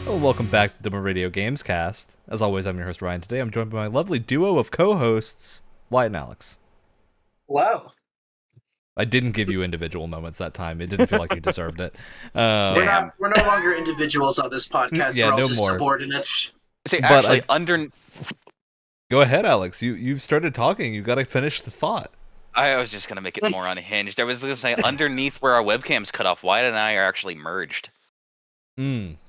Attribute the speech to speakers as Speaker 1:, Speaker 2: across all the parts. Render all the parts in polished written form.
Speaker 1: Well, welcome back to the Radio Gamescast. As always, I'm your host, Ryan. Today I'm joined by my lovely duo of co-hosts, Wyatt and Alex.
Speaker 2: Hello.
Speaker 1: I didn't give you individual moments that time. It didn't feel like you deserved it.
Speaker 2: We're no longer individuals on this podcast.
Speaker 1: Yeah,
Speaker 2: we're all
Speaker 1: no
Speaker 2: just
Speaker 1: more.
Speaker 2: subordinates.
Speaker 3: See,
Speaker 1: But
Speaker 3: actually,
Speaker 1: Go ahead, Alex. You've started talking. You got to finish the thought.
Speaker 3: I was just gonna make it more unhinged. I was gonna say underneath where our webcams cut off, Wyatt and I are actually merged.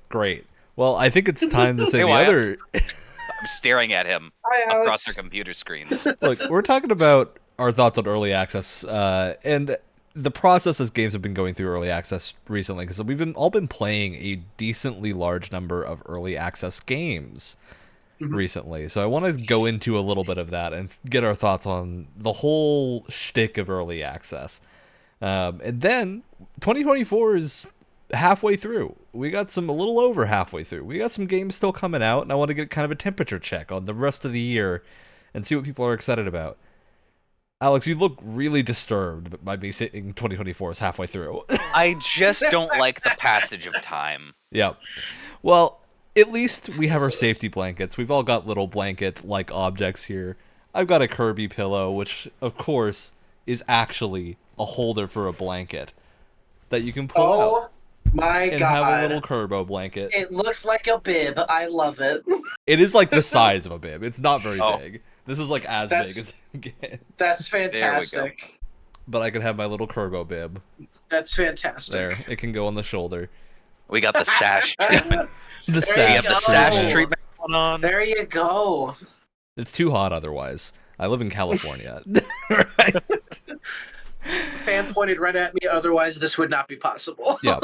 Speaker 1: Great. Well, I think it's time to say
Speaker 3: Hey,
Speaker 1: the
Speaker 3: Wyatt.
Speaker 1: other...
Speaker 3: I'm staring at him
Speaker 2: Hi,
Speaker 3: across
Speaker 2: Alex.
Speaker 3: our computer screens.
Speaker 1: Look, we're talking about our thoughts on early access, and the process as games have been going through early access recently, because we've all been playing a decently large number of early access games recently. So I want to go into a little bit of that and get our thoughts on the whole shtick of early access. And then 2024 is halfway through. We got a little over halfway through. We got some games still coming out, and I want to get kind of a temperature check on the rest of the year and see what people are excited about. Alex, you look really disturbed by me saying 2024 is halfway through.
Speaker 3: I just don't like the passage of time.
Speaker 1: Yep. Well, at least we have our safety blankets. We've all got little blanket-like objects here. I've got a Kirby pillow, which, of course, is actually a holder for a blanket that you can pull out.
Speaker 2: Oh my
Speaker 1: And
Speaker 2: god.
Speaker 1: have a little Kerbo blanket.
Speaker 2: It looks like a bib. I love it.
Speaker 1: It is like the size of a bib. It's not very
Speaker 3: Oh.
Speaker 1: big. This is like as big as it gets.
Speaker 2: That's fantastic.
Speaker 1: But I could have my little Kerbo bib.
Speaker 2: That's fantastic.
Speaker 1: There. It can go on the shoulder.
Speaker 3: We got the sash treatment.
Speaker 1: The
Speaker 2: There
Speaker 3: We
Speaker 1: sash.
Speaker 3: have the
Speaker 2: go.
Speaker 3: sash treatment going on.
Speaker 2: There you go.
Speaker 1: It's too hot otherwise. I live in California. Right?
Speaker 2: Fan pointed right at me, otherwise this would not be possible.
Speaker 1: Yeah.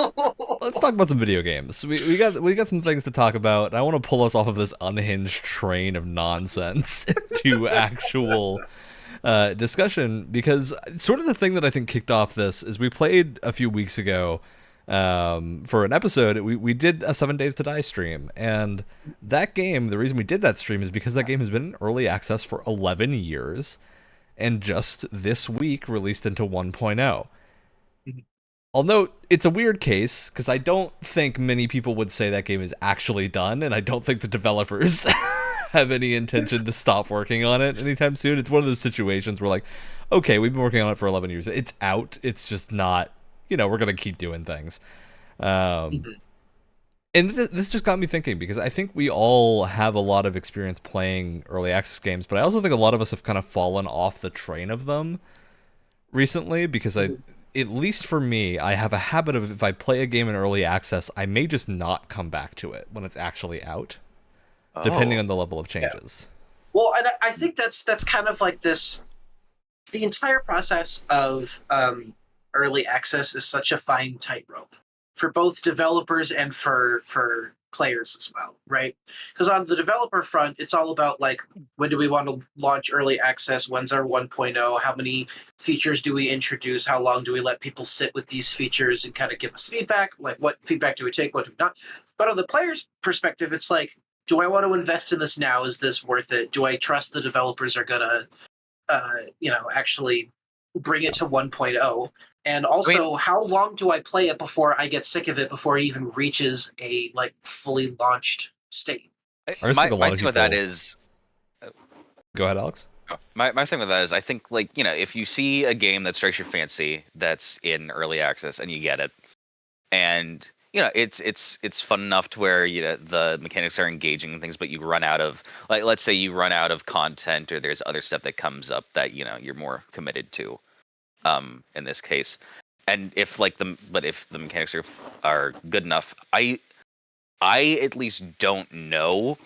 Speaker 1: Let's talk about some video games. We got some things to talk about. And I want to pull us off of this unhinged train of nonsense to actual discussion, because sort of the thing that I think kicked off this is we played a few weeks ago for an episode. We did a 7 Days to Die stream, and that game, the reason we did that stream is because that game has been in early access for 11 years and just this week released into 1.0. I'll note it's a weird case because I don't think many people would say that game is actually done, and I don't think the developers have any intention to stop working on it anytime soon. It's one of those situations where, like, okay, we've been working on it for 11 years. It's out. It's just not, we're going to keep doing things. And this just got me thinking, because I think we all have a lot of experience playing early access games, but I also think a lot of us have kind of fallen off the train of them recently, because at least for me, I have a habit of, if I play a game in early access, I may just not come back to it when it's actually out, depending on the level of changes.
Speaker 2: Well, and I think that's kind of like this. The entire process of early access is such a fine tightrope for both developers and for players as well, right? Because on the developer front, it's all about, like, when do we want to launch early access? When's our 1.0? How many features do we introduce? How long do we let people sit with these features and kind of give us feedback? Like, what feedback do we take? What do we not? But on the player's perspective, it's like, do I want to invest in this now? Is this worth it? Do I trust the developers are gonna, actually bring it to 1.0? And also, how long do I play it before I get sick of it, before it even reaches a, like, fully launched state?
Speaker 3: My thing with that is...
Speaker 1: Go ahead, Alex.
Speaker 3: My thing with that is, I think, like, if you see a game that strikes your fancy that's in early access and you get it, and it's fun enough to where the mechanics are engaging and things, but you run out of, like, let's say you run out of content, or there's other stuff that comes up that you're more committed to, in this case, and if the mechanics are good enough, I at least don't know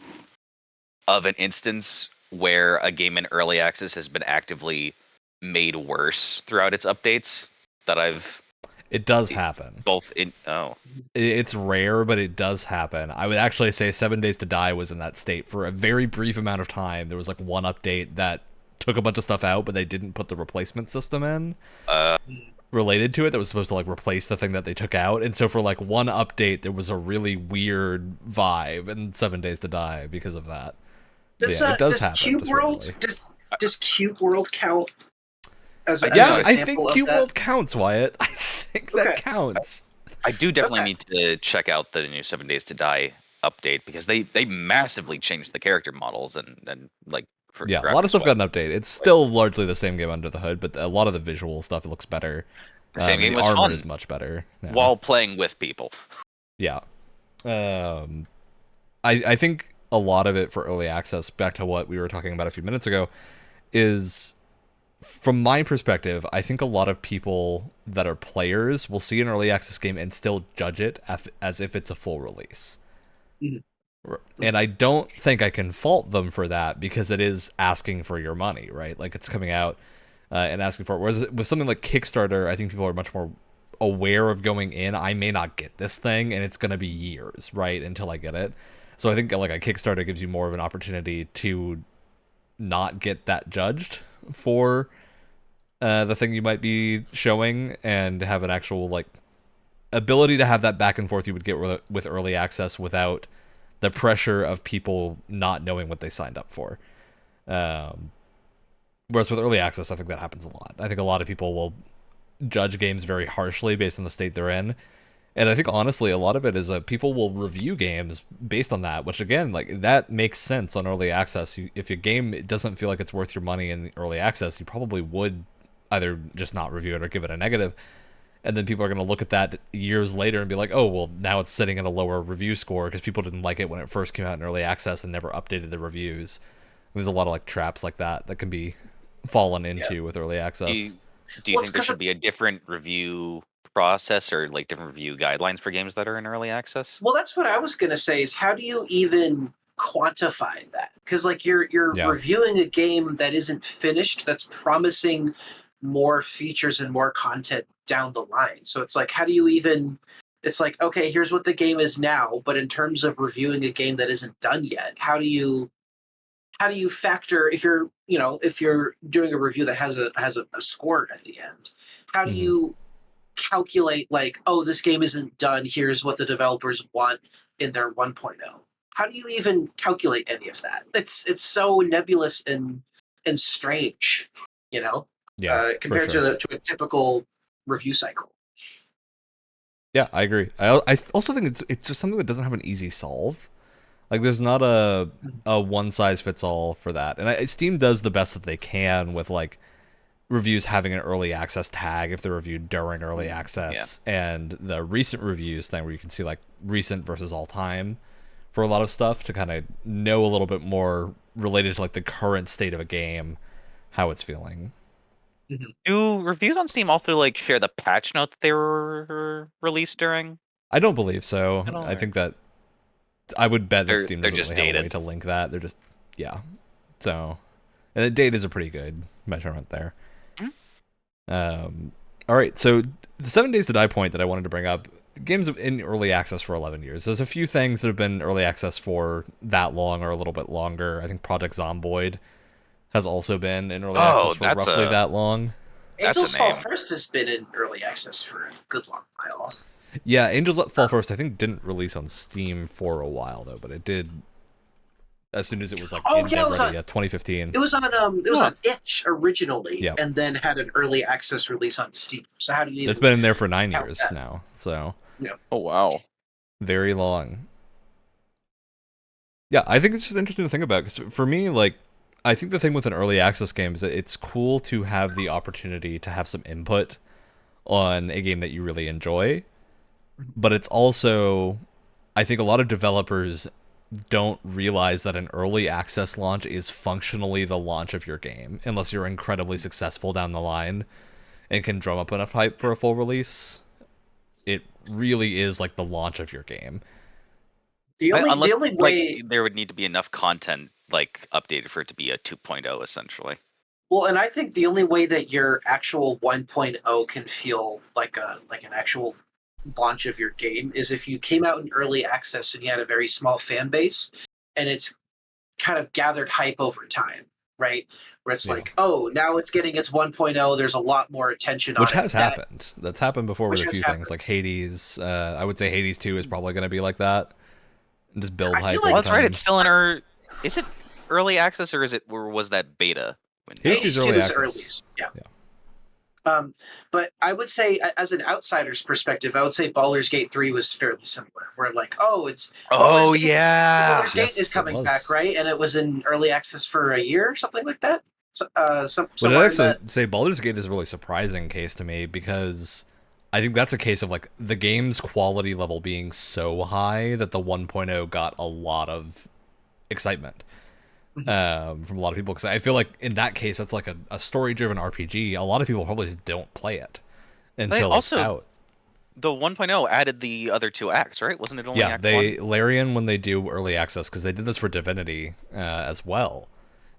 Speaker 3: of an instance where a game in early access has been actively made worse throughout its updates that I've...
Speaker 1: It does happen. It's rare, but it does happen. I would actually say 7 Days to Die was in that state for a very brief amount of time. There was, like, one update that took a bunch of stuff out, but they didn't put the replacement system in related to it that was supposed to, like, replace the thing that they took out. And so for, like, one update, there was a really weird vibe in 7 Days to Die because of that. It does happen.
Speaker 2: Cube World, does Cube World count?
Speaker 1: I think Cube World counts, Wyatt. I think that counts.
Speaker 3: I do definitely need to check out the new 7 Days to Die update because they massively changed the character models and like
Speaker 1: Yeah, a lot of stuff got an update. It's still largely the same game under the hood, but a lot of the visual stuff looks better.
Speaker 3: The same game
Speaker 1: the
Speaker 3: was
Speaker 1: armor
Speaker 3: fun
Speaker 1: is much better now.
Speaker 3: while playing with people.
Speaker 1: Yeah. I think a lot of it for early access, back to what we were talking about a few minutes ago, is, from my perspective, I think a lot of people that are players will see an early access game and still judge it as if it's a full release.
Speaker 2: Mhm.
Speaker 1: And I don't think I can fault them for that, because it is asking for your money, right? Like, it's coming out and asking for it. Whereas with something like Kickstarter, I think people are much more aware of going in. I may not get this thing, and it's going to be years, right, until I get it. So I think like a Kickstarter gives you more of an opportunity to not get that judged for the thing you might be showing, and have an actual like ability to have that back and forth you would get with early access without the pressure of people not knowing what they signed up for. Whereas with early access, I think that happens a lot. I think a lot of people will judge games very harshly based on the state they're in. And I think, honestly, a lot of it is people will review games based on that, which, again, like, that makes sense on early access. If a game doesn't feel like it's worth your money in early access, you probably would either just not review it or give it a negative. And then people are going to look at that years later and be like, oh, well, now it's sitting at a lower review score because people didn't like it when it first came out in early access and never updated the reviews. There's a lot of like traps like that can be fallen into with early access.
Speaker 3: Do you think there should be a different review process or like different review guidelines for games that are in early access?
Speaker 2: Well, that's what I was going to say, is how do you even quantify that? Because like you're reviewing a game that isn't finished, that's promising more features and more content down the line. So it's like, how do you even, it's like, okay, here's what the game is now, but in terms of reviewing a game that isn't done yet, how do you factor, if you're doing a review that has a score at the end, how do you calculate like, oh, this game isn't done, here's what the developers want in their 1.0? How do you even calculate any of that? It's so nebulous and strange, compared to a typical review cycle.
Speaker 1: Yeah, I agree. I also think it's just something that doesn't have an easy solve. Like, there's not a one size fits all for that. And Steam does the best that they can with like reviews having an early access tag if they're reviewed during early access, and the recent reviews thing where you can see like recent versus all time for a lot of stuff to kind of know a little bit more related to like the current state of a game, how it's feeling.
Speaker 3: Do reviews on Steam also like share the patch note that they were released during?
Speaker 1: I don't believe so. I think that I would bet that Steam doesn't
Speaker 3: just
Speaker 1: really have a way
Speaker 3: dated.
Speaker 1: to link that. They're just So, and the date is a pretty good measurement there. All right, so the 7 Days to Die point that I wanted to bring up, games in early access for 11 years. There's a few things that have been early access for that long or a little bit longer. I think Project Zomboid has also been in early access for roughly that long.
Speaker 2: Angels Fall First has been in early access for a good long while.
Speaker 1: Yeah, Angels Fall First, I think, didn't release on Steam for a while though, but it did as soon as it was like ready, 2015.
Speaker 2: It was on itch originally, and then had an early access release on Steam. So how do you?
Speaker 1: It's been in there for 9 years now. So
Speaker 3: oh wow,
Speaker 1: very long. Yeah, I think it's just interesting to think about, because for me, like, I think the thing with an early access game is that it's cool to have the opportunity to have some input on a game that you really enjoy, but it's also, I think a lot of developers don't realize that an early access launch is functionally the launch of your game, unless you're incredibly successful down the line and can drum up enough hype for a full release. It really is like the launch of your game.
Speaker 2: The only way,
Speaker 3: like, there would need to be enough content like updated for it to be a 2.0 essentially.
Speaker 2: Well, and I think the only way that your actual 1.0 can feel like an actual launch of your game is if you came out in early access and you had a very small fan base, and it's kind of gathered hype over time, right? Where it's like, oh, now it's getting its 1.0, there's a lot more attention on it.
Speaker 1: Which has happened. That's happened before with a few things, like Hades. I would say Hades 2 is probably going to be like that. And just build hype.
Speaker 3: Well, that's right, it's still in is it early access or was that beta?
Speaker 1: Hades 2 is early access.
Speaker 2: Yeah. But I would say, as an outsider's perspective, I would say Baldur's Gate 3 was fairly similar. Where like, oh, it's
Speaker 3: Oh
Speaker 2: Baldur's Gate.
Speaker 3: yeah.
Speaker 2: Baldur's Gate
Speaker 1: Yes,
Speaker 2: is
Speaker 1: it
Speaker 2: coming back,
Speaker 1: was.
Speaker 2: right? And it was in early access for a year, or something like that. So,
Speaker 1: But I'd
Speaker 2: somewhere in
Speaker 1: actually
Speaker 2: that.
Speaker 1: say Baldur's Gate is a really surprising case to me because I think that's a case of like the game's quality level being so high that the 1.0 got a lot of excitement from a lot of people. Because I feel like in that case, that's like a story-driven RPG. A lot of people probably just don't play it
Speaker 3: They
Speaker 1: until it's
Speaker 3: also
Speaker 1: out.
Speaker 3: the 1.0 added the other two acts, right? Wasn't it only
Speaker 1: Yeah,
Speaker 3: Act One?
Speaker 1: Larian, when they do early access, because they did this for Divinity as well,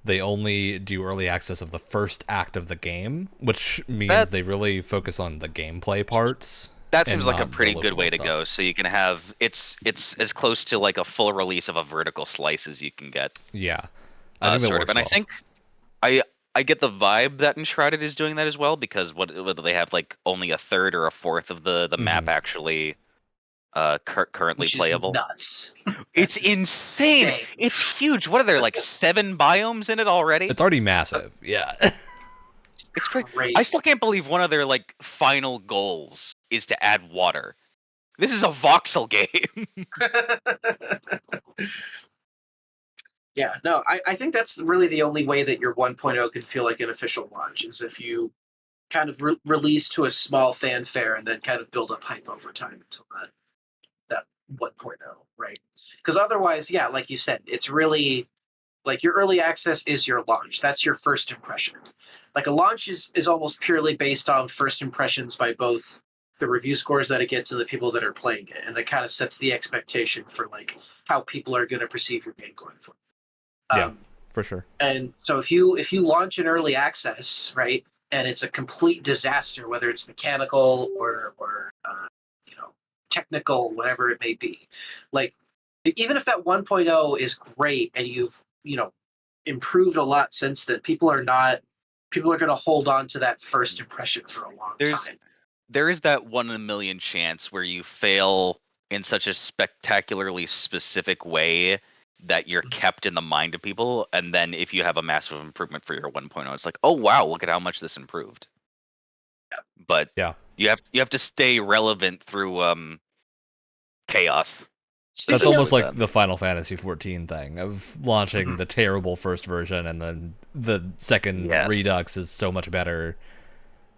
Speaker 1: they only do early access of the first act of the game, which means
Speaker 3: That
Speaker 1: they really focus on the gameplay parts
Speaker 3: that seems
Speaker 1: and
Speaker 3: like a
Speaker 1: not the
Speaker 3: pretty good
Speaker 1: local
Speaker 3: way to go.
Speaker 1: stuff.
Speaker 3: So you can have it's as close to like a full release of a vertical slice as you can get,
Speaker 1: Yeah, I think that
Speaker 3: sort of.
Speaker 1: works
Speaker 3: And I
Speaker 1: well.
Speaker 3: think I I get the vibe that Enshrouded is doing that as well because what do they have, like only a third or a fourth of the map
Speaker 1: Hmm.
Speaker 3: actually currently
Speaker 2: Which is
Speaker 3: playable.
Speaker 2: nuts.
Speaker 3: It's
Speaker 2: That's
Speaker 3: insane.
Speaker 2: insane.
Speaker 3: It's huge. What are there, like 7 biomes in it already?
Speaker 1: It's already massive. Yeah.
Speaker 3: It's crazy. I
Speaker 2: Crazy.
Speaker 3: still can't believe one of their like final goals is to add water. This is a voxel game.
Speaker 2: Yeah, no, I think that's really the only way that your 1.0 can feel like an official launch is if you kind of release to a small fanfare and then kind of build up hype over time until that 1.0, right? Because otherwise, yeah, like you said, it's really like your early access is your launch. That's your first impression. Like a launch is almost purely based on first impressions by both the review scores that it gets and the people that are playing it, and that kind of sets the expectation for like how people are going to perceive your game going forward.
Speaker 1: Yeah,
Speaker 2: Um,
Speaker 1: for sure.
Speaker 2: and so if you launch an early access, right, and it's a complete disaster, whether it's mechanical or you know technical, whatever it may be, like even if that 1.0 is great and you've improved a lot since then, people are going to hold on to that first impression for a long
Speaker 3: There's
Speaker 2: time.
Speaker 3: there is that 1 in a million chance where you fail in such a spectacularly specific way that you're kept in the mind of people, and then if you have a massive improvement for your 1.0, it's like, oh wow, look at how much this improved. But
Speaker 1: Yeah.
Speaker 3: you have to stay relevant through chaos,
Speaker 1: That's
Speaker 2: Speaking
Speaker 1: almost
Speaker 3: essentially.
Speaker 2: of
Speaker 1: like
Speaker 3: Then
Speaker 1: the Final Fantasy XIV thing of launching
Speaker 2: Mhm.
Speaker 1: the terrible first version and then the second
Speaker 3: yes.
Speaker 1: Redux is so much better.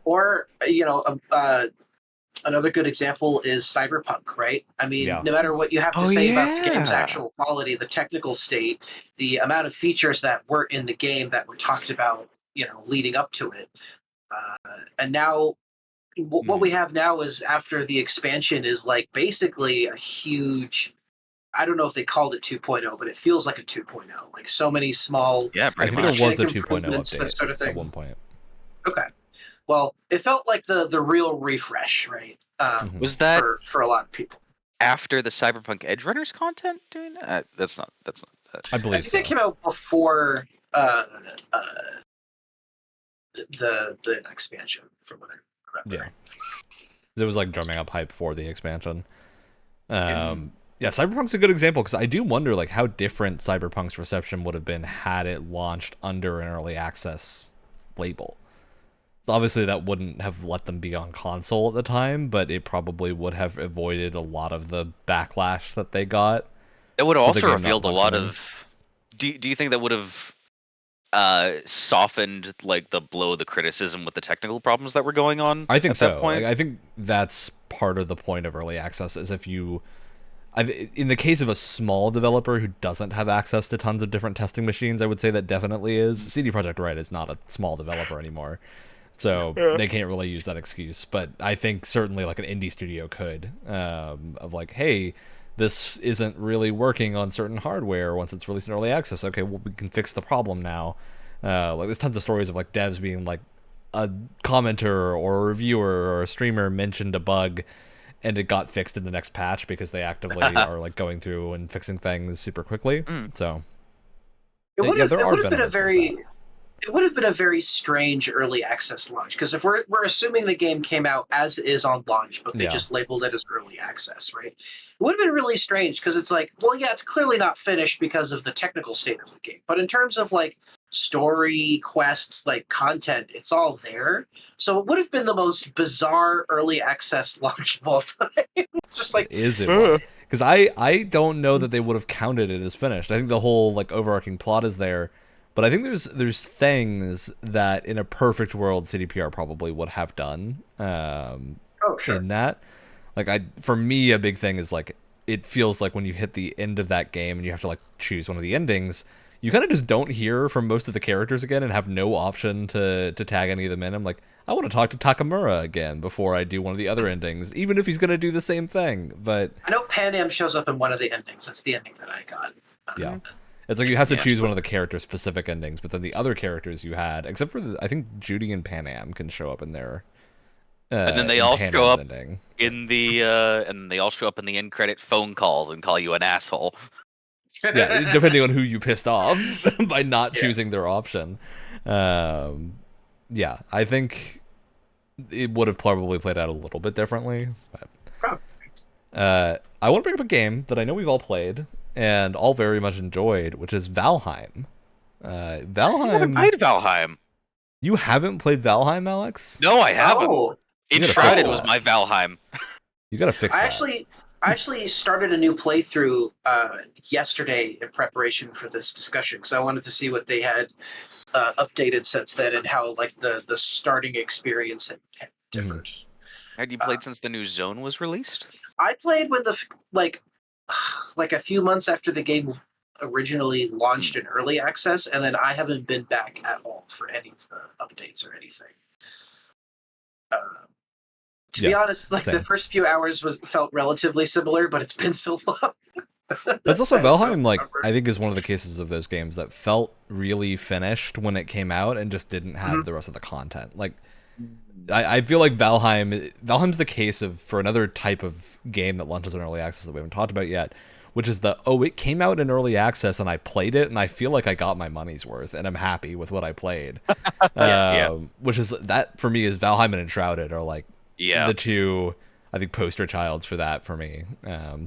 Speaker 2: or another good example is Cyberpunk, right? I mean,
Speaker 1: Yeah.
Speaker 2: no matter what you have to
Speaker 3: Oh
Speaker 2: say about the game's
Speaker 3: yeah.
Speaker 2: actual quality, the technical state, the amount of features that weren't in the game that were talked about, leading up to it, and now what we
Speaker 3: Mhm.
Speaker 2: have now is after the expansion is like basically a huge. I don't know if they called it 2.0, but it feels like a 2.0. Like so many small
Speaker 3: Yeah,
Speaker 1: I
Speaker 3: pretty
Speaker 1: think there
Speaker 3: much.
Speaker 1: was
Speaker 2: mechanic
Speaker 1: a 2.0
Speaker 2: improvements, that
Speaker 1: update
Speaker 2: sort of
Speaker 1: at
Speaker 2: thing.
Speaker 1: one point.
Speaker 2: Okay. Well, it felt like the real refresh, right?
Speaker 1: Hmm.
Speaker 3: Was that
Speaker 2: For a lot of people.
Speaker 3: after the Cyberpunk Edge Runners content doing that? That's not
Speaker 1: I
Speaker 2: I
Speaker 1: believe
Speaker 2: think that
Speaker 1: so.
Speaker 2: came out before uh, the expansion, from what I
Speaker 1: Yeah.
Speaker 2: remember.
Speaker 1: It was like drumming up hype for the expansion.
Speaker 2: Yeah.
Speaker 1: Yeah, Cyberpunk's a good example because I do wonder like how different Cyberpunk's reception would have been had it launched under an early access label. So obviously that wouldn't have let them be on console at the time, but it probably would have avoided a lot of the backlash that they got
Speaker 3: It would have
Speaker 1: with the
Speaker 3: also
Speaker 1: game not
Speaker 3: revealed a lot
Speaker 1: functioning.
Speaker 3: of. Do you think that would have softened like the blow of the criticism with the technical problems that were going on
Speaker 1: I think
Speaker 3: at that
Speaker 1: so. Like
Speaker 3: point?
Speaker 1: I think that's part of the point of early access is if you in the case of a small developer who doesn't have access to tons of different testing machines, I would say that definitely is. CD Projekt Red is not a small developer anymore, so
Speaker 3: Yeah.
Speaker 1: they can't really use that excuse. But I think certainly like an indie studio could, of like, hey, this isn't really working on certain hardware once it's released in early access. Okay, well we can fix the problem now. Like there's tons of stories of like devs being like a commenter or a reviewer or a streamer mentioned a bug and it got fixed in the next patch because they actively are like going through and fixing things super quickly.
Speaker 3: Mm.
Speaker 1: So
Speaker 2: It would
Speaker 1: yeah,
Speaker 2: have
Speaker 1: there
Speaker 2: it
Speaker 1: are
Speaker 2: would have been a
Speaker 1: benefits of that.
Speaker 2: very it would have been a very strange early access launch because if we're assuming the game came out as is on launch, but they
Speaker 1: Yeah,
Speaker 2: just labeled it as early access, right? It would have been really strange because it's like, well, yeah, it's clearly not finished because of the technical state of the game, but in terms of like story, quests, like content, it's all there. So it would have been the most bizarre early access launch of all time. It's just like,
Speaker 1: Is it? Because I don't know that they would have counted it as finished. I think the whole like overarching plot is there, but I think there's things that in a perfect world CDPR probably would have done.
Speaker 2: oh sure,
Speaker 1: In that, like for me a big thing is like it feels like when you hit the end of that game and you have to like choose one of the endings, you kind of just don't hear from most of the characters again and have no option to tag any of them in. I'm like, I want to talk to Takamura again before I do one of the other endings, even if he's going to do the same thing. But
Speaker 2: I know Pan Am shows up in one of the endings. That's the ending that I got.
Speaker 1: yeah, it's like you have to choose one of the character-specific endings, but then the other characters you had, except for I think Judy and Pan Am can show up in there.
Speaker 3: And then they all show up in the and they all show up in the end credit phone calls and call you an asshole.
Speaker 1: Yeah, depending on who you pissed off by not choosing their option. Yeah, I think it would have probably played out a little bit differently. But, I want to bring up a game that I know we've all played and all very much enjoyed, which is Valheim. Valheim.
Speaker 3: I haven't played Valheim.
Speaker 1: You haven't played Valheim, Alex?
Speaker 3: No, I haven't.
Speaker 2: Oh,
Speaker 3: Enshrouded was my Valheim.
Speaker 1: You gotta fix that.
Speaker 2: I actually started a new playthrough yesterday in preparation for this discussion because I wanted to see what they had updated since then and how like the starting experience had differed.
Speaker 3: Had you played since the new zone was released?
Speaker 2: I played when like a few months after the game originally launched in early access, and then I haven't been back at all for any of the updates or anything. To be honest, like the first few hours felt relatively similar, but it's been so long.
Speaker 1: That's also Valheim, like, I think is one of the cases of those games that felt really finished when it came out and just didn't have the rest of the content. Like, I feel like Valheim's the case for another type of game that launches in early access that we haven't talked about yet, which is it came out in early access and I played it and I feel like I got my money's worth and I'm happy with what I played. Which is, that for me is Valheim and Enshrouded are like the two, I think, poster childs for that for me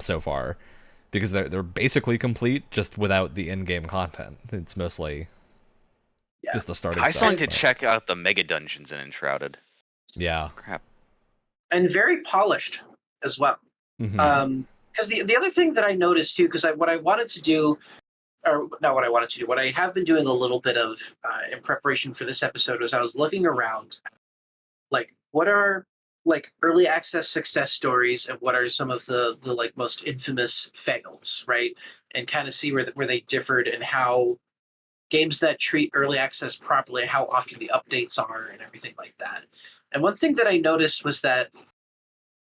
Speaker 1: so far. Because they're basically complete, just without the in-game content. It's mostly just the starting stuff.
Speaker 3: I still need to check out the mega dungeons in Enshrouded.
Speaker 1: Yeah.
Speaker 3: Crap.
Speaker 2: And very polished as well. Because the other thing that I noticed too, because what I wanted to do, or not what I wanted to do, what I have been doing a little bit of in preparation for this episode was I was looking around, like what are like early access success stories and what are some of the like most infamous fails, right? And kind of see where they differed and how games that treat early access properly, how often the updates are and everything like that. And one thing that I noticed was that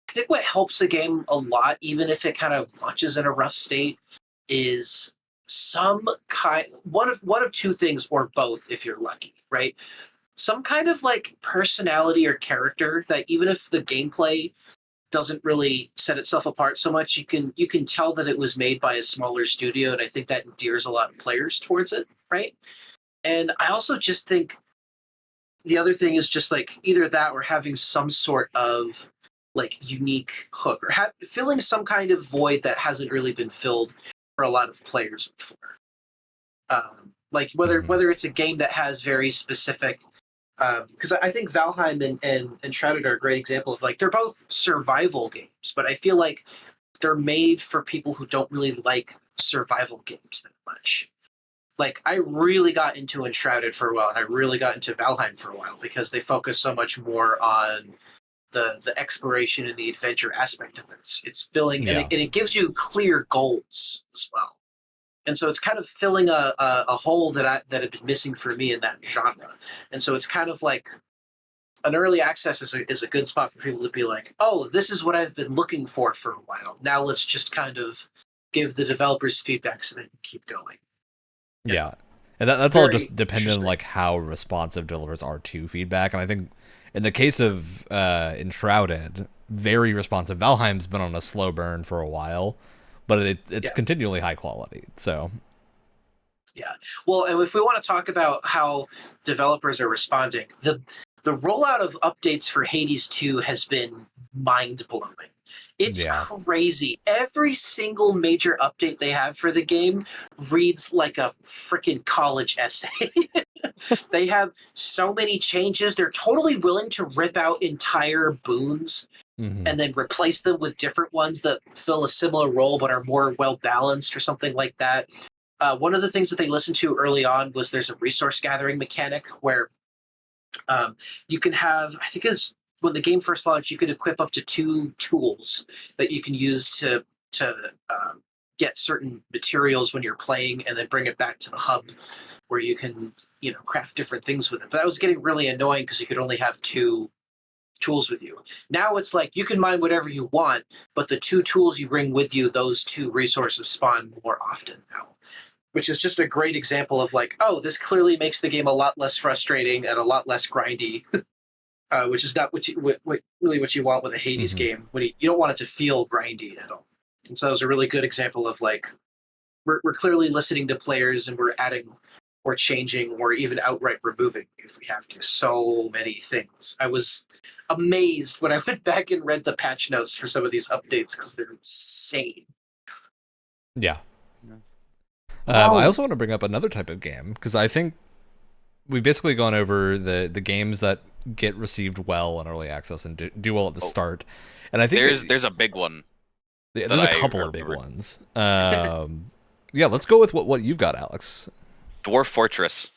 Speaker 2: I think what helps a game a lot, even if it kind of launches in a rough state, is one of two things or both if you're lucky, right? Some kind of like personality or character that even if the gameplay doesn't really set itself apart so much, you can tell that it was made by a smaller studio, and I think that endears a lot of players towards it, right? And I also just think the other thing is just like either that or having some sort of like unique hook or filling some kind of void that hasn't really been filled for a lot of players before. Like whether it's a game that has very specific, because I think Valheim and Enshrouded are a great example of like they're both survival games, but I feel like they're made for people who don't really like survival games that much. Like I really got into Enshrouded for a while, and I really got into Valheim for a while because they focus so much more on the exploration and the adventure aspect of it. It's filling, and it gives you clear goals as well. And so it's kind of filling a hole that had been missing for me in that genre. And so it's kind of like an early access is a good spot for people to be like, oh, this is what I've been looking for a while. Now let's just kind of give the developers feedback so they can keep going.
Speaker 1: Yeah. And that's all just dependent on like how responsive developers are to feedback. And I think in the case of Enshrouded, very responsive. Valheim's been on a slow burn for a while, but it's continually high quality. So
Speaker 2: yeah. Well, and if we want to talk about how developers are responding, the rollout of updates for Hades 2 has been mind-blowing. It's
Speaker 1: Yeah.
Speaker 2: crazy. Every single major update they have for the game reads like a freaking college essay. They have so many changes. They're totally willing to rip out entire boons
Speaker 1: Mhm.
Speaker 2: and then replace them with different ones that fill a similar role but are more well balanced or something like that. One of the things that they listened to early on was there's a resource gathering mechanic where you can have, I think it's when the game first launched, you could equip up to 2 tools that you can use to get certain materials when you're playing, and then bring it back to the hub where you can craft different things with it. But that was getting really annoying because you could only have 2 tools with you. Now it's like you can mine whatever you want, but the 2 tools you bring with you, those 2 resources spawn more often now, which is just a great example of like, oh, this clearly makes the game a lot less frustrating and a lot less grindy, which is not really what you want with a Hades game. When you don't want it to feel grindy at all. And so it was a really good example of like, we're clearly listening to players, and we're adding or changing or even outright removing, if we have to, so many things. I was amazed when I went back and read the patch notes for some of these updates because they're insane.
Speaker 1: Yeah.
Speaker 4: Wow.
Speaker 1: I also want to bring up another type of game, because I think we've basically gone over the games that get received well in early access and do well at the start. And I think
Speaker 3: there's a big one.
Speaker 1: there's
Speaker 3: that
Speaker 1: a
Speaker 3: I
Speaker 1: couple of big
Speaker 3: remembered.
Speaker 1: ones. Yeah, let's go with what you've got, Alex.
Speaker 3: Dwarf Fortress.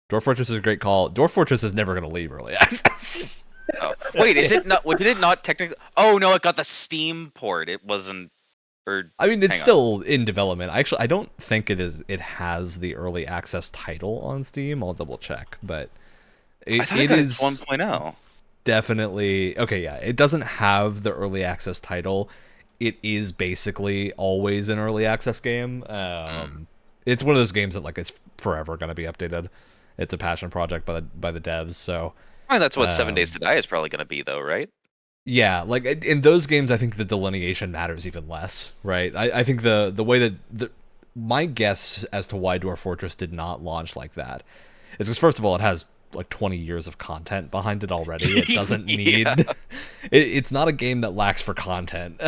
Speaker 1: Dwarf Fortress is a great call. Dwarf Fortress is never going to leave early access.
Speaker 3: Oh. Wait, is it not? Did it not technically? Oh no, it got the Steam port. It wasn't. Or
Speaker 1: I mean, it's
Speaker 3: hang on.
Speaker 1: still in development. I don't think it is. It has the early access title on Steam. I'll double check, but
Speaker 3: I thought it
Speaker 1: it
Speaker 3: got
Speaker 1: is
Speaker 3: its 1.0.
Speaker 1: definitely okay. Yeah, it doesn't have the early access title. It is basically always an early access game. It's one of those games that like is forever going to be updated. It's a passion project by the devs. So
Speaker 3: I mean, that's what 7 Days to Die is probably going to be, though, right?
Speaker 1: yeah, like in those games, I think the delineation matters even less, right? I think the way that my guess as to why Dwarf Fortress did not launch like that is because first of all, it has like 20 years of content behind it already. It doesn't need.
Speaker 3: Yeah.
Speaker 1: It's not a game that lacks for content.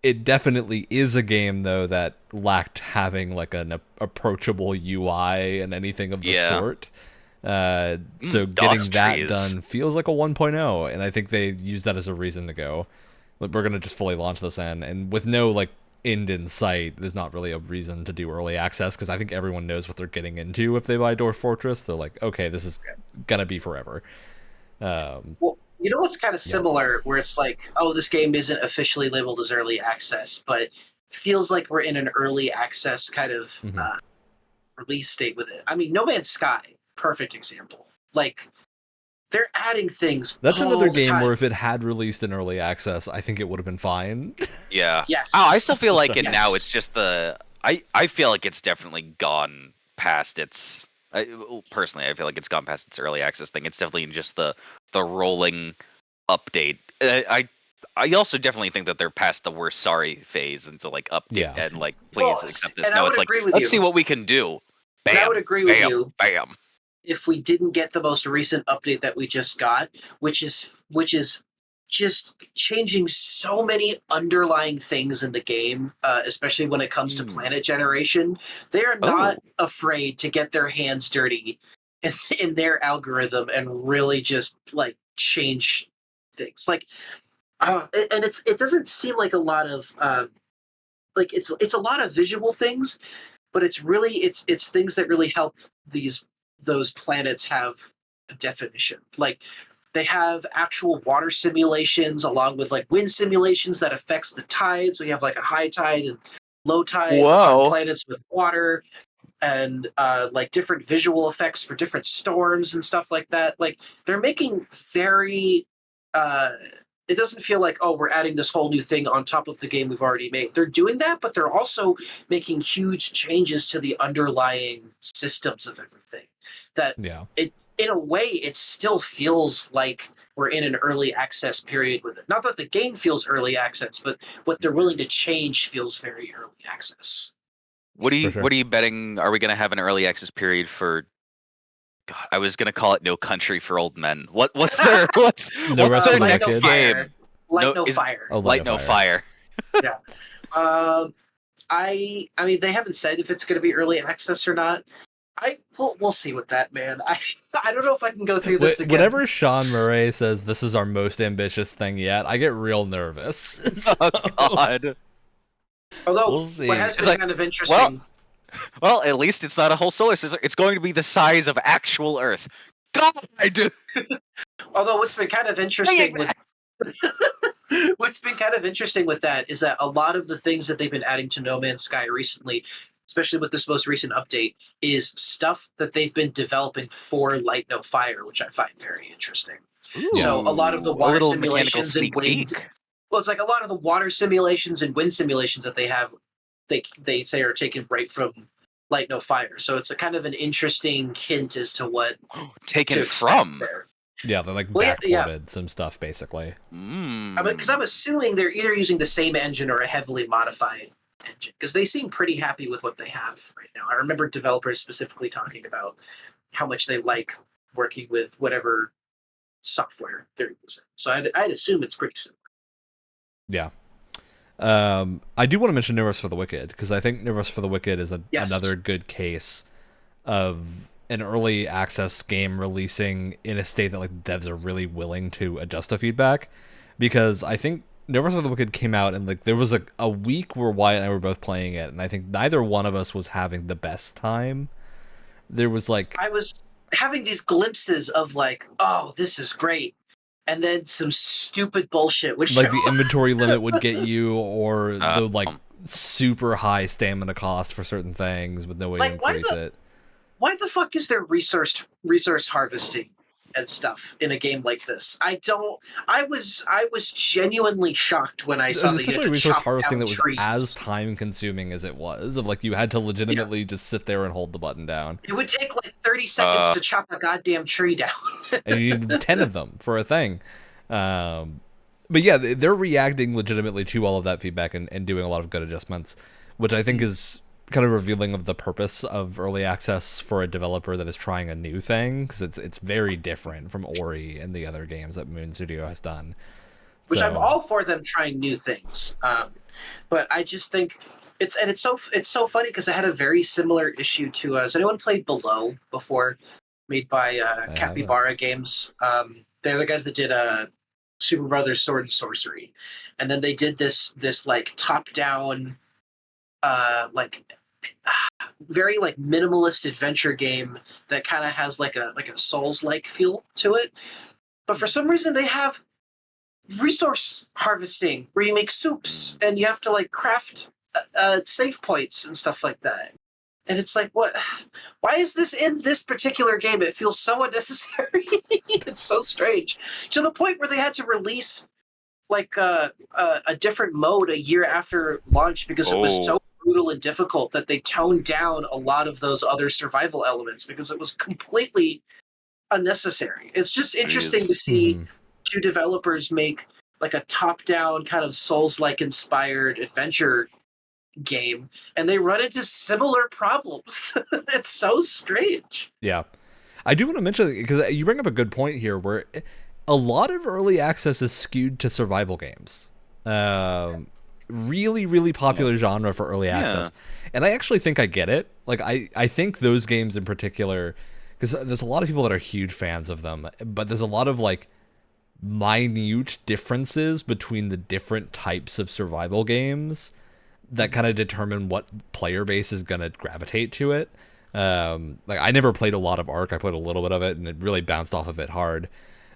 Speaker 1: It definitely is a game though that lacked having like an approachable UI and anything of the
Speaker 3: Yeah.
Speaker 1: sort. So getting
Speaker 3: DOS
Speaker 1: that
Speaker 3: trees.
Speaker 1: done feels like a 1.0, and I think they use that as a reason to go, like, we're gonna just fully launch this in, and with no like end in sight, there's not really a reason to do early access because I think everyone knows what they're getting into if they buy Dwarf Fortress. They're like, okay, this is gonna be forever.
Speaker 2: Well, you know what's kind of similar, where it's like, oh, this game isn't officially labeled as early access, but feels like we're in an early access kind of release state with it. I mean, No Man's Sky, perfect example. Like, they're adding things.
Speaker 1: That's
Speaker 2: all
Speaker 1: another
Speaker 2: the
Speaker 1: game
Speaker 2: time.
Speaker 1: where if it had released in early access, I think it would have been fine.
Speaker 3: Yeah.
Speaker 2: Yes.
Speaker 3: Oh, I still feel like
Speaker 1: Yes.
Speaker 3: it now. It's just the. I feel like it's definitely gone past its. Personally, I feel like it's gone past its early access thing. It's definitely just the rolling update. I also definitely think that they're past the we're sorry phase into like update
Speaker 1: Yeah.
Speaker 3: and like please
Speaker 2: Well,
Speaker 3: accept this.
Speaker 2: and I
Speaker 3: No,
Speaker 2: would
Speaker 3: it's like
Speaker 2: agree with
Speaker 3: let's
Speaker 2: you.
Speaker 3: see what we can do. Bam.
Speaker 2: And I would agree with
Speaker 3: bam,
Speaker 2: you.
Speaker 3: Bam.
Speaker 2: If we didn't get the most recent update that we just got, which is just changing so many underlying things in the game, especially when it comes to planet generation. They are not afraid to get their hands dirty in their algorithm and really just like change things. Like, and it doesn't seem like a lot of like it's a lot of visual things, but it's things that really help those planets have a definition. Like, they have actual water simulations along with like wind simulations that affects the tide. So you have like a high tide and low tides
Speaker 3: Whoa.
Speaker 2: on planets with water, and like different visual effects for different storms and stuff like that. Like, they're making very it doesn't feel like, oh, we're adding this whole new thing on top of the game we've already made. They're doing that, but they're also making huge changes to the underlying systems of everything. That
Speaker 1: Yeah.
Speaker 2: in a way, it still feels like we're in an early access period with it. Not that the game feels early access, but what they're willing to change feels very early access.
Speaker 3: What are you
Speaker 1: For sure.
Speaker 3: What are you betting? Are we going to have an early access period for God, I was gonna call it No Country for Old Men. What's their what's
Speaker 1: The rest
Speaker 3: their
Speaker 1: of the
Speaker 2: Light
Speaker 3: next
Speaker 2: No
Speaker 1: Wicked?
Speaker 3: game?
Speaker 2: Fire. Light No
Speaker 3: is-
Speaker 2: Fire.
Speaker 1: Oh,
Speaker 3: Light No Fire.
Speaker 2: Yeah. I mean, they haven't said if it's going to be early access or not. We'll see with that, man. I don't know if I can go through this again.
Speaker 1: Whenever Sean Murray says this is our most ambitious thing yet, I get real nervous.
Speaker 3: Oh God.
Speaker 2: Although
Speaker 1: we'll see.
Speaker 2: what has
Speaker 3: It's
Speaker 2: been
Speaker 3: like,
Speaker 2: kind of interesting.
Speaker 3: Well, at least it's not a whole solar system. It's going to be the size of actual Earth. God.
Speaker 2: Although what's been kind of interesting with what's been kind of interesting with that is that a lot of the things that they've been adding to No Man's Sky recently, especially with this most recent update, is stuff that they've been developing for Light No Fire, which I find very interesting. So a lot of the water
Speaker 3: little mechanical
Speaker 2: simulations and
Speaker 3: sneak
Speaker 2: wind.
Speaker 3: peek.
Speaker 2: Well, it's like a lot of the water simulations and wind simulations that they have. They say are taken right from Light No Fire. So it's a kind of an interesting hint as to what
Speaker 3: Taken
Speaker 2: to expect
Speaker 3: from.
Speaker 2: there.
Speaker 1: Yeah, they like
Speaker 2: Well,
Speaker 1: backported some stuff basically.
Speaker 2: I mean, because I'm assuming they're either using the same engine or a heavily modified engine, because they seem pretty happy with what they have right now. I remember developers specifically talking about how much they like working with whatever software they're using. So I'd assume it's pretty similar.
Speaker 1: Yeah. I do want to mention Nervos for the Wicked, because I think Nervos for the Wicked is
Speaker 2: Yes.
Speaker 1: another good case of an early access game releasing in a state that like devs are really willing to adjust to feedback. Because I think Nervos for the Wicked came out and like there was a week where Wyatt and I were both playing it, and I think neither one of us was having the best time. There was like
Speaker 2: I was having these glimpses of like, oh, this is great. And then some stupid bullshit, which
Speaker 1: like the inventory limit would get you, or the like
Speaker 3: um,
Speaker 1: super high stamina cost for certain things with no way to
Speaker 2: Like, why
Speaker 1: increase
Speaker 2: the-
Speaker 1: it.
Speaker 2: why the fuck is there resource harvesting and stuff in a game like this? I was genuinely shocked when I saw that you
Speaker 1: Especially
Speaker 2: had to
Speaker 1: resource
Speaker 2: chop
Speaker 1: harvesting
Speaker 2: down
Speaker 1: that was
Speaker 2: trees.
Speaker 1: as time consuming as it was, of like you had to legitimately just sit there and hold the button down,
Speaker 2: It would take like 30 seconds to chop a goddamn tree down.
Speaker 1: and you needed 10 of them for a thing. But yeah, they're reacting legitimately to all of that feedback and doing a lot of good adjustments, which I think is kind of revealing of the purpose of early access for a developer that is trying a new thing, because it's very different from Ori and the other games that Moon Studio has done.
Speaker 2: Which I'm
Speaker 1: So-
Speaker 2: all for them trying new things. But I just think it's so funny because I had a very similar issue to has anyone played Below before, made by Capybara Games. They're the guys that did Super Brothers Sword and Sorcery, and then they did this like top down very like minimalist adventure game that kind of has like a Souls like feel to it. But for some reason they have resource harvesting where you make soups and you have to like craft save points and stuff like that. And it's like, what? Why is this in this particular game? It feels so unnecessary. It's so strange, to the point where they had to release like a different mode a year after launch because it was so brutal and difficult that they toned down a lot of those other survival elements because it was completely unnecessary. It's just interesting to see two developers make like a top-down kind of Souls-like inspired adventure game, and they run into similar problems. It's so strange.
Speaker 1: Yeah. I do want to mention, because you bring up a good point here, where a lot of early access is skewed to survival games. Really, really popular genre for early access. And I actually think I get it. Like, I think those games in particular, because there's a lot of people that are huge fans of them, but there's a lot of, like, minute differences between the different types of survival games that kind of determine what player base is going to gravitate to it. Like, I never played a lot of Ark. I played a little bit of it, and it really bounced off of it hard.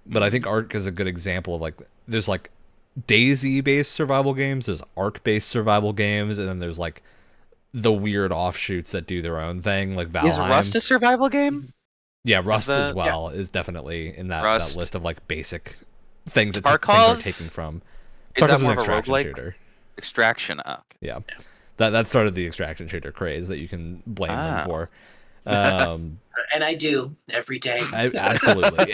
Speaker 1: But I think Ark is a good example of, like, there's, like, Daisy-based survival games, there's Ark-based survival games, and then there's, like, the weird offshoots that do their own thing, like Valheim.
Speaker 3: Is Rust a survival game?
Speaker 1: Yeah, Rust as well is definitely in that list of, like, basic things that things are taking from.
Speaker 3: Is that
Speaker 1: Tarkov's
Speaker 3: more
Speaker 1: an
Speaker 3: of a
Speaker 1: extraction
Speaker 3: roguelike?
Speaker 1: shooter.
Speaker 3: Extraction.
Speaker 1: Yeah. That started the extraction shooter craze that you can blame them for.
Speaker 2: And I do every day.
Speaker 1: Absolutely.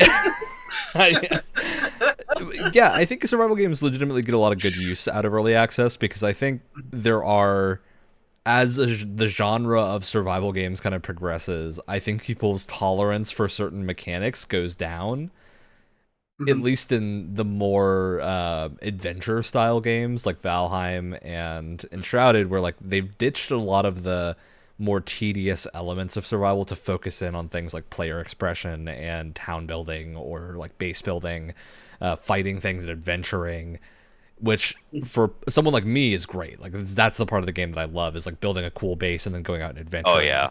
Speaker 1: Yeah, I think survival games legitimately get a lot of good use out of early access because I think there are as the genre of survival games kind of progresses, I think people's tolerance for certain mechanics goes down. At least in the more adventure style games like Valheim and Enshrouded, where like they've ditched a lot of the more tedious elements of survival to focus in on things like player expression and town building or like base building, fighting things and adventuring, which for someone like me is great. Like that's the part of the game that I love, is like building a cool base and then going out and adventuring.
Speaker 3: Oh yeah.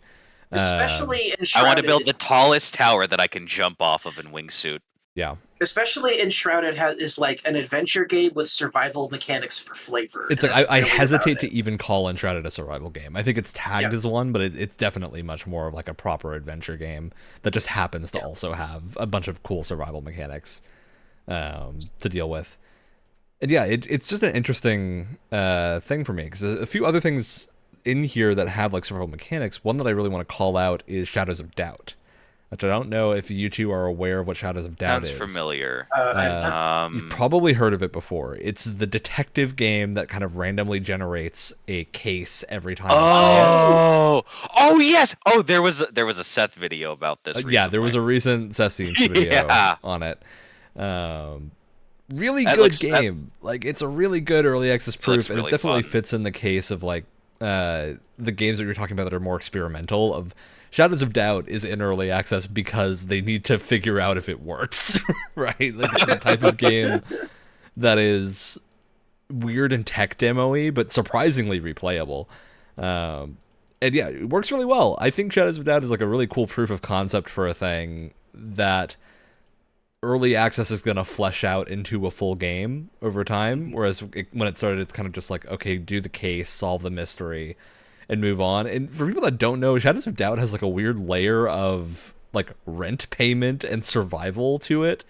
Speaker 2: Especially in
Speaker 3: I want to build the tallest tower that I can jump off of in wingsuit.
Speaker 1: Yeah.
Speaker 2: Especially Enshrouded is like an adventure game with survival mechanics for flavor.
Speaker 1: It's like I hesitate to even call Enshrouded a survival game. I think it's tagged as one, but it's definitely much more of like a proper adventure game that just happens to also have a bunch of cool survival mechanics to deal with. And yeah, it's just an interesting thing for me, because a few other things in here that have like survival mechanics. One that I really want to call out is Shadows of Doubt, which I don't know if you two are aware of what Shadows of Doubt is.
Speaker 3: Sounds familiar.
Speaker 1: You've probably heard of it before. It's the detective game that kind of randomly generates a case every time.
Speaker 3: Oh yes. Oh, there was a Seth video about this.
Speaker 1: Yeah, there was a recent Seth Scenes video on it. Really good game. Like, it's a really good early access proof, and it definitely fits in the case of like the games that you're talking about that are more experimental. Of Shadows of Doubt is in early access because they need to figure out if it works, right? Like, it's the type of game that is weird and tech demo-y, but surprisingly replayable. And yeah, it works really well. I think Shadows of Doubt is like a really cool proof of concept for a thing that early access is going to flesh out into a full game over time, whereas when it started, it's kind of just like, okay, do the case, solve the mystery, and move on. And for people that don't know, Shadows of Doubt has like a weird layer of like rent payment and survival to it,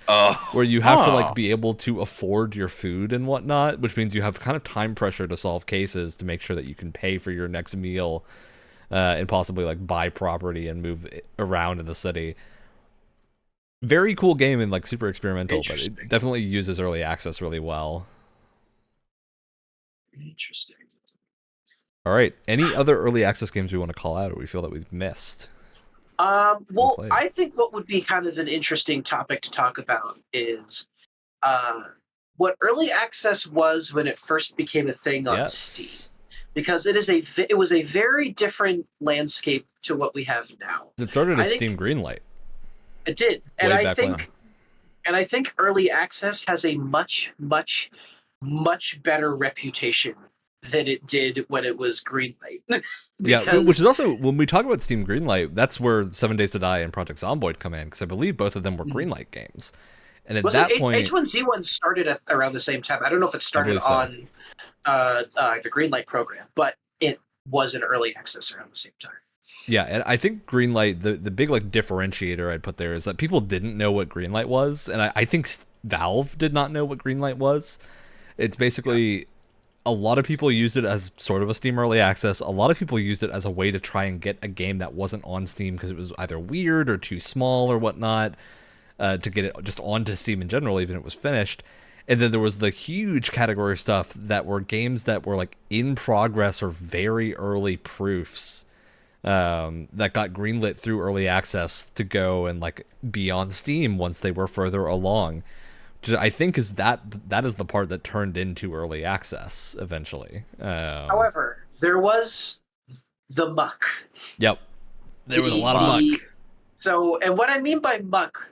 Speaker 1: where you have to like be able to afford your food and whatnot, which means you have kind of time pressure to solve cases to make sure that you can pay for your next meal, and possibly like buy property and move around in the city. Very cool game and like super experimental, but it definitely uses early access really well.
Speaker 2: Interesting.
Speaker 1: All right. Any other early access games we want to call out, or we feel that we've missed?
Speaker 2: Well, I think what would be kind of an interesting topic to talk about is what early access was when it first became a thing on Steam, because it was a very different landscape to what we have now.
Speaker 1: It started as Steam Greenlight.
Speaker 2: It did, and I think early access has a much, much, much better reputation than it did when it was Greenlight.
Speaker 1: Yeah, which is also, when we talk about Steam Greenlight, that's where 7 Days to Die and Project Zomboid come in, because I believe both of them were Greenlight games. And at that point,
Speaker 2: H1Z1 started around the same time. I don't know if it started on the Greenlight program, but it was in early access around the same time.
Speaker 1: Yeah, and I think Greenlight, the big like differentiator I'd put there is that people didn't know what Greenlight was, and I think Valve did not know what Greenlight was. It's basically a lot of people used it as sort of a Steam early access. A lot of people used it as a way to try and get a game that wasn't on Steam because it was either weird or too small or whatnot, to get it just onto Steam in general, even if it was finished. And then there was the huge category of stuff that were games that were like in progress or very early proofs, that got greenlit through early access to go and like be on Steam once they were further along. Which I think is that is the part that turned into early access eventually.
Speaker 2: However, there was the muck.
Speaker 1: Yep, there was a lot of muck.
Speaker 2: So, and what I mean by muck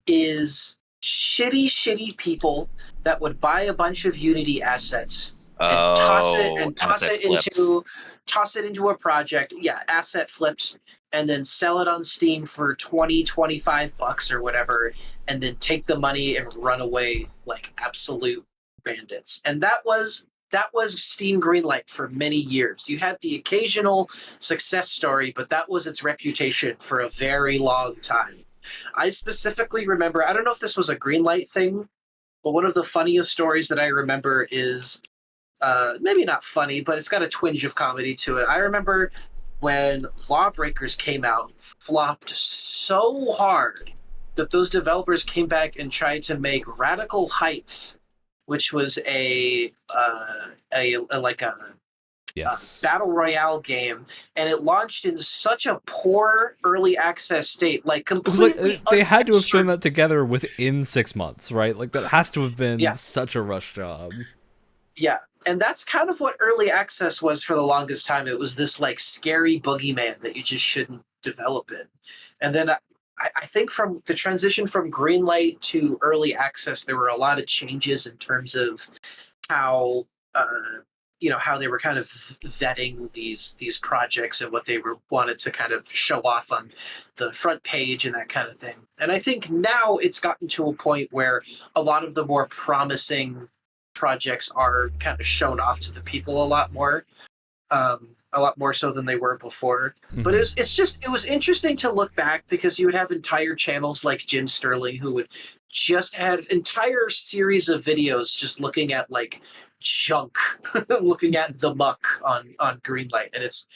Speaker 2: is shitty people that would buy a bunch of Unity assets and toss it into a project. Yeah, asset flips, and then sell it on Steam for $20-25 or whatever, and then take the money and run away like absolute bandits. And that was Steam Greenlight for many years. You had the occasional success story, but that was its reputation for a very long time. I specifically remember, I don't know if this was a Greenlight thing, but one of the funniest stories that I remember is, maybe not funny, but it's got a twinge of comedy to it. I remember when Lawbreakers came out, flopped so hard that those developers came back and tried to make Radical Heights, which was a
Speaker 1: Yes.
Speaker 2: battle royale game, and it launched in such a poor early access state, like
Speaker 1: It was
Speaker 2: completely.
Speaker 1: like they had to have thrown
Speaker 2: unregistered.
Speaker 1: that together within 6 months, right? Like that has to have been
Speaker 2: Yeah,
Speaker 1: such a rush job.
Speaker 2: yeah, and that's kind of what early access was for the longest time. It was this like scary boogeyman that you just shouldn't develop in, and then. I think from the transition from Greenlight to early access, there were a lot of changes in terms of how how they were kind of vetting these projects and what they were wanted to kind of show off on the front page and that kind of thing. And I think now it's gotten to a point where a lot of the more promising projects are kind of shown off to the people a lot more so than they were before. But
Speaker 1: Mhm.
Speaker 2: it was interesting to look back because you would have entire channels like Jim Sterling who would just have entire series of videos just looking at like junk, looking at the muck on Greenlight, and it's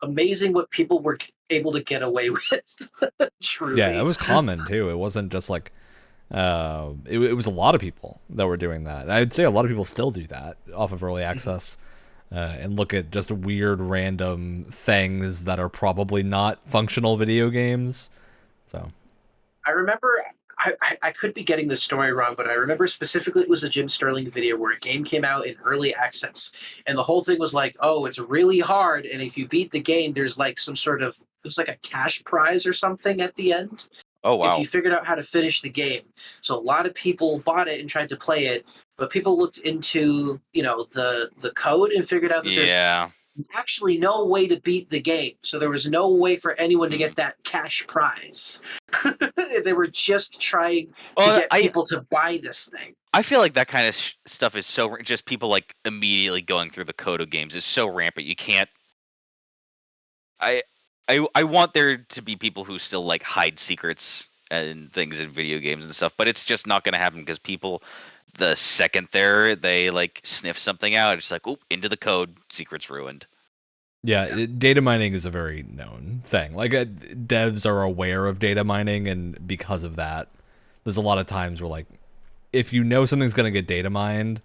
Speaker 2: amazing what people were able to get away with.
Speaker 1: Yeah, it
Speaker 2: Truly,
Speaker 1: was common too. It wasn't just like it was a lot of people that were doing that. And I'd say a lot of people still do that off of early access. And look at just weird random things that are probably not functional video games. So
Speaker 2: I remember. I could be getting the story wrong, but I remember specifically it was a Jim Sterling video where a game came out in early access, and the whole thing was like, "Oh, it's really hard, and if you beat the game, there's like some sort of it was like a cash prize or something at the end
Speaker 3: Oh
Speaker 2: if
Speaker 3: wow.
Speaker 2: you figured out how to finish the game." So a lot of people bought it and tried to play it, but people looked into the code and figured out that there's
Speaker 3: Yeah.
Speaker 2: actually no way to beat the game. So there was no way for anyone to
Speaker 3: Hmm.
Speaker 2: get that cash prize. They were just trying to
Speaker 3: Well,
Speaker 2: get people to buy this thing.
Speaker 3: I feel like that kind of stuff is so just people like immediately going through the code of games is so rampant. You can't. I I want there to be people who still like hide secrets and things in video games and stuff, but it's just not going to happen because people, the second they like sniff something out, it's like, oh, into the code, secret's ruined.
Speaker 1: yeah,
Speaker 2: Yeah.
Speaker 1: data mining is a very known thing. Like devs are aware of data mining, and because of that, there's a lot of times where like if you know something's gonna get data mined,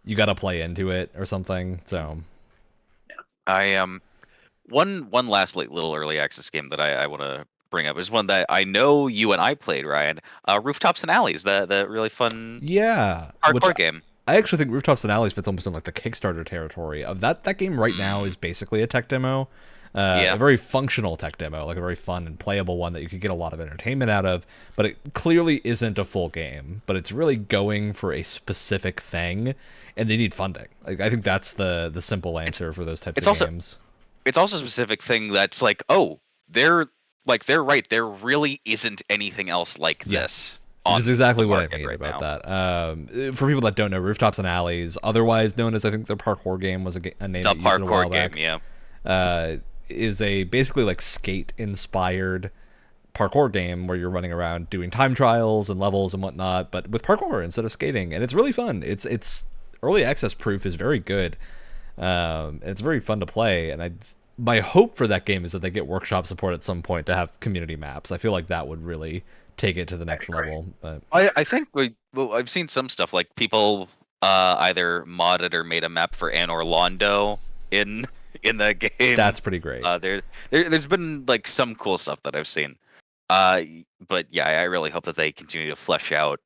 Speaker 1: you got to play into it or something. So
Speaker 3: I one last like little early access game that I want to bring up is one that I know you and I played, Ryan. Rooftops and Alleys, the really fun
Speaker 1: yeah, which
Speaker 3: hardcore game.
Speaker 1: I actually think Rooftops and Alleys fits almost in like the Kickstarter territory of that. That game right now
Speaker 3: Mm,
Speaker 1: is basically a tech demo, a
Speaker 3: yeah.
Speaker 1: very functional tech demo, like a very fun and playable one that you could get a lot of entertainment out of. But it clearly isn't a full game. But it's really going for a specific thing, and they need funding. Like I think that's the simple answer for those types
Speaker 3: It's
Speaker 1: of
Speaker 3: also
Speaker 1: games.
Speaker 3: it's also a specific thing that's like, oh, they're right. There really isn't anything else like
Speaker 1: Yeah.
Speaker 3: this
Speaker 1: Which is
Speaker 3: on the
Speaker 1: exactly what I
Speaker 3: market
Speaker 1: mean
Speaker 3: right
Speaker 1: about
Speaker 3: now.
Speaker 1: that. For people that don't know, Rooftops and Alleys, otherwise known as I think the parkour game was a name
Speaker 3: The
Speaker 1: that you used in a while
Speaker 3: parkour game,
Speaker 1: back.
Speaker 3: yeah.
Speaker 1: Is a basically like skate inspired parkour game where you're running around doing time trials and levels and whatnot, but with parkour instead of skating, and it's really fun. It's early access proof is very good. It's very fun to play, and my hope for that game is that they get workshop support at some point to have community maps. I feel like that would really take it to the next
Speaker 2: Great.
Speaker 1: level. But
Speaker 3: I think I've seen some stuff like people either modded or made a map for Anne Orlando in in the game.
Speaker 1: that's pretty great.
Speaker 3: There's been like some cool stuff that I've seen. But yeah, I really hope that they continue to flesh out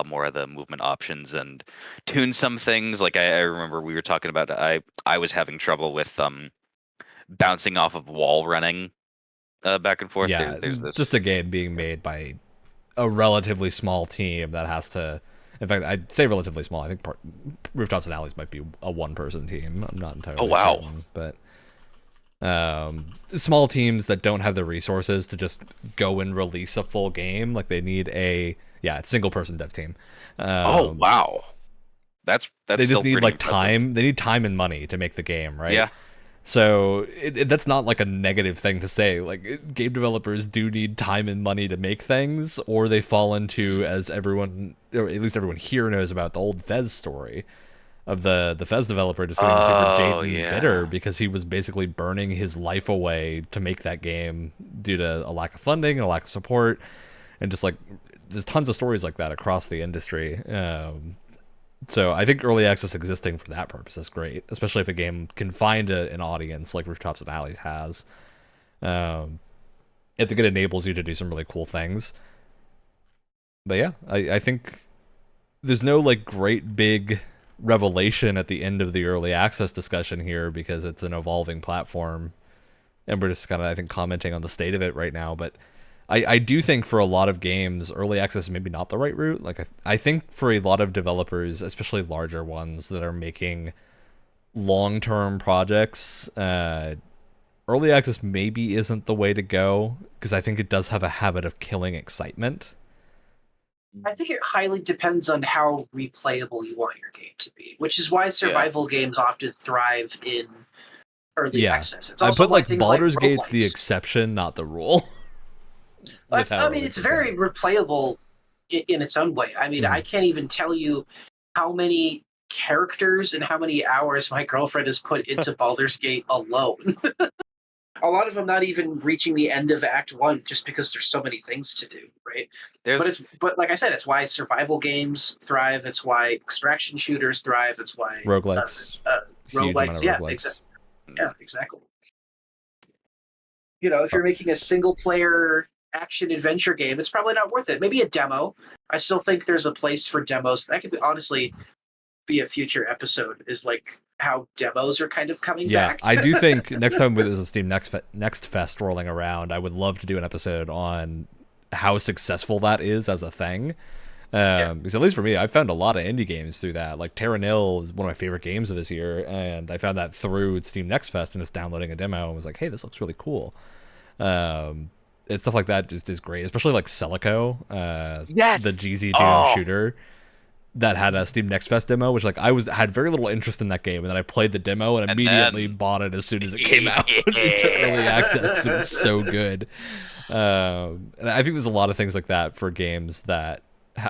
Speaker 3: more of the movement options and tune some things. Like I remember we were talking about I was having trouble with bouncing off of wall running back and forth.
Speaker 1: Yeah,
Speaker 3: There's
Speaker 1: it's
Speaker 3: this.
Speaker 1: just a game being made by a relatively small team that has to. In fact, I'd say relatively small. I think Rooftops and Alleys might be a one-person team. I'm not
Speaker 3: Oh
Speaker 1: entirely
Speaker 3: wow.
Speaker 1: certain, but small teams that don't have the resources to just go and release a full game, like they need it's single-person dev team.
Speaker 3: Oh wow. That's
Speaker 1: They just
Speaker 3: still
Speaker 1: need
Speaker 3: pretty
Speaker 1: like
Speaker 3: impressive.
Speaker 1: time. They need time and money to make the game, right?
Speaker 3: Yeah.
Speaker 1: So that's not like a negative thing to say. Like game developers do need time and money to make things, or they fall into, as everyone, or at least everyone here knows about, the old Fez story of the Fez developer just getting super
Speaker 3: Oh
Speaker 1: jaded and bitter
Speaker 3: yeah.
Speaker 1: because he was basically burning his life away to make that game due to a lack of funding and a lack of support, and just like there's tons of stories like that across the industry. So I think early access existing for that purpose is great, especially if a game can find an audience like Rooftops and Alleys has. I think it enables you to do some really cool things. But yeah, I think there's no like great big revelation at the end of the early access discussion here because it's an evolving platform, and we're just kind of, I think, commenting on the state of it right now. But I do think for a lot of games, early access is maybe not the right route. Like I think for a lot of developers, especially larger ones that are making long-term projects, early access maybe isn't the way to go because I think it does have a habit of killing excitement.
Speaker 2: I think it highly depends on how replayable you want your game to be, which is why survival games often thrive in early access. It's also
Speaker 1: I put like
Speaker 2: things
Speaker 1: Baldur's
Speaker 2: like
Speaker 1: Gate's the
Speaker 2: roguelikes.
Speaker 1: exception, not the rule.
Speaker 2: I mean, it's very replayable in its own way. I mean, I can't even tell you how many characters and how many hours my girlfriend has put into Baldur's Gate alone. A lot of them not even reaching the end of Act 1 just because there's so many things to do, right? But like I said, it's why survival games thrive. It's why extraction shooters thrive. It's why
Speaker 1: roguelikes.
Speaker 2: Roguelikes, yeah, exactly. You know, if you're making a single player action adventure game, it's probably not worth it. Maybe a demo. I still think there's a place for demos. That could honestly be a future episode, is like how demos are kind of coming back.
Speaker 1: I do think next time there's a Steam Next Fest rolling around, I would love to do an episode on how successful that is as a thing. Because at least for me, I found a lot of indie games through that. Like Terra Nil is one of my favorite games of this year, and I found that through Steam Next Fest and just downloading a demo and was like, hey, this looks really cool. And stuff like that just is great, especially like Celico, the GZ Doom shooter that had a Steam Next Fest demo, which like I had very little interest in that game, and then I played the demo and immediately bought it as soon as it came out into early access because it was so good. And I think there's a lot of things like that for games that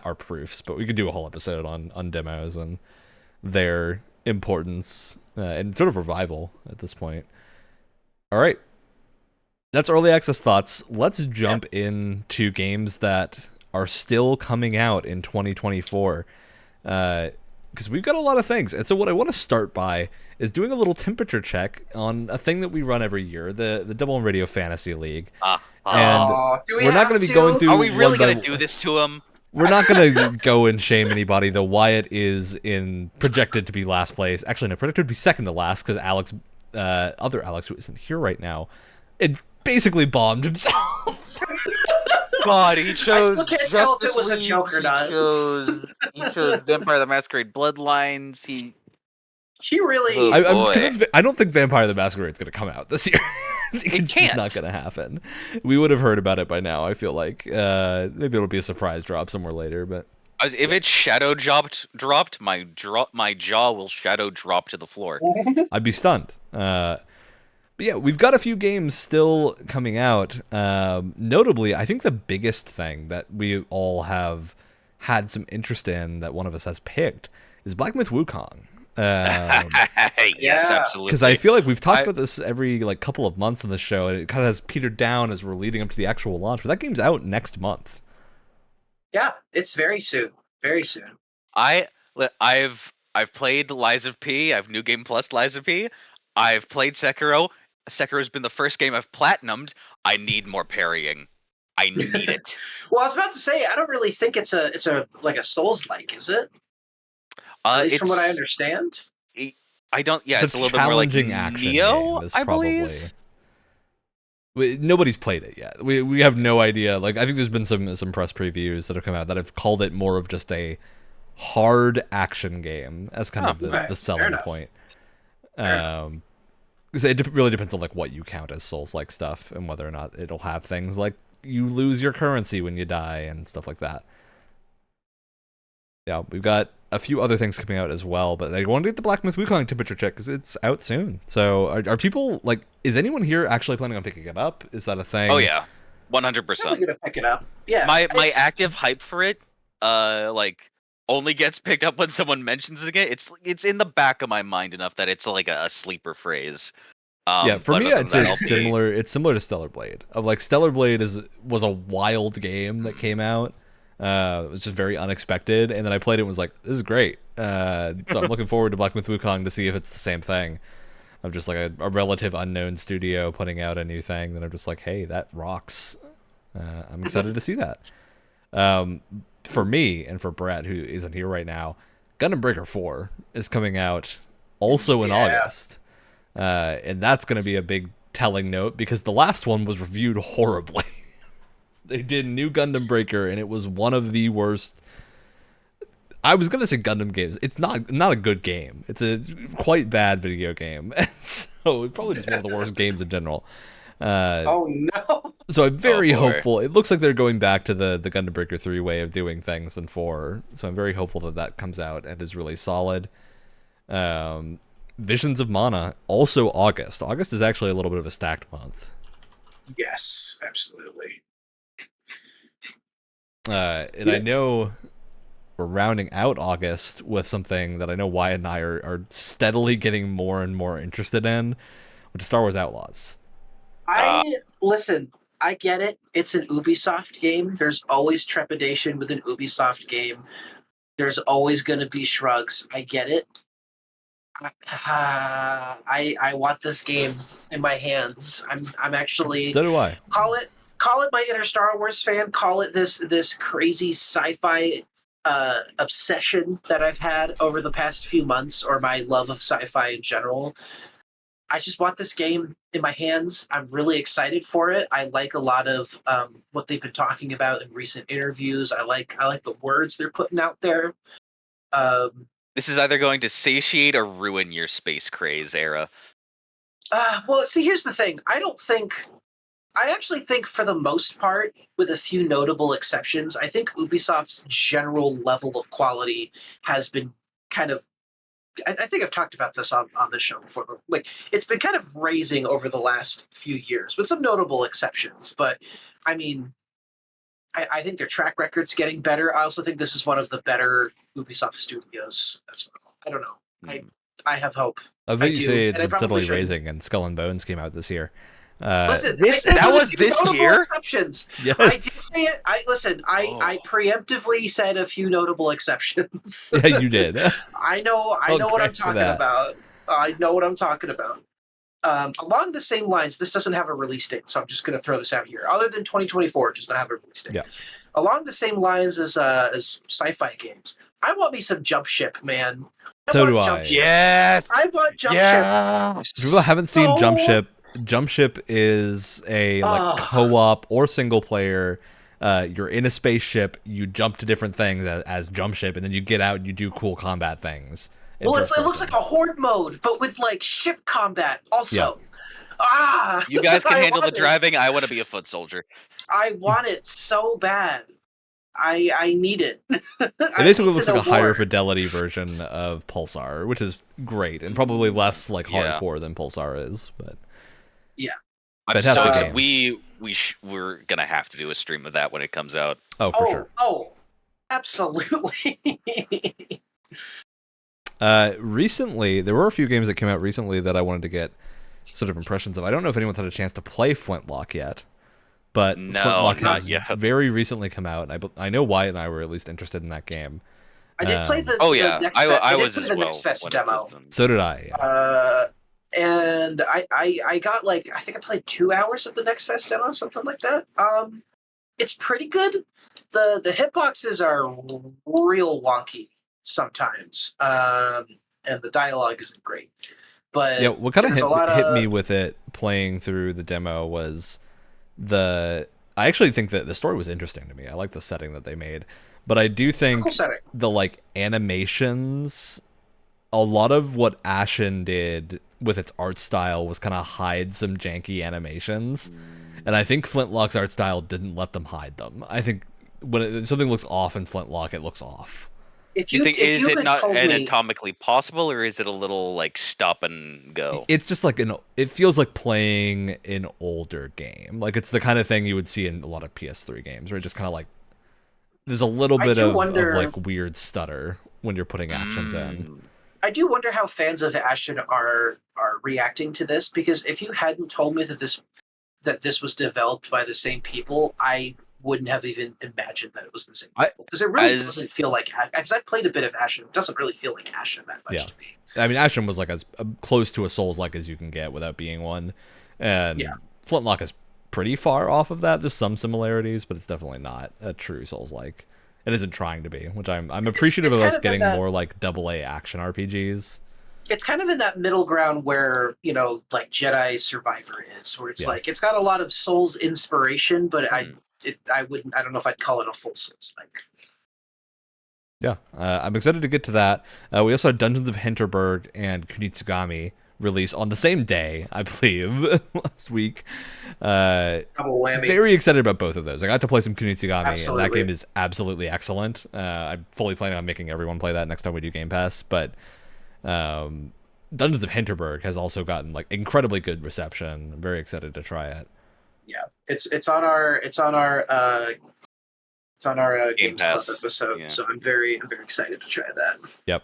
Speaker 1: are proofs, but we could do a whole episode on demos and their importance and sort of revival at this point. All right. That's early access thoughts. Let's jump into games that are still coming out in 2024. Because we've got a lot of things. And so what I want to start by is doing a little temperature check on a thing that we run every year, the Double M Radio Fantasy League. And we're not going to be going through...
Speaker 5: Are we really going to do this to him?
Speaker 1: We're not going to go and shame anybody, though Wyatt is projected to be last place. Actually, no, projected to be second to last because Alex, other Alex, who isn't here right now, it basically bombed himself.
Speaker 5: God, he chose.
Speaker 2: I still can't tell if it was a joke or not.
Speaker 5: He chose Vampire the Masquerade Bloodlines. He
Speaker 2: really.
Speaker 1: I'm convinced. I don't think Vampire the Masquerade is going to come out this year. It's
Speaker 5: can't.
Speaker 1: not going to happen. We would have heard about it by now. I feel like maybe it'll be a surprise drop somewhere later. But
Speaker 3: if it's shadow dropped, my jaw will shadow drop to the floor.
Speaker 1: I'd be stunned. But yeah, we've got a few games still coming out. Notably, I think the biggest thing that we all have had some interest in that one of us has picked is Black Myth Wukong.
Speaker 3: Yes, absolutely.
Speaker 1: Because I feel like we've talked about this every like couple of months on the show, and it kind of has petered down as we're leading up to the actual launch. But that game's out next month.
Speaker 2: Yeah, it's very soon. Very soon.
Speaker 3: I've played Lies of P. I have New Game Plus Lies of P. I've played Sekiro. Sekiro's been the first game I've platinumed. I need more parrying. I need it.
Speaker 2: Well, I was about to say, I don't really think it's a like a Souls-like, is it? At least from what I understand.
Speaker 3: I don't. Yeah, it's a little
Speaker 1: challenging
Speaker 3: bit more like
Speaker 1: action
Speaker 3: Neo,
Speaker 1: game,
Speaker 3: I believe.
Speaker 1: Nobody's played it yet. We have no idea. Like I think there's been some press previews that have come out that have called it more of just a hard action game as kind of the selling point. Because it really depends on like what you count as Souls-like stuff and whether or not it'll have things like you lose your currency when you die and stuff like that. Yeah, we've got a few other things coming out as well, but I wanted to get the Black Myth Wukong temperature check because it's out soon. So are people like? Is anyone here actually planning on picking it up? Is that a thing?
Speaker 3: Oh yeah, 100%.
Speaker 2: I'm gonna pick it up. Yeah,
Speaker 3: my active hype for it, like only gets picked up when someone mentions it again. It's in the back of my mind enough that it's like a sleeper phrase.
Speaker 1: Yeah, for me, I'd say it's similar. It's similar to Stellar Blade. Of like Stellar Blade was a wild game that came out, It was just very unexpected, and then I played it and was like, this is great. So I'm looking forward to Black Myth Wukong to see if it's the same thing. Of just like a relative unknown studio putting out a new thing that I'm just like, hey, that rocks. I'm excited to see that. For me and for Brett, who isn't here right now, Gundam Breaker 4 is coming out also in August. And that's going to be a big telling note because the last one was reviewed horribly. They did New Gundam Breaker, and it was one of the worst. I was gonna say Gundam games. It's not a good game. It's a quite bad video game, and so it's probably just one of the worst games in general.
Speaker 2: Oh no!
Speaker 1: So I'm very hopeful. It looks like they're going back to the Gundam Breaker 3 way of doing things in 4. So I'm very hopeful that that comes out and is really solid. Visions of Mana, also August. August is actually a little bit of a stacked month.
Speaker 2: Yes, absolutely.
Speaker 1: And I know we're rounding out August with something that I know Wyatt and I are steadily getting more and more interested in, which is Star Wars Outlaws.
Speaker 2: Listen, I get it. It's an Ubisoft game. There's always trepidation with an Ubisoft game. There's always going to be shrugs. I get it. I want this game in my hands. I'm actually.
Speaker 1: So do I.
Speaker 2: Call it my inner Star Wars fan. Call it this crazy sci-fi obsession that I've had over the past few months, or my love of sci-fi in general. I just want this game in my hands. I'm really excited for it. I like a lot of what they've been talking about in recent interviews. I like the words they're putting out there.
Speaker 3: This is either going to satiate or ruin your space craze era.
Speaker 2: Well, see, here's the thing. I actually think for the most part, with a few notable exceptions, I think Ubisoft's general level of quality has been kind of, I think I've talked about this on this show before, like it's been kind of raising over the last few years, with some notable exceptions. But I mean, I think their track record's getting better. I also think this is one of the better Ubisoft studios as well. I don't know. I have hope.
Speaker 1: I think you say it's
Speaker 2: and I probably
Speaker 1: steadily
Speaker 2: shouldn't.
Speaker 1: raising, and Skull and Bones came out this year.
Speaker 2: Listen,
Speaker 3: that was this year?
Speaker 2: Exceptions.
Speaker 1: Yes.
Speaker 2: I did say it. I preemptively said a few notable exceptions.
Speaker 1: Yeah, you did.
Speaker 2: I know what I'm talking about. I know what I'm talking about. Along the same lines, this doesn't have a release date, so I'm just going to throw this out here. Other than 2024, it does not have a release date.
Speaker 1: Yeah.
Speaker 2: Along the same lines as sci-fi games, I want me some Jump Ship, man.
Speaker 1: So do I.
Speaker 5: Yes.
Speaker 2: I want Jump Ship.
Speaker 1: If people haven't seen Jump Ship is a co-op or single player. You're in a spaceship, you jump to different things as Jump Ship, and then you get out and you do cool combat things.
Speaker 2: Well, it looks like a horde mode, but with like ship combat also.
Speaker 1: Yeah.
Speaker 3: You guys can handle the driving. I want to be a foot soldier.
Speaker 2: I want it so bad. I need it.
Speaker 1: It basically looks like a higher fidelity version of Pulsar, which is great and probably less like hardcore than Pulsar is. But
Speaker 2: yeah,
Speaker 1: fantastic game.
Speaker 3: We're gonna have to do a stream of that when it comes out.
Speaker 1: Oh, for sure.
Speaker 2: Oh, absolutely.
Speaker 1: Recently, there were a few games that came out recently that I wanted to get sort of impressions of. I don't know if anyone's had a chance to play Flintlock yet, but Flintlock has very recently come out. And I know Wyatt and I were at least interested in that game.
Speaker 2: I did play the
Speaker 3: I was as well.
Speaker 2: Next Fest demo.
Speaker 1: So did I.
Speaker 2: And I got I think I played 2 hours of the Next Fest demo, something like that. It's pretty good. The hitboxes are real wonky sometimes, and the dialogue isn't great. But
Speaker 1: yeah, what kind of hit me with it playing through the demo was I actually think that the story was interesting to me. I like the setting that they made, but I do think the animations, a lot of what Ashen did with its art style was kind of hide some janky animations, and I think Flintlock's art style didn't let them hide them. I think when something looks off in Flintlock, it looks off.
Speaker 3: Is it not anatomically possible, or is it a little stop and go?
Speaker 1: It's just it feels like playing an older game. Like it's the kind of thing you would see in a lot of PS3 games, where it just kind of there's a little bit of weird stutter when you're putting actions in.
Speaker 2: I do wonder how fans of Ashen are reacting to this, because if you hadn't told me that this was developed by the same people, I wouldn't have even imagined that it was the same
Speaker 3: I-
Speaker 2: people. Because it really
Speaker 3: as-
Speaker 2: doesn't feel like, because I've played a bit of Ashen, it doesn't really feel like Ashen that much
Speaker 1: Yeah.
Speaker 2: to me.
Speaker 1: I mean, Ashen was like as close to a Souls-like as you can get without being one, and
Speaker 2: Yeah.
Speaker 1: Flintlock is pretty far off of that. There's some similarities, but it's definitely not a true Souls-like. It isn't trying to be, which I'm appreciative
Speaker 2: it's
Speaker 1: of
Speaker 2: kind
Speaker 1: us
Speaker 2: of
Speaker 1: getting
Speaker 2: that-
Speaker 1: more like AA action RPGs.
Speaker 2: It's kind of in that middle ground where, you know, like Jedi Survivor is, where it's
Speaker 1: Yeah.
Speaker 2: like, it's got a lot of Souls inspiration, but I don't know if I'd call it a full Souls like.
Speaker 1: Yeah, I'm excited to get to that. We also had Dungeons of Hinterberg and Kunitsugami release on the same day, I believe, last week.
Speaker 2: Double whammy.
Speaker 1: Very excited about both of those. I got to play some Kunitsugami, and that
Speaker 2: Absolutely.
Speaker 1: game is absolutely excellent. I'm fully planning on making everyone play that next time we do Game Pass, but Dungeons of Hinterberg has also gotten like incredibly good reception. I'm very excited to try it.
Speaker 2: Yeah, it's on our
Speaker 3: Game
Speaker 2: Games Club
Speaker 3: Pass,
Speaker 2: episode,
Speaker 3: yeah.
Speaker 2: so I'm very excited to try that.
Speaker 1: Yep.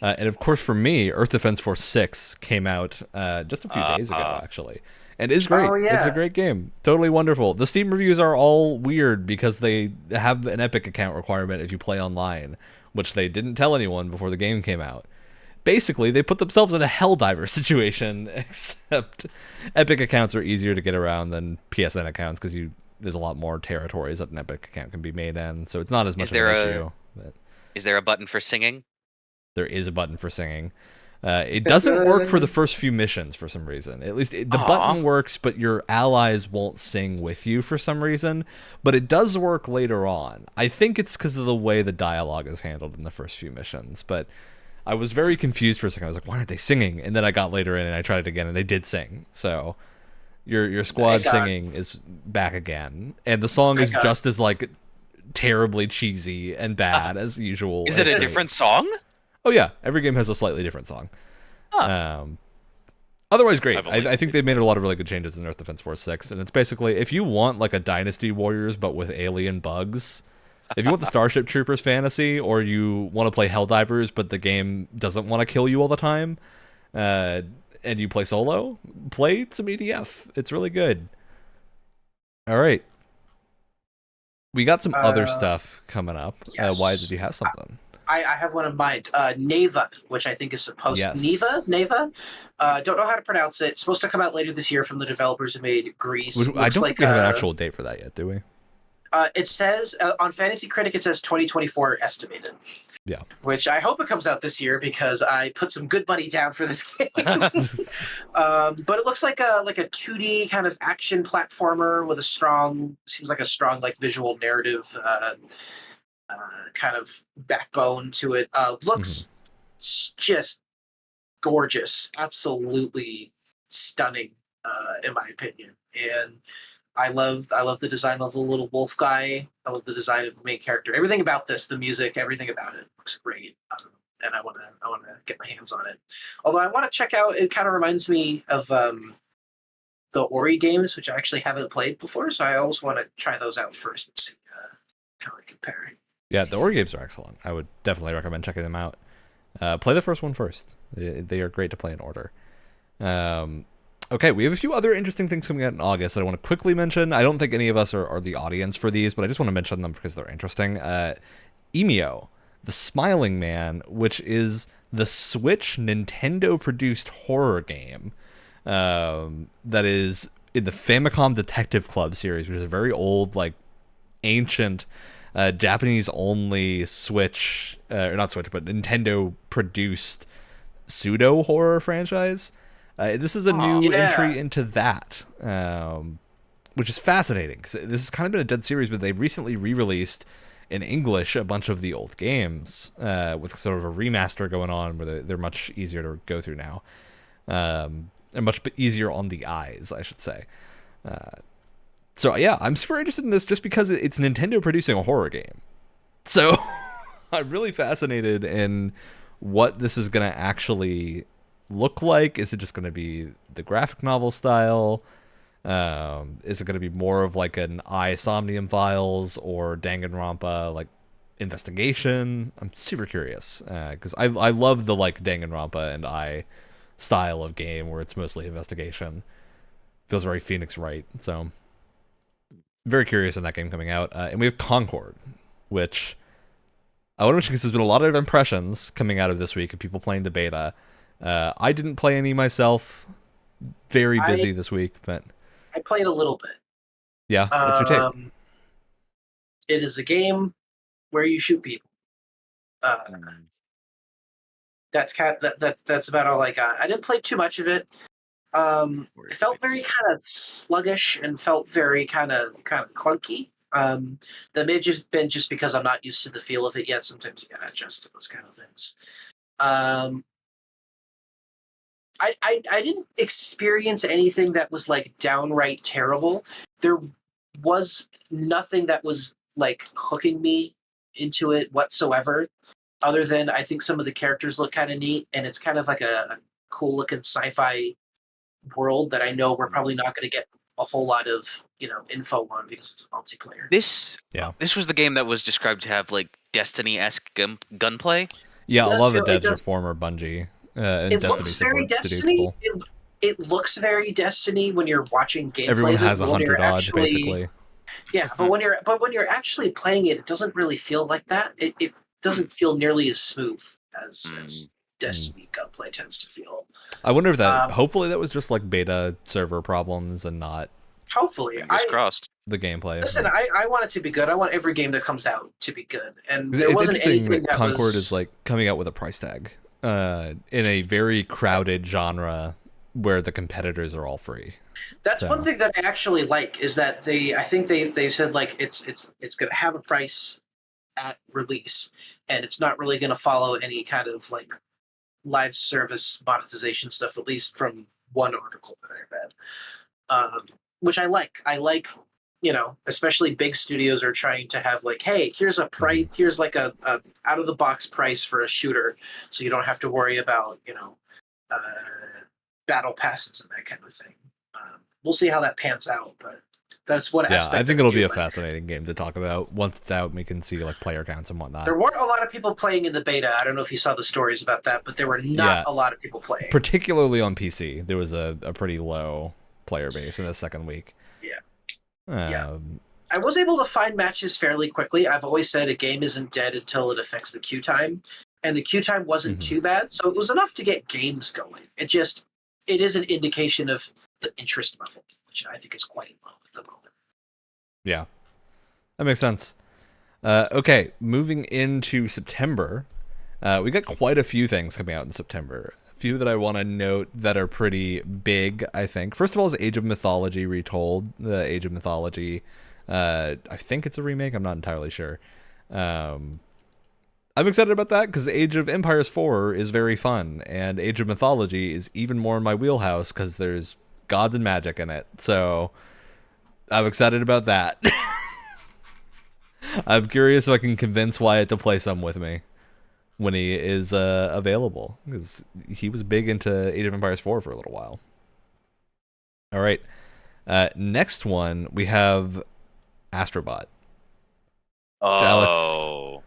Speaker 1: And of course, for me, Earth Defense Force 6 came out just a few days ago, actually. And is great.
Speaker 2: Oh, yeah.
Speaker 1: It's a great game. Totally wonderful. The Steam reviews are all weird because they have an Epic account requirement if you play online, which they didn't tell anyone before the game came out. Basically, they put themselves in a Helldiver situation, except Epic accounts are easier to get around than PSN accounts because there's a lot more territories that an Epic account can be made in, so it's not as much of an issue. But
Speaker 3: Is there a button for singing?
Speaker 1: there is a button for singing. It doesn't work for the first few missions for some reason. At least the button works, but your allies won't sing with you for some reason. But it does work later on. I think it's because of the way the dialogue is handled in the first few missions. But I was very confused for a second. I was like, why aren't they singing? And then I got later in and I tried it again, and they did sing. So your squad singing is back again, and the song is just as like terribly cheesy and bad as usual.
Speaker 3: Is it a
Speaker 1: It's great.
Speaker 3: different song?
Speaker 1: Oh yeah, every game has a slightly different song.
Speaker 3: Huh.
Speaker 1: Otherwise, great.
Speaker 3: I've only-
Speaker 1: I think they've made a lot of really good changes in Earth Defense Force 6, and it's basically if you want like a Dynasty Warriors but with alien bugs, if you want the Starship Troopers fantasy, or you want to play Helldivers but the game doesn't want to kill you all the time, and you play solo, play some EDF. It's really good. All right. We got some other stuff coming up.
Speaker 2: Yes.
Speaker 1: Why did you have something?
Speaker 2: I have one in mind. Neva, which I think is supposed
Speaker 1: Yes.
Speaker 2: Neva. Don't know how to pronounce it. It's supposed to come out later this year from the developers who made Grease.
Speaker 1: I don't think we have an actual date for that yet, do we?
Speaker 2: It says on Fantasy Critic, it says 2024 estimated.
Speaker 1: Yeah.
Speaker 2: Which I hope it comes out this year because I put some good money down for this game. But it looks like a 2D kind of action platformer with seems like a strong like visual narrative kind of backbone to it. Looks just gorgeous, absolutely stunning, in my opinion. And I love the design of the little wolf guy. I love the design of the main character. Everything about this, the music, everything about it looks great. And I want to get my hands on it. Although I want to check out. It kind of reminds me of the Ori games, which I actually haven't played before. So I always want to try those out first and see how I compare.
Speaker 1: Yeah, the Ori games are excellent. I would definitely recommend checking them out. Play the first one first. They are great to play in order. Okay, we have a few other interesting things coming out in August that I want to quickly mention. I don't think any of us are the audience for these, but I just want to mention them because they're interesting. Emio, the Smiling Man, which is the Switch Nintendo-produced horror game that is in the Famicom Detective Club series, which is a very old, like, ancient Japanese-only Switch, or not Switch, but Nintendo-produced pseudo-horror franchise. This is a new entry into that, which is fascinating, because this has kind of been a dead series, but they've recently re-released in English a bunch of the old games, with sort of a remaster going on, where they're much easier to go through now, and much easier on the eyes, I should say. So yeah, I'm super interested in this just because it's Nintendo producing a horror game. So I'm really fascinated in what this is going to actually look like. Is it just going to be the graphic novel style? Is it going to be more of like an Somnium Files or Danganronpa like investigation? I'm super curious because I love the like Danganronpa and style of game where it's mostly investigation. Feels very Phoenix Wright. So very curious on that game coming out. And we have Concord, which I want to mention because there's been a lot of impressions coming out of this week of people playing the beta. I didn't play any myself. Very busy this week, but
Speaker 2: I played a little bit.
Speaker 1: Yeah, what's your take?
Speaker 2: It is a game where you shoot people. That's that's about all I got. I didn't play too much of it. It felt very kind of sluggish and felt very kind of clunky. That may have just been because I'm not used to the feel of it yet. Sometimes you gotta adjust to those kind of things. I didn't experience anything that was like downright terrible. There was nothing that was like hooking me into it whatsoever, other than I think some of the characters look kind of neat, and it's kind of like a cool looking sci-fi world that I know we're probably not going to get a whole lot of info on because it's a multiplayer.
Speaker 3: This was the game that was described to have like Destiny-esque gunplay.
Speaker 1: Yeah, a lot of the devs are former Bungie. And
Speaker 2: it looks very Destiny. It looks very Destiny when you're watching gameplay.
Speaker 1: Everyone has a hunter dodge, basically.
Speaker 2: Yeah, but when you're actually playing it, it doesn't really feel like that. It doesn't feel nearly as smooth as Destiny gunplay tends to feel.
Speaker 1: I wonder if that. Hopefully, that was just like beta server problems and not.
Speaker 2: Hopefully,
Speaker 3: crossed.
Speaker 1: The gameplay.
Speaker 2: Listen, I want it to be good. I want every game that comes out to be good, and there wasn't anything that
Speaker 1: Concord is like coming out with a price tag in a very crowded genre where the competitors are all free.
Speaker 2: That's one thing that I actually like is that I think they said like it's going to have a price at release, and it's not really going to follow any kind of like live service monetization stuff, at least from one article that I read, which I like. I like, especially big studios are trying to have like, hey, here's a price, here's like a out of the box price for a shooter, so you don't have to worry about battle passes and that kind of thing. We'll see how that pans out, but that's what.
Speaker 1: Yeah, I think it'll be a fascinating game to talk about once it's out and we can see like player counts and whatnot.
Speaker 2: There weren't a lot of people playing in the beta. I don't know if you saw the stories about that, but there were not a lot of people playing.
Speaker 1: Particularly on PC, there was a pretty low player base in the second week.
Speaker 2: Yeah. I was able to find matches fairly quickly. I've always said a game isn't dead until it affects the queue time, and the queue time wasn't too bad, so it was enough to get games going. It is an indication of the interest level, which I think is quite low at the moment.
Speaker 1: Yeah, that makes sense. Okay, moving into September, we got quite a few things coming out in September. A few that I want to note that are pretty big, I think. First of all is Age of Mythology Retold. The Age of Mythology, I think it's a remake. I'm not entirely sure. I'm excited about that because Age of Empires 4 is very fun, and Age of Mythology is even more in my wheelhouse because there's gods and magic in it. So I'm excited about that. I'm curious if I can convince Wyatt to play some with me when he is available, because he was big into Age of Empires 4 for a little while. All right. Next one, we have Astrobot.
Speaker 3: Oh.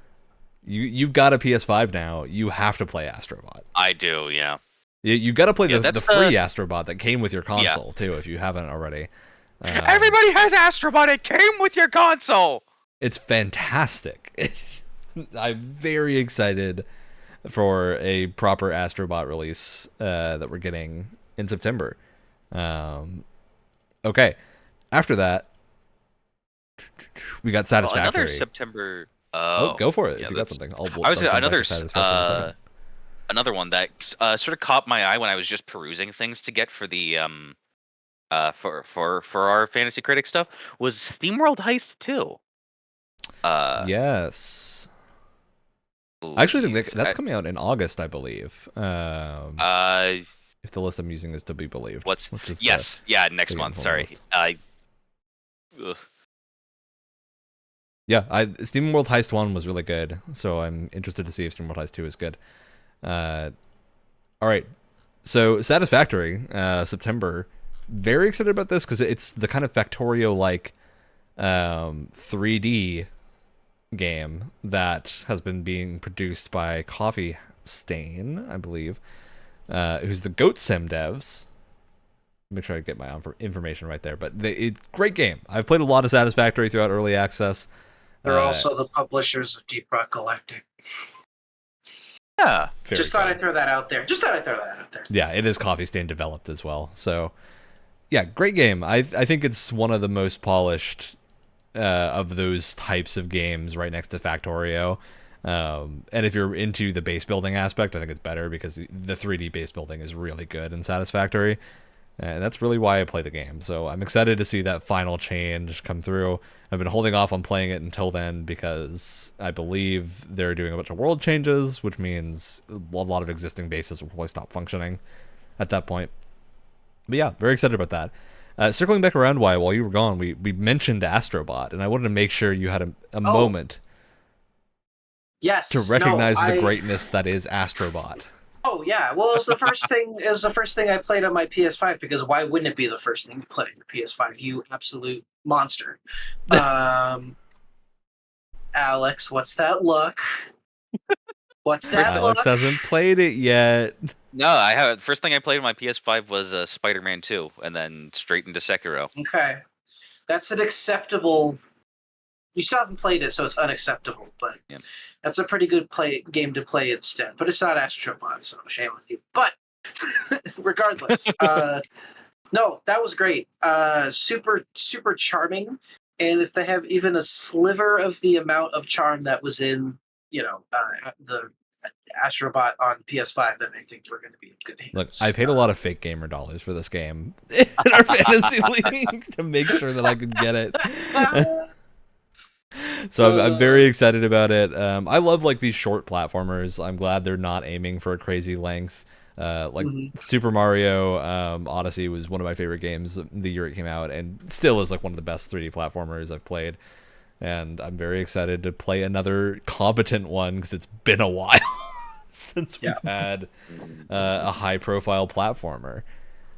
Speaker 1: You've got a PS5 now. You have to play Astrobot.
Speaker 3: I do, yeah.
Speaker 1: You got to play the free Astrobot that came with your console, too, if you haven't already.
Speaker 5: Everybody has Astrobot. It came with your console.
Speaker 1: It's fantastic. I'm very excited for a proper Astrobot release that we're getting in September. Okay. After that, we got Satisfactory.
Speaker 3: Another September...
Speaker 1: Oh, go for it if you got something.
Speaker 3: Another one that sort of caught my eye when I was just perusing things to get for the for our fantasy critic stuff was SteamWorld Heist 2.
Speaker 1: Yes. I actually think that's coming out in August, I believe. If the list I'm using is to be believed.
Speaker 3: Next month. Sorry.
Speaker 1: Yeah, SteamWorld Heist 1 was really good, so I'm interested to see if SteamWorld Heist 2 is good. All right, so Satisfactory, September. Very excited about this because it's the kind of Factorio-like 3D game that has been being produced by Coffee Stain, I believe, who's the Goat Sim devs. make sure I get my information right there. But it's a great game. I've played a lot of Satisfactory throughout early access.
Speaker 2: They're also the publishers of Deep Rock Galactic.
Speaker 3: Yeah.
Speaker 2: Just thought I'd throw that out there.
Speaker 1: Yeah, it is Coffee Stain developed as well. So, yeah, great game. I think it's one of the most polished of those types of games, right next to Factorio. And if you're into the base building aspect, I think it's better because the 3D base building is really good in Satisfactory. And that's really why I play the game. So I'm excited to see that final change come through. I've been holding off on playing it until then because I believe they're doing a bunch of world changes, which means a lot of existing bases will probably stop functioning at that point. But yeah, very excited about that. Circling back around, while you were gone, we mentioned Astrobot, and I wanted to make sure you had a moment to recognize the greatness that is Astrobot.
Speaker 2: Oh yeah, well it was the first thing. It was the first thing I played on my PS5 because why wouldn't it be the first thing you play on your PS5? You absolute monster. Alex, what's that look? What's that look?
Speaker 1: Alex hasn't played it yet.
Speaker 3: No, I haven't. First thing I played on my PS5 was Spider-Man 2, and then straight into Sekiro.
Speaker 2: Okay, that's an acceptable. You still haven't played it, so it's unacceptable. But that's a pretty good game to play instead. But it's not Astrobot, so shame on you. But regardless, no, that was great. Super, super charming. And if they have even a sliver of the amount of charm that was in, the Astrobot on PS5, then I think we're going to be in good hands.
Speaker 1: Look, I paid a lot of fake gamer dollars for this game in our fantasy league to make sure that I could get it. So I'm very excited about it. I love these short platformers. I'm glad they're not aiming for a crazy length. Super Mario Odyssey was one of my favorite games the year it came out, and still is one of the best 3D platformers I've played. And I'm very excited to play another competent one because it's been a while since we've had a high-profile platformer.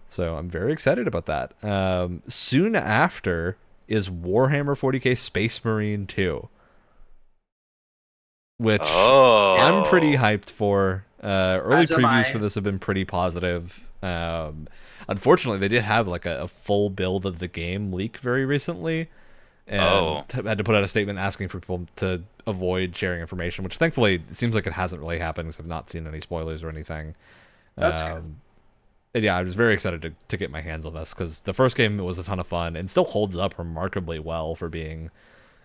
Speaker 1: So I'm very excited about that. Soon after is Warhammer 40k Space Marine 2, which I'm pretty hyped for. Early previews for this have been pretty positive. Unfortunately, they did have a full build of the game leak very recently, and had to put out a statement asking for people to avoid sharing information, which thankfully it seems like it hasn't really happened because I've not seen any spoilers or anything.
Speaker 2: That's good.
Speaker 1: And yeah, I was very excited to get my hands on this because the first game was a ton of fun and still holds up remarkably well for being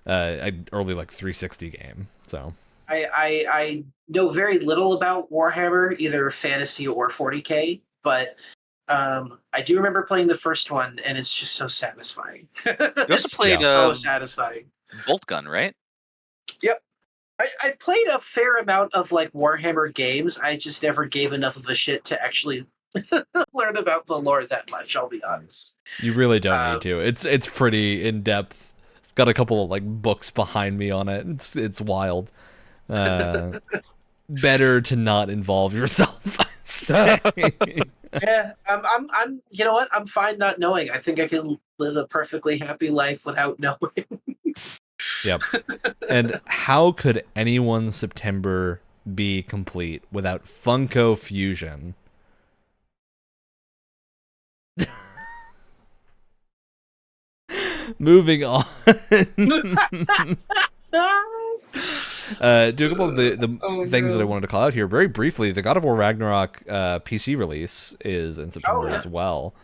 Speaker 1: an early 360 game. So
Speaker 2: I know very little about Warhammer, either fantasy or 40k, but I do remember playing the first one, and it's just so satisfying.
Speaker 3: It's played
Speaker 2: so satisfying.
Speaker 3: Bolt Gun, right?
Speaker 2: Yep. I've played a fair amount of Warhammer games. I just never gave enough of a shit to actually learn about the lore that much, I'll be honest.
Speaker 1: You really don't need to. It's pretty in depth. I've got a couple of books behind me on it. It's wild. Better to not involve yourself.
Speaker 2: Yeah, I'm you know what? I'm fine not knowing. I think I can live a perfectly happy life without knowing.
Speaker 1: Yep. And how could anyone's September be complete without Funko Fusion? Moving on. Do a couple of the things that I wanted to call out here very briefly. The God of War Ragnarok PC release is in September as well,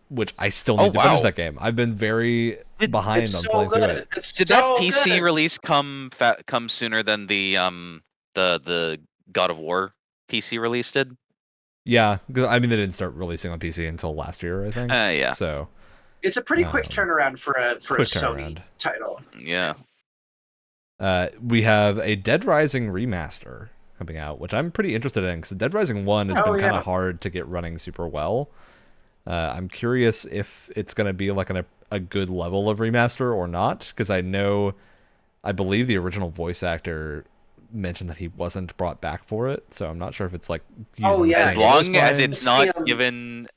Speaker 1: which I still need to finish that game. I've been very behind on playing through it.
Speaker 3: Did that PC release come sooner than the God of War PC release did?
Speaker 1: Yeah, because they didn't start releasing on PC until last year, I think.
Speaker 3: Yeah.
Speaker 1: So
Speaker 2: it's a pretty quick turnaround for a Sony title.
Speaker 3: Yeah.
Speaker 1: We have a Dead Rising remaster coming out, which I'm pretty interested in because Dead Rising 1 has been kind of hard to get running super well. I'm curious if it's going to be a good level of remaster or not, because I believe the original voice actor mentioned that he wasn't brought back for it, so I'm not sure if it's
Speaker 3: as long as it's not given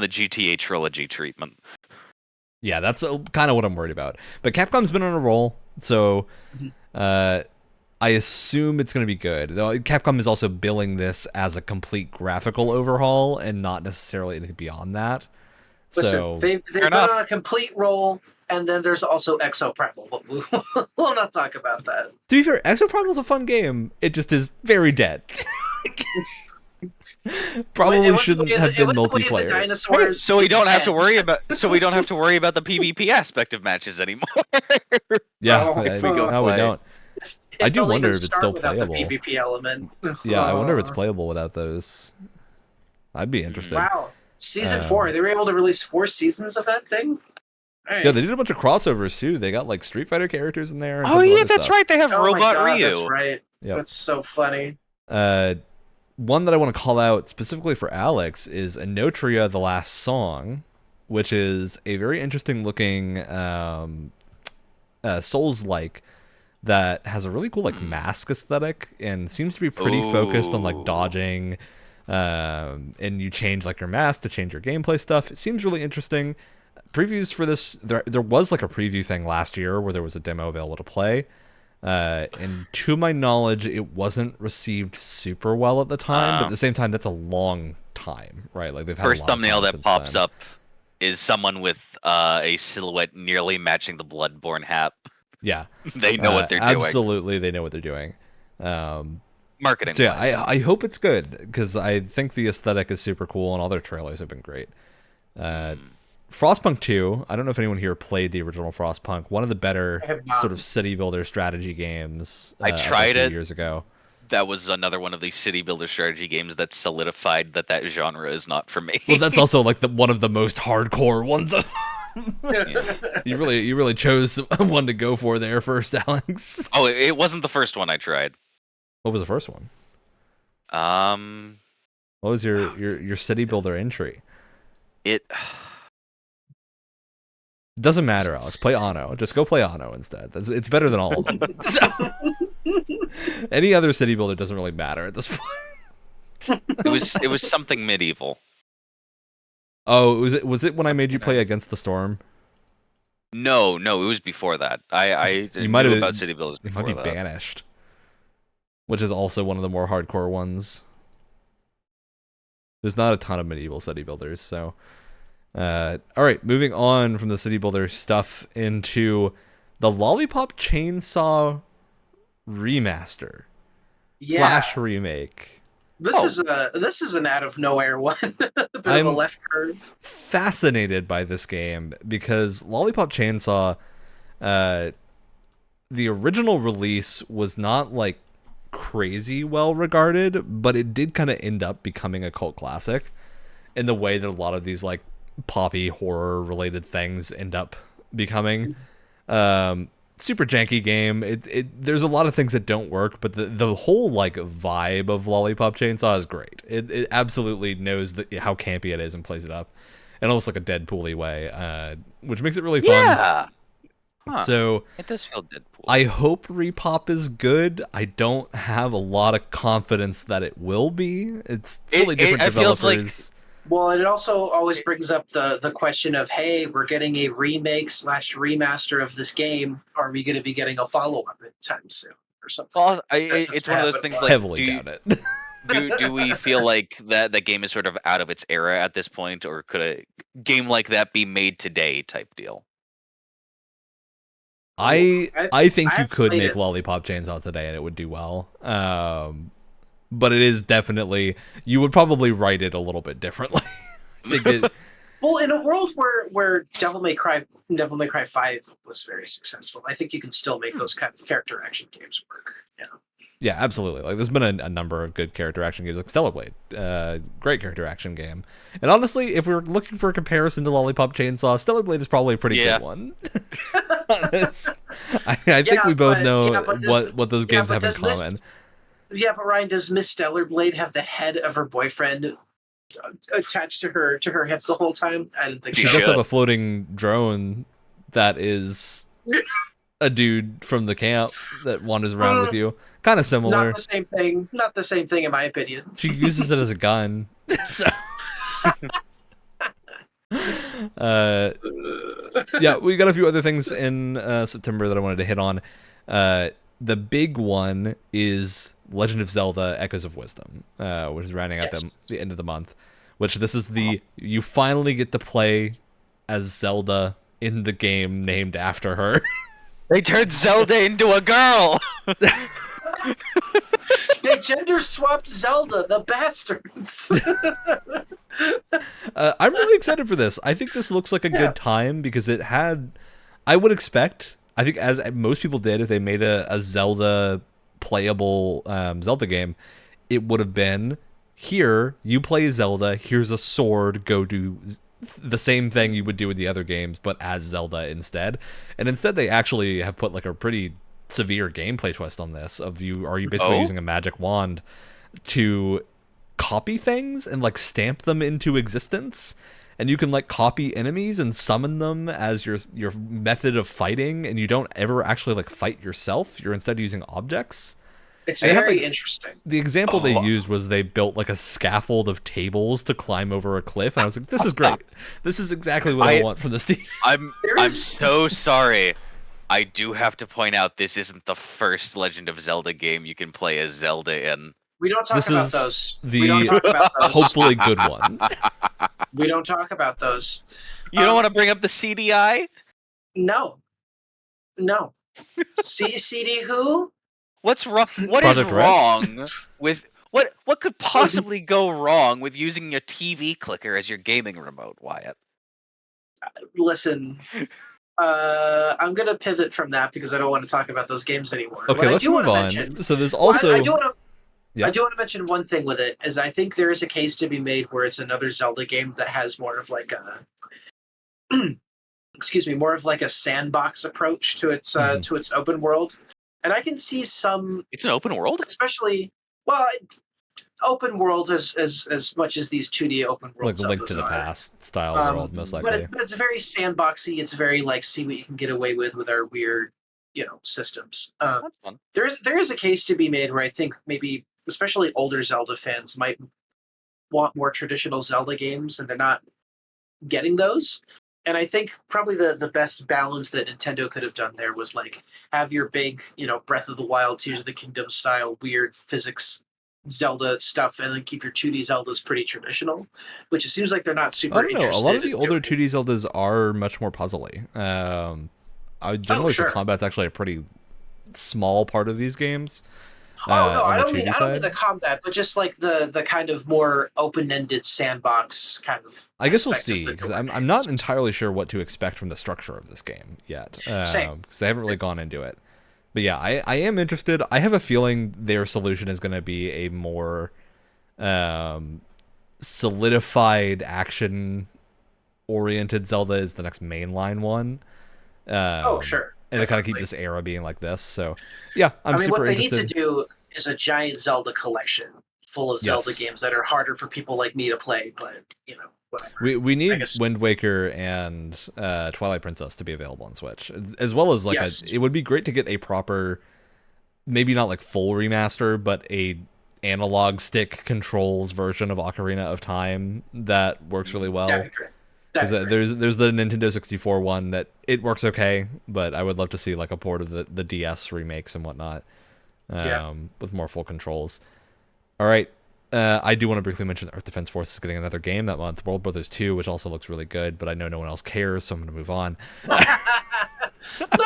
Speaker 3: the GTA trilogy treatment.
Speaker 1: Yeah, that's kind of what I'm worried about. But Capcom's been on a roll, so I assume it's going to be good. Though Capcom is also billing this as a complete graphical overhaul and not necessarily anything beyond that.
Speaker 2: Listen,
Speaker 1: So
Speaker 2: they've done a complete roll, and then there's also Exoprimal, but we'll not talk about that.
Speaker 1: to be fair, Exoprimal is a fun game. It just is very dead. Probably shouldn't have been multiplayer.
Speaker 2: Dinosaurs,
Speaker 3: So we
Speaker 2: it's
Speaker 3: don't have to
Speaker 2: 10.
Speaker 3: worry about. So we don't have to worry about the PvP aspect of matches anymore.
Speaker 1: Yeah,
Speaker 2: Oh,
Speaker 3: if we go
Speaker 1: no, we
Speaker 3: play.
Speaker 1: don't. I do
Speaker 2: they'll
Speaker 1: wonder
Speaker 2: even
Speaker 1: if it's
Speaker 2: start
Speaker 1: still
Speaker 2: without
Speaker 1: playable.
Speaker 2: The PvP element.
Speaker 1: Yeah, I wonder if it's playable without those. I'd be interested.
Speaker 2: Wow, season 4. They were able to release 4 seasons of that thing. All
Speaker 1: Yeah, they did a bunch of crossovers too. They got like Street Fighter characters in there. And
Speaker 3: Oh
Speaker 1: tons of
Speaker 3: yeah,
Speaker 1: other
Speaker 3: that's
Speaker 1: stuff.
Speaker 3: right. They have
Speaker 2: Oh my
Speaker 3: Robot
Speaker 2: God,
Speaker 3: Ryu.
Speaker 2: that's right.
Speaker 1: Yep.
Speaker 2: That's so funny.
Speaker 1: One that I want to call out specifically for Alex is Enotria: The Last Song, which is a very interesting looking Souls-like that has a really cool like mask aesthetic and seems to be pretty focused on like dodging, and you change like your mask to change your gameplay stuff. It seems really interesting. Previews for this, there was like a preview thing last year where there was a demo available to play. And to my knowledge, it wasn't received super well at the time, but at the same time, that's a long time, right? Like they've had
Speaker 3: First
Speaker 1: a lot of
Speaker 3: thumbnail
Speaker 1: time
Speaker 3: that
Speaker 1: since
Speaker 3: pops
Speaker 1: then.
Speaker 3: up is someone with a silhouette nearly matching the Bloodborne hat.
Speaker 1: Yeah,
Speaker 3: They know what they're doing.
Speaker 1: Absolutely, they know what they're doing.
Speaker 3: Marketing.
Speaker 1: So yeah, I hope it's good because I think the aesthetic is super cool and all their trailers have been great. Frostpunk 2, I don't know if anyone here played the original Frostpunk, one of the better
Speaker 2: I have not.
Speaker 1: sort of city builder strategy games
Speaker 3: I tried
Speaker 1: a few
Speaker 3: it.
Speaker 1: years ago.
Speaker 3: That was another one of these city builder strategy games that solidified that genre is not for me.
Speaker 1: Well, that's also like one of the most hardcore ones. You really chose one to go for there first, Alex.
Speaker 3: Oh, it wasn't the first one I tried.
Speaker 1: What was the first one? What was your city builder entry?
Speaker 3: It
Speaker 1: Doesn't matter, Alex. Play Anno. Just go play Anno instead. It's better than all of them. So, any other city builder doesn't really matter at this point.
Speaker 3: it was something medieval.
Speaker 1: Oh, was it when I made you play Against the Storm?
Speaker 3: No, it was before that. I
Speaker 1: You might
Speaker 3: knew
Speaker 1: have
Speaker 3: about city builders
Speaker 1: It
Speaker 3: before
Speaker 1: might be
Speaker 3: that.
Speaker 1: Banished, which is also one of the more hardcore ones. There's not a ton of medieval city builders, so. All right, moving on from the city builder stuff into the Lollipop Chainsaw remaster / remake.
Speaker 2: This is an out of nowhere one. A bit of a left curve.
Speaker 1: Fascinated by this game because Lollipop Chainsaw, the original release was not like crazy well regarded, but it did kind of end up becoming a cult classic in the way that a lot of these like poppy horror related things end up becoming. Super janky game. There's a lot of things that don't work, but the whole like vibe of Lollipop Chainsaw is great. It absolutely knows how campy it is and plays it up in almost like a Deadpool-y way, which makes it really fun.
Speaker 3: Yeah. Huh.
Speaker 1: So
Speaker 3: it does feel Deadpool.
Speaker 1: I hope Repop is good. I don't have a lot of confidence that it will be. It's totally different developers.
Speaker 3: Feels like...
Speaker 2: Well, and it also always brings up the question of, hey, we're getting a remake / remaster of this game. Are we going to be getting a follow-up anytime soon or something?
Speaker 3: Well, it's one of those things like
Speaker 1: heavily doubt it.
Speaker 3: do we feel like that game is sort of out of its era at this point, or could a game like that be made today type deal?
Speaker 1: I think you could
Speaker 2: played
Speaker 1: make
Speaker 2: it.
Speaker 1: Lollipop Chainsaw today and it would do well. But it is definitely, you would probably write it a little bit differently. I think it,
Speaker 2: Well, in a world where Devil May Cry 5 was very successful, I think you can still make those kind of character action games work. Yeah.
Speaker 1: yeah, absolutely. Like there's been a number of good character action games, like Stellar Blade, great character action game. And honestly, if we're looking for a comparison to Lollipop Chainsaw, Stellar Blade is probably a pretty good one. Honest. I think we both know what those games have in common.
Speaker 2: Yeah, but Ryan, does Miss Stellar Blade have the head of her boyfriend attached to her hip the whole time? I didn't think
Speaker 1: She
Speaker 2: so.
Speaker 1: does have a floating drone that is a dude from the camp that wanders around with you. Kind of similar.
Speaker 2: Not the same thing. Not the same thing, in my opinion.
Speaker 1: She uses it as a gun. So. Yeah, we got a few other things in September that I wanted to hit on. the big one is Legend of Zelda: Echoes of Wisdom, which is rounding out the end of the month. Which this is you finally get to play as Zelda in the game named after her.
Speaker 3: They turned Zelda into a girl.
Speaker 2: They gender swapped Zelda, the bastards.
Speaker 1: I'm really excited for this. I think this looks like a good time because it had. I would expect. I think as most people did, if they made a Zelda playable Zelda game, it would have been here. You play Zelda. Here's a sword. Go do the same thing you would do in the other games, but as Zelda instead. And instead, they actually have put like a pretty severe gameplay twist on this. Are you basically using a magic wand to copy things and like stamp them into existence? And you can like copy enemies and summon them as your method of fighting, and you don't ever actually like fight yourself. You're instead using objects.
Speaker 2: It's very interesting.
Speaker 1: The example they used was they built like a scaffold of tables to climb over a cliff, and I was like, "This is great. This is exactly what I want from this team."
Speaker 3: I'm so sorry. I do have to point out this isn't the first Legend of Zelda game you can play as Zelda in.
Speaker 2: We don't talk about those.
Speaker 1: We don't talk about those. Hopefully good one.
Speaker 2: We don't talk about those.
Speaker 3: You don't want to bring up the CDI?
Speaker 2: No. CD who?
Speaker 3: What's wrong? What is wrong with what could possibly go wrong with using your TV clicker as your gaming remote, Wyatt?
Speaker 2: Listen, I'm gonna pivot from that because I don't want to talk about those games anymore.
Speaker 1: Okay, let's move on. So there's also.
Speaker 2: I do want to mention one thing with it, is I think there is a case to be made where it's another Zelda game that has more of like a, more of like a sandbox approach to its open world, and I can see some.
Speaker 3: It's an open world,
Speaker 2: especially open world as much as these 2D open worlds,
Speaker 1: like Link to the Past style world, most likely.
Speaker 2: But it's very sandboxy. It's very like see what you can get away with our weird, systems.
Speaker 3: That's fun.
Speaker 2: There is a case to be made where I think maybe, especially older Zelda fans, might want more traditional Zelda games, and they're not getting those. And I think probably the best balance that Nintendo could have done there was like have your big, Breath of the Wild, Tears of the Kingdom style weird physics Zelda stuff, and then keep your 2D Zeldas pretty traditional, which it seems like they're not super interested.
Speaker 1: A lot of the older 2D Zeldas are much more puzzly. I generally think combat's actually a pretty small part of these games.
Speaker 2: I don't mean the combat, but just like the kind of more open-ended sandbox kind of.
Speaker 1: I guess we'll see, because I'm not entirely sure what to expect from the structure of this game yet.
Speaker 2: Same.
Speaker 1: Because I haven't really gone into it. But yeah, I am interested. I have a feeling their solution is going to be a more solidified action-oriented Zelda is the next mainline one.
Speaker 2: Sure.
Speaker 1: And to kind of keep this era being like this. So, yeah, I'm super
Speaker 2: what they
Speaker 1: interested.
Speaker 2: need to do is a giant Zelda collection full of Zelda games that are harder for people like me to play, but, whatever.
Speaker 1: We need Wind Waker and Twilight Princess to be available on Switch, as well as, like, it would be great to get a proper, maybe not, like, full remaster, but a analog stick controls version of Ocarina of Time that works really well.
Speaker 2: That'd be great.
Speaker 1: There's the Nintendo 64 one that it works okay, but I would love to see like a port of the DS remakes and whatnot, with more full controls. All right, I do want to briefly mention Earth Defense Force is getting another game that month, World Brothers 2, which also looks really good, but I know no one else cares, so I'm going to move on.
Speaker 2: No,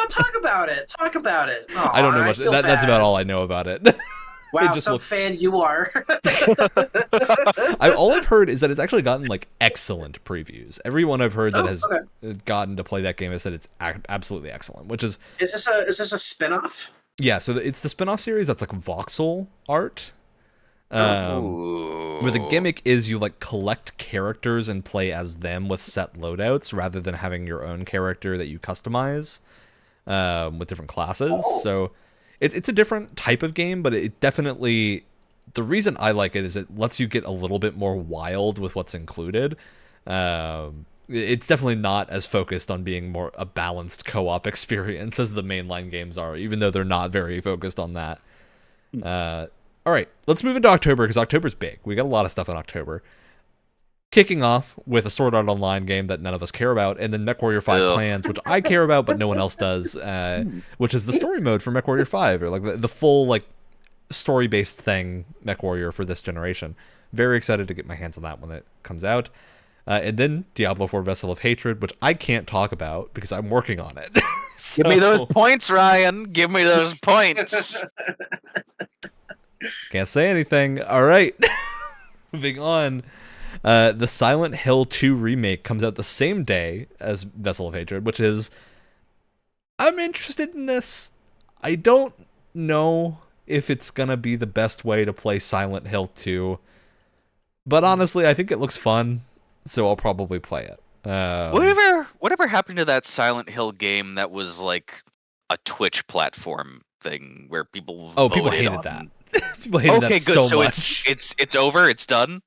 Speaker 2: talk about it. Talk about it. Aww,
Speaker 1: I don't know much. That's about all I know about it.
Speaker 2: Wow, some fan you are.
Speaker 1: All I've heard is that it's actually gotten like excellent previews. Everyone I've heard that has gotten to play that game has said it's absolutely excellent. Which is
Speaker 2: this a spinoff?
Speaker 1: Yeah, so it's the spinoff series that's like voxel art. Where the gimmick is you like collect characters and play as them with set loadouts rather than having your own character that you customize with different classes. So it's a different type of game, but it definitely, the reason I like it is it lets you get a little bit more wild with what's included. It's definitely not as focused on being more a balanced co-op experience as the mainline games are, even though they're not very focused on that. All right, let's move into October, because October's big. We got a lot of stuff in October. kicking off with a Sword Art Online game that none of us care about, and then MechWarrior 5
Speaker 3: Ugh.
Speaker 1: Clans, which I care about but no one else does, which is the story mode for MechWarrior 5, or like the full like story-based thing MechWarrior for this generation. Very excited to get my hands on that when it comes out. And then Diablo IV Vessel of Hatred, which I can't talk about because I'm working on it.
Speaker 5: Give me those points, Ryan. Give me those points.
Speaker 1: Can't say anything. All right. Moving on. The Silent Hill 2 remake comes out the same day as Vessel of Hatred, which is... I'm interested in this. I don't know if it's going to be the best way to play Silent Hill 2. But honestly, I think it looks fun, so I'll probably play it.
Speaker 3: Whatever happened to that Silent Hill game that was like a Twitch platform thing where people
Speaker 1: people
Speaker 3: voted
Speaker 1: hated
Speaker 3: on...
Speaker 1: that. People hated that
Speaker 3: good.
Speaker 1: so much.
Speaker 3: It's over. It's done.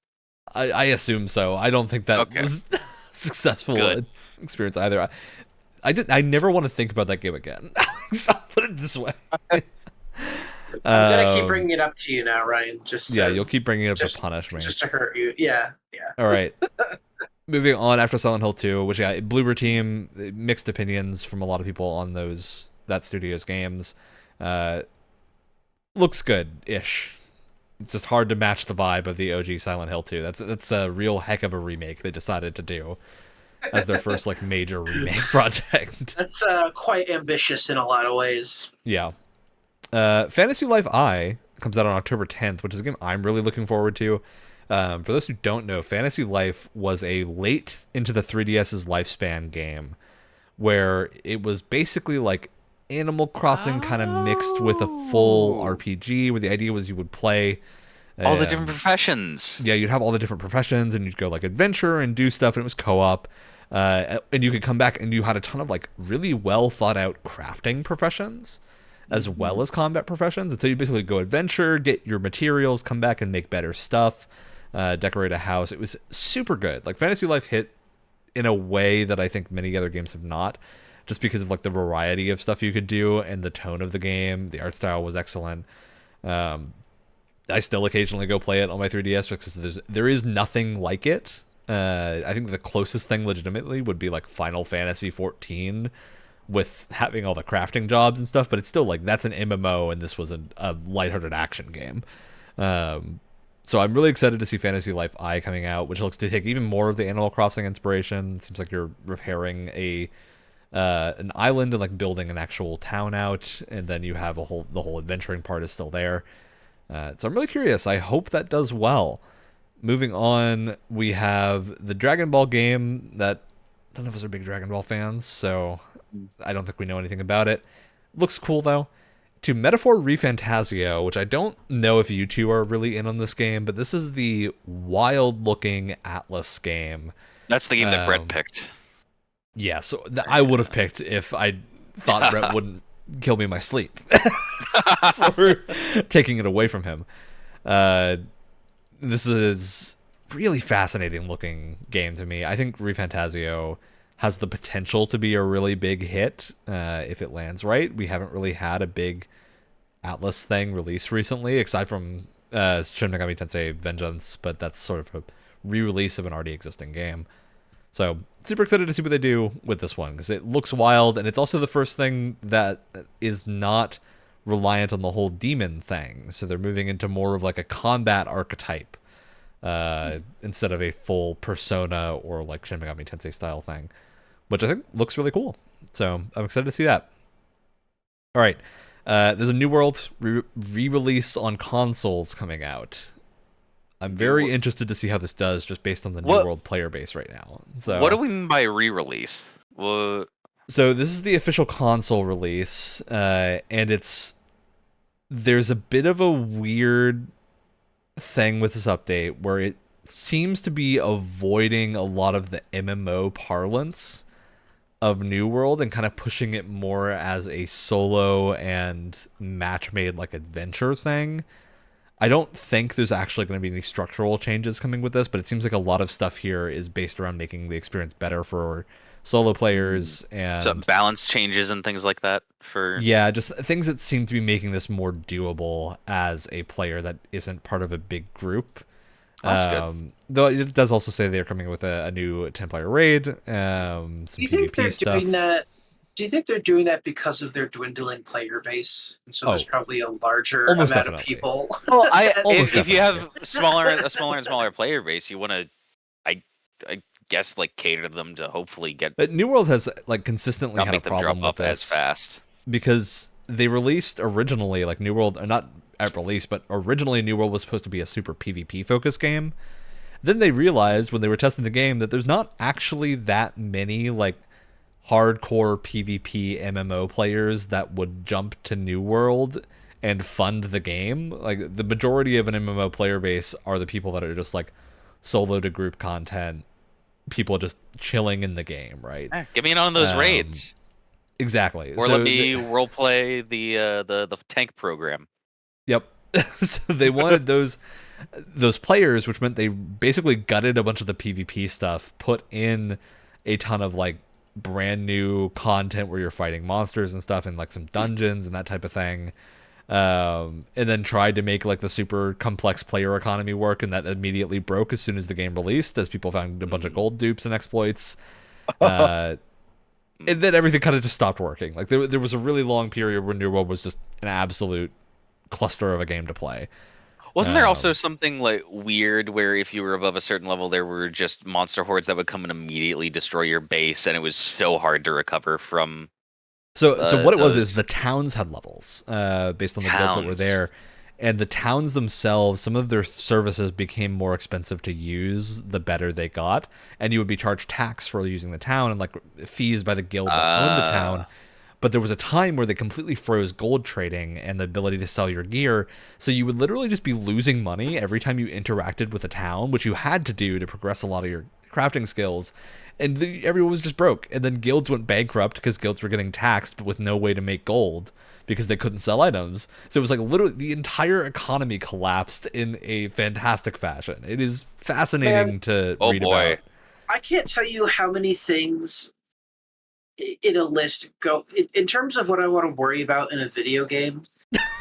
Speaker 1: I assume so. I don't think that was a successful experience either. I never want to think about that game again. So I'll put it this way.
Speaker 2: I'm gonna keep bringing it up to you now, Ryan.
Speaker 1: You'll keep bringing it up to punish me.
Speaker 2: Just to hurt you. Yeah.
Speaker 1: All right. Moving on after Silent Hill 2, which Bloober Team, mixed opinions from a lot of people on that studio's games. Looks good-ish. It's just hard to match the vibe of the OG Silent Hill 2. That's a real heck of a remake they decided to do as their first like major remake project.
Speaker 2: That's quite ambitious in a lot of ways.
Speaker 1: Yeah. Fantasy Life I comes out on October 10th, which is a game I'm really looking forward to. For those who don't know, Fantasy Life was a late into the 3DS's lifespan game where it was basically like Animal Crossing kind of mixed with a full RPG, where the idea was you would play
Speaker 3: all the different professions.
Speaker 1: Yeah, you'd have all the different professions, and you'd go like adventure and do stuff, and it was co-op. And you could come back, and you had a ton of like really well thought out crafting professions, as well as combat professions. And so you basically go adventure, get your materials, come back and make better stuff, decorate a house. It was super good. Like Fantasy Life hit in a way that I think many other games have not, just because of like the variety of stuff you could do and the tone of the game. The art style was excellent. I still occasionally go play it on my 3DS because there is nothing like it. I think the closest thing legitimately would be like Final Fantasy 14 with having all the crafting jobs and stuff, but it's still like that's an MMO and this was a lighthearted action game. So I'm really excited to see Fantasy Life I coming out, which looks to take even more of the Animal Crossing inspiration. It seems like you're repairing an island and like building an actual town out, and then you have the whole adventuring part is still there. So I'm really curious. I hope that does well. Moving on, we have the Dragon Ball game that none of us are big Dragon Ball fans, so I don't think we know anything about it. Looks cool though. To Metaphor ReFantasio, which I don't know if you two are really in on this game, but this is the wild-looking Atlas game.
Speaker 3: That's the game that Brett picked.
Speaker 1: Yeah, so I would have picked if I thought Brett wouldn't kill me in my sleep for taking it away from him. This is really fascinating looking game to me. I think ReFantasio has the potential to be a really big hit if it lands right. We haven't really had a big Atlas thing released recently, aside from Shin Megami Tensei Vengeance, but that's sort of a re-release of an already existing game. So super excited to see what they do with this one, because it looks wild, and it's also the first thing that is not reliant on the whole demon thing. So they're moving into more of like a combat archetype instead of a full Persona or like Shin Megami Tensei style thing, which I think looks really cool. So I'm excited to see that. All right. There's a New World re-release on consoles coming out. I'm very interested to see how this does, just based on the New World player base right now. So,
Speaker 3: what do we mean by re-release?
Speaker 1: So this is the official console release, and there's a bit of a weird thing with this update where it seems to be avoiding a lot of the MMO parlance of New World and kind of pushing it more as a solo and match-made like adventure thing. I don't think there's actually going to be any structural changes coming with this, but it seems like a lot of stuff here is based around making the experience better for solo players and
Speaker 3: so balance changes and things like that for
Speaker 1: just things that seem to be making this more doable as a player that isn't part of a big group.
Speaker 3: That's good.
Speaker 1: Though it does also say they're coming with a new 10-player raid, some
Speaker 2: Do you think
Speaker 1: PvP
Speaker 2: they're
Speaker 1: stuff.
Speaker 2: doing that? Do you think they're doing that because of their dwindling player base? And so there's probably a larger
Speaker 1: almost
Speaker 2: amount of
Speaker 1: definitely.
Speaker 2: people.
Speaker 5: Well,
Speaker 1: Almost
Speaker 3: If you
Speaker 1: definitely.
Speaker 3: have a smaller and smaller player base, you want to, I guess, like cater to them to hopefully get
Speaker 1: But New World has like consistently
Speaker 3: not
Speaker 1: had a
Speaker 3: make them drop
Speaker 1: problem with
Speaker 3: off as
Speaker 1: this
Speaker 3: fast.
Speaker 1: because they released originally like New World, not at release, but originally New World was supposed to be a super PvP focused game. Then they realized when they were testing the game that there's not actually that many like hardcore PvP MMO players that would jump to New World and fund the game. Like the majority of an MMO player base are the people that are just like solo to group content, people just chilling in the game, right?
Speaker 3: Get me in on those raids.
Speaker 1: Exactly.
Speaker 3: Or let me roleplay the tank program.
Speaker 1: Yep. So they wanted those players, which meant they basically gutted a bunch of the PvP stuff, put in a ton of like brand new content where you're fighting monsters and stuff and like some dungeons and that type of thing. And then tried to make like the super complex player economy work, and that immediately broke as soon as the game released, as people found a bunch of gold dupes and exploits. And then everything kind of just stopped working. Like there was a really long period where New World was just an absolute cluster of a game to play.
Speaker 3: Wasn't there also something like weird where if you were above a certain level, there were just monster hordes that would come and immediately destroy your base, and it was so hard to recover from?
Speaker 1: So what it was
Speaker 3: those
Speaker 1: is the towns had levels based on the guilds that were
Speaker 3: towns.
Speaker 1: there, and the towns themselves, some of their services became more expensive to use the better they got, and you would be charged tax for using the town and like fees by the guild that owned the town. But there was a time where they completely froze gold trading and the ability to sell your gear, so you would literally just be losing money every time you interacted with a town, which you had to do to progress a lot of your crafting skills. And everyone was just broke. And then guilds went bankrupt because guilds were getting taxed with no way to make gold because they couldn't sell items. So it was like literally the entire economy collapsed in a fantastic fashion. It is fascinating to read about.
Speaker 2: I can't tell you how many things in a list go in terms of what I want to worry about in a video game.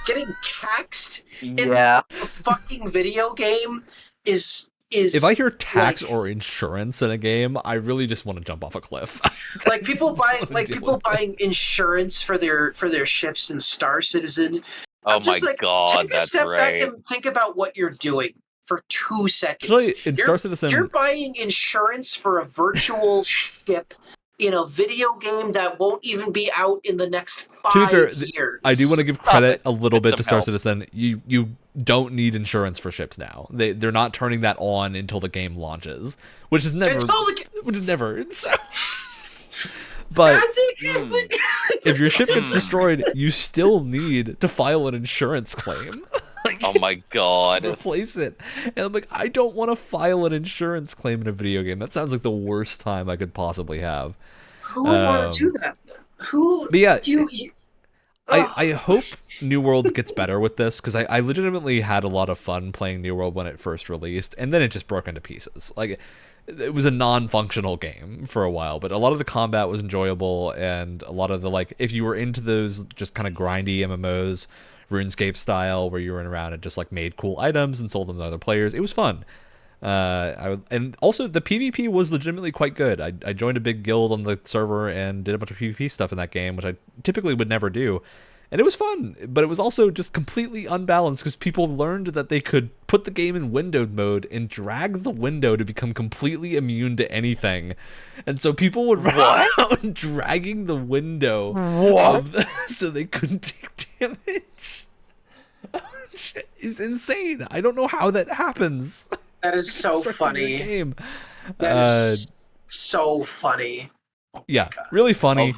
Speaker 2: Getting taxed in a fucking video game is
Speaker 1: if I hear tax like, or insurance in a game, I really just want to jump off a cliff.
Speaker 2: Like people buying insurance for their ships in Star Citizen.
Speaker 3: Oh my god,
Speaker 2: take a step back and think about what you're doing for 2 seconds.
Speaker 1: Actually, in Star Citizen,
Speaker 2: you're buying insurance for a virtual ship in a video game that won't even be out in the next 5 years.
Speaker 1: I do want to give credit a little bit to Star Citizen. You don't need insurance for ships now. They're not turning that on until the game launches, which is never. But if your ship gets destroyed, you still need to file an insurance claim.
Speaker 3: Like, oh my god.
Speaker 1: Replace it. And I'm like, I don't want to file an insurance claim in a video game. That sounds like the worst time I could possibly have.
Speaker 2: Who would want to do that? Who?
Speaker 1: But yeah, I hope New World gets better with this, because I legitimately had a lot of fun playing New World when it first released, and then it just broke into pieces. Like, it was a non-functional game for a while, but a lot of the combat was enjoyable, and a lot of the, like, if you were into those just kind of grindy MMOs, RuneScape style, where you ran around and just like made cool items and sold them to other players, it was fun. And also the PvP was legitimately quite good. I joined a big guild on the server and did a bunch of PvP stuff in that game, which I typically would never do, and it was fun. But it was also just completely unbalanced because people learned that they could put the game in windowed mode and drag the window to become completely immune to anything, and so people would run around dragging the window so they couldn't take damage. It's insane. I don't know how that happens.
Speaker 2: That is so funny.
Speaker 1: Game.
Speaker 2: That is so funny. Oh
Speaker 1: yeah, really funny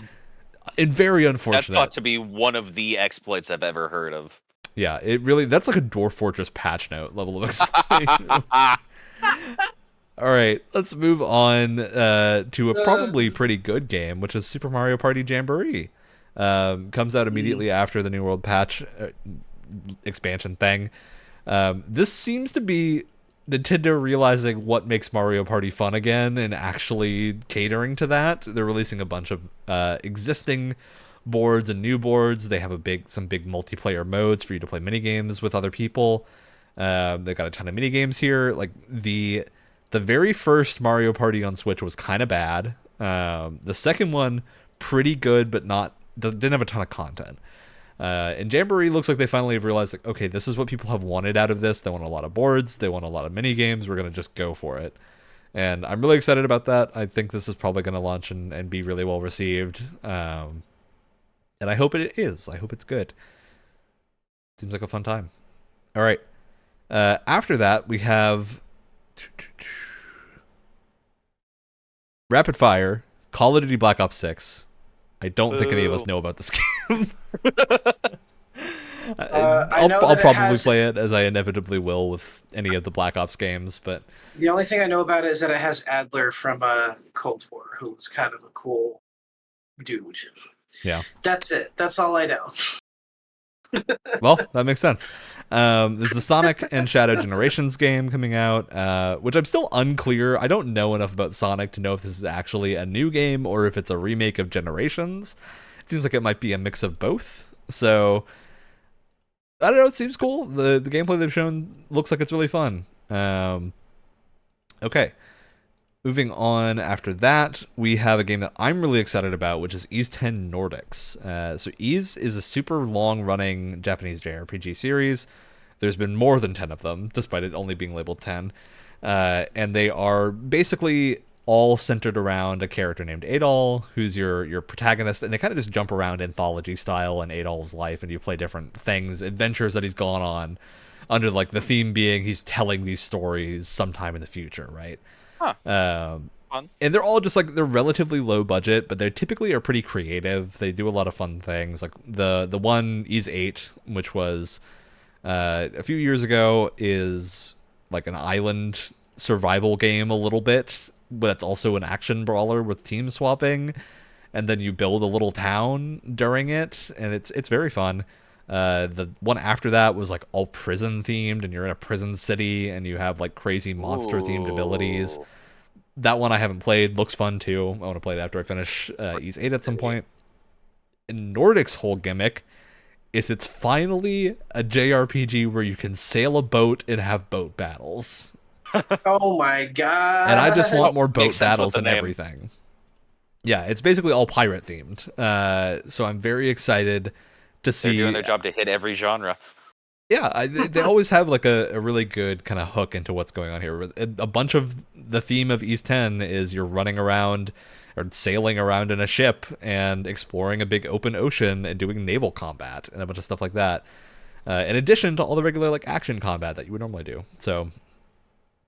Speaker 1: and very unfortunate.
Speaker 3: That's thought to be one of the exploits I've ever heard of.
Speaker 1: Yeah, that's like a Dwarf Fortress patch note level of exploit. All right, let's move on to a probably pretty good game, which is Super Mario Party Jamboree. Comes out immediately after the New World patch expansion thing. This seems to be Nintendo realizing what makes Mario Party fun again and actually catering to that. They're releasing a bunch of existing boards and new boards. They have some big multiplayer modes for you to play minigames with other people. They've got a ton of mini games here. Like the very first Mario Party on Switch was kind of bad. The second one pretty good, but didn't have a ton of content. And Jamboree looks like they finally have realized, like, okay, this is what people have wanted out of this. They want a lot of boards. They want a lot of mini games. We're gonna just go for it. And I'm really excited about that. I think this is probably going to launch and be really well received. And I hope it is. I hope it's good. Seems like a fun time. All right. After that, we have Rapid Fire, Call of Duty Black Ops 6. I don't think any of us know about this game. I'll probably play it, as I inevitably will with any of the Black Ops games, but
Speaker 2: the only thing I know about it is that it has Adler from Cold War, who's kind of a cool dude.
Speaker 1: Yeah.
Speaker 2: That's it. That's all I know.
Speaker 1: Well, that makes sense. There's the Sonic and Shadow Generations game coming out, which I'm still unclear. I don't know enough about Sonic to know if this is actually a new game or if it's a remake of Generations. It seems like it might be a mix of both. So I don't know. It seems cool. The gameplay they've shown looks like it's really fun. Okay. Moving on after that, we have a game that I'm really excited about, which is Ys 10 Nordics. So Ys is a super long-running Japanese JRPG series. There's been more than 10 of them, despite it only being labeled 10. And they are basically all centered around a character named Adol, who's your protagonist, and they kind of just jump around anthology style in Adol's life, and you play different things, adventures that he's gone on, under like the theme being he's telling these stories sometime in the future, right?
Speaker 3: Huh.
Speaker 1: And they're all just like, they're relatively low budget, but they typically are pretty creative. They do a lot of fun things. Like the one Ys 8, which was a few years ago, is like an island survival game a little bit, but it's also an action brawler with team swapping, and then you build a little town during it, and it's very fun. The one after that was like all prison themed, and you're in a prison city, and you have like crazy monster themed abilities. That one I haven't played. Looks fun too. I want to play it after I finish Ys 8 at some point. And Nordic's whole gimmick is it's finally a JRPG where you can sail a boat and have boat battles.
Speaker 2: Oh my god.
Speaker 1: And I just want more boat
Speaker 3: Makes sense with
Speaker 1: battles
Speaker 3: the
Speaker 1: and
Speaker 3: name.
Speaker 1: everything. Yeah, it's basically all pirate themed. So I'm very excited to see.
Speaker 3: They're doing their job to hit every genre.
Speaker 1: Yeah, they always have like a really good kind of hook into what's going on here. A bunch of the theme of Ys 10 is you're running around or sailing around in a ship and exploring a big open ocean and doing naval combat and a bunch of stuff like that. In addition to all the regular like action combat that you would normally do. So,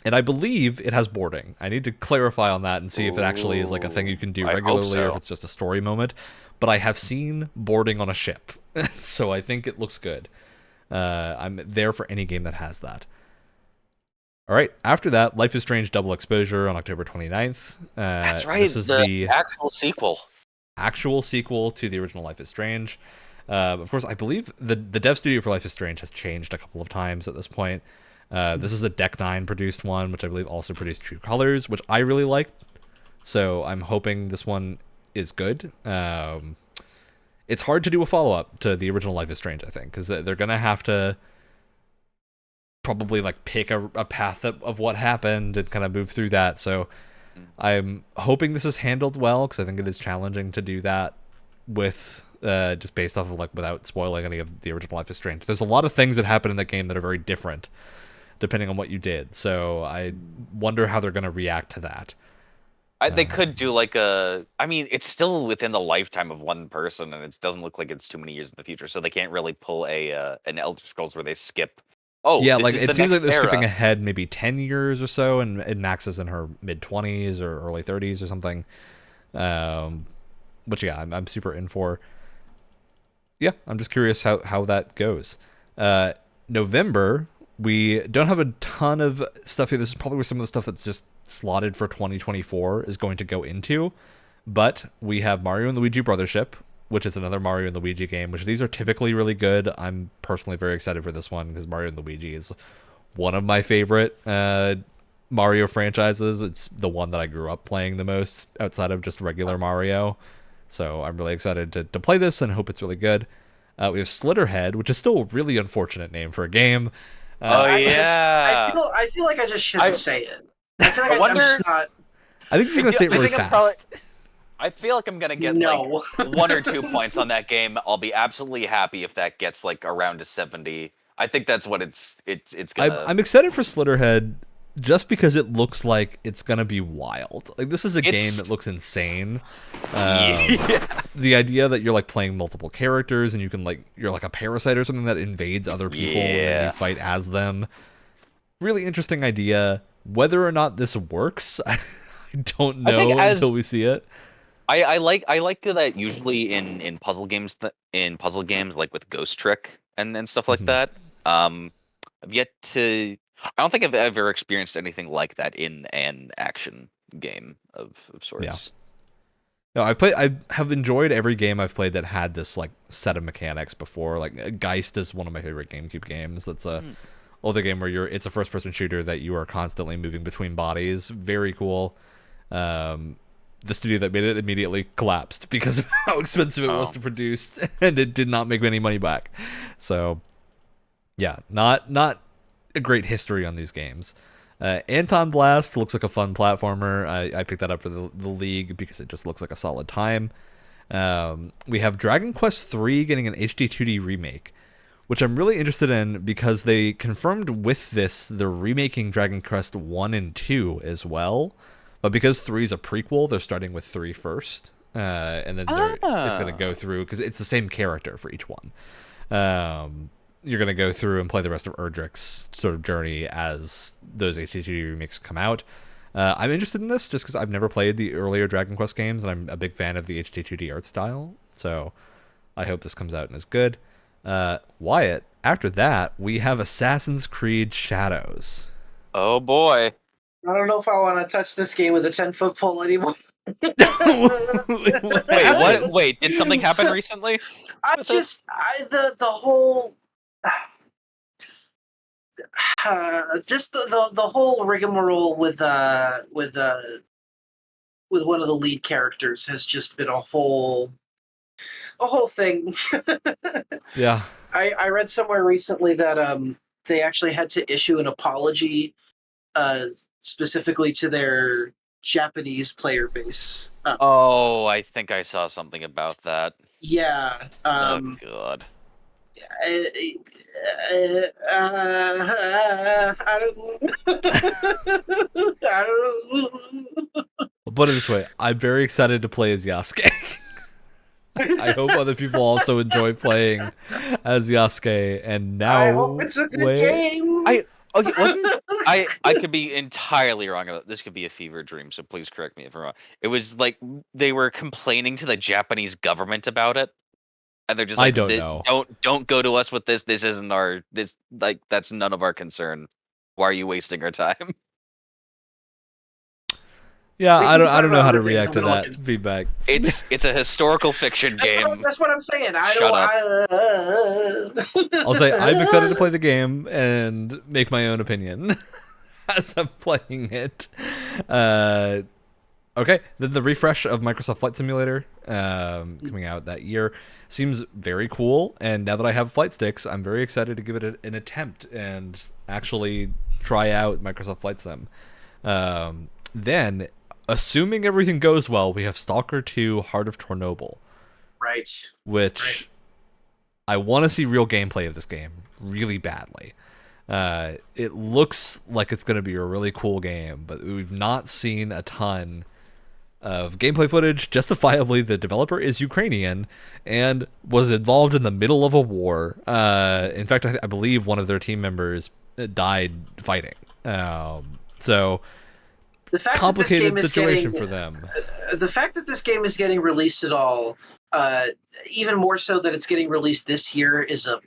Speaker 1: and I believe it has boarding. I need to clarify on that and see if it actually is like a thing you can do
Speaker 3: I hope
Speaker 1: regularly or
Speaker 3: so.
Speaker 1: if it's just a story moment. But I have seen boarding on a ship, so I think it looks good. I'm there for any game that has that. All right, after that, Life is Strange Double Exposure on October 29th.
Speaker 3: That's right.
Speaker 1: This is the
Speaker 3: actual sequel.
Speaker 1: actual sequel to the original Life is Strange. Of course, I believe the dev studio for Life is Strange has changed a couple of times at this point. This is a Deck 9 produced one, which I believe also produced True Colors, which I really liked. So I'm hoping this one is good. It's hard to do a follow-up to the original Life is Strange, I think, because they're going to have to probably like pick a path of what happened and kind of move through that. So I'm hoping this is handled well, because I think it is challenging to do that with just based off of like without spoiling any of the original Life is Strange. There's a lot of things that happen in the game that are very different depending on what you did. So I wonder how they're going to react to that.
Speaker 3: They could do like a. I mean, it's still within the lifetime of one person, and it doesn't look like it's too many years in the future. So they can't really pull an Elder Scrolls where they skip. Oh,
Speaker 1: yeah,
Speaker 3: this
Speaker 1: like
Speaker 3: is
Speaker 1: it
Speaker 3: the
Speaker 1: seems like
Speaker 3: next
Speaker 1: they're
Speaker 3: era.
Speaker 1: skipping ahead maybe 10 years or so, and Max is in her mid-20s or early 30s or something. Which yeah, I'm super in for. Yeah, I'm just curious how that goes. November, we don't have a ton of stuff here. This is probably where some of the stuff that's just slotted for 2024 is going to go into. But we have Mario and Luigi Brothership, which is another Mario and Luigi game, which these are typically really good. I'm personally very excited for this one because Mario and Luigi is one of my favorite Mario franchises. It's the one that I grew up playing the most outside of just regular Mario. So I'm really excited to play this and hope it's really good. We have Slitterhead, which is still a really unfortunate name for a game.
Speaker 3: Yeah.
Speaker 2: I feel like I just shouldn't say it. I feel like I'm just not.
Speaker 1: I think he's gonna say it really fast.
Speaker 3: I feel like I'm gonna get
Speaker 2: No.
Speaker 3: like 1 or 2 points on that game. I'll be absolutely happy if that gets like around a 70. I think that's what it's gonna.
Speaker 1: I'm excited for Slitterhead just because it looks like it's gonna be wild. Like this is a game that looks insane.
Speaker 3: Yeah.
Speaker 1: The idea that you're like playing multiple characters and you can like you're like a parasite or something that invades other people and you fight as them. Really interesting idea. Whether or not this works, I don't know until we see it.
Speaker 3: I like that usually in puzzle games like with Ghost Trick and stuff like that. I've yet to. I don't think I've ever experienced anything like that in an action game of sorts.
Speaker 1: No, I have enjoyed every game I've played that had this like set of mechanics before. Like Geist is one of my favorite GameCube games. That's a older game where it's a first person shooter that you are constantly moving between bodies. Very cool. The studio that made it immediately collapsed because of how expensive it was to produce, and it did not make any money back. So, yeah, not a great history on these games. Anton Blast looks like a fun platformer. I picked that up for the League because it just looks like a solid time. We have Dragon Quest III getting an HD 2D remake, which I'm really interested in because they confirmed with this they're remaking Dragon Quest 1 and 2 as well. But because 3 is a prequel, they're starting with 3 first. And then it's going to go through, because it's the same character for each one. You're going to go through and play the rest of Erdrick's sort of journey as those HTTP remakes come out. I'm interested in this just because I've never played the earlier Dragon Quest games, and I'm a big fan of the HD2D art style. So I hope this comes out and is good. Wyatt, after that, we have Assassin's Creed Shadows.
Speaker 5: Oh boy.
Speaker 2: I don't know if I want to touch this game with a 10-foot pole anymore.
Speaker 3: Wait, what? Wait, did something happen recently?
Speaker 2: The whole just the whole rigmarole with one of the lead characters has just been a whole thing.
Speaker 1: Yeah.
Speaker 2: I read somewhere recently that they actually had to issue an apology specifically to their Japanese player base.
Speaker 3: I think I saw something about that.
Speaker 2: Yeah.
Speaker 3: Oh god.
Speaker 2: I don't.
Speaker 1: I'll put it this way: I'm very excited to play as Yasuke. I hope other people also enjoy playing as Yasuke. And now,
Speaker 2: I hope it's a good game.
Speaker 3: I could be entirely wrong about this. Could be a fever dream, so please correct me if I'm wrong. It was like they were complaining to the Japanese government about it, and they're just like,
Speaker 1: I don't know.
Speaker 3: Don't go to us with this. This isn't that's none of our concern. Why are you wasting our time?
Speaker 1: Yeah, I don't know how to react to that feedback.
Speaker 3: It's a historical fiction game.
Speaker 2: That's what I'm saying.
Speaker 1: I'll say I'm excited to play the game and make my own opinion as I'm playing it. Okay, then the refresh of Microsoft Flight Simulator coming out that year seems very cool. And now that I have flight sticks, I'm very excited to give it an attempt and actually try out Microsoft Flight Sim. Then, assuming everything goes well, we have Stalker 2 Heart of Chernobyl.
Speaker 2: Right.
Speaker 1: Which I want to see real gameplay of this game really badly. It looks like it's going to be a really cool game, but we've not seen a ton of gameplay footage. Justifiably, the developer is Ukrainian and was involved in the middle of a war. In fact, I believe one of their team members died fighting. So...
Speaker 2: The fact
Speaker 1: complicated
Speaker 2: that this game
Speaker 1: situation for them.
Speaker 2: The fact that this game is getting released at all, even more so that it's getting released this year, is a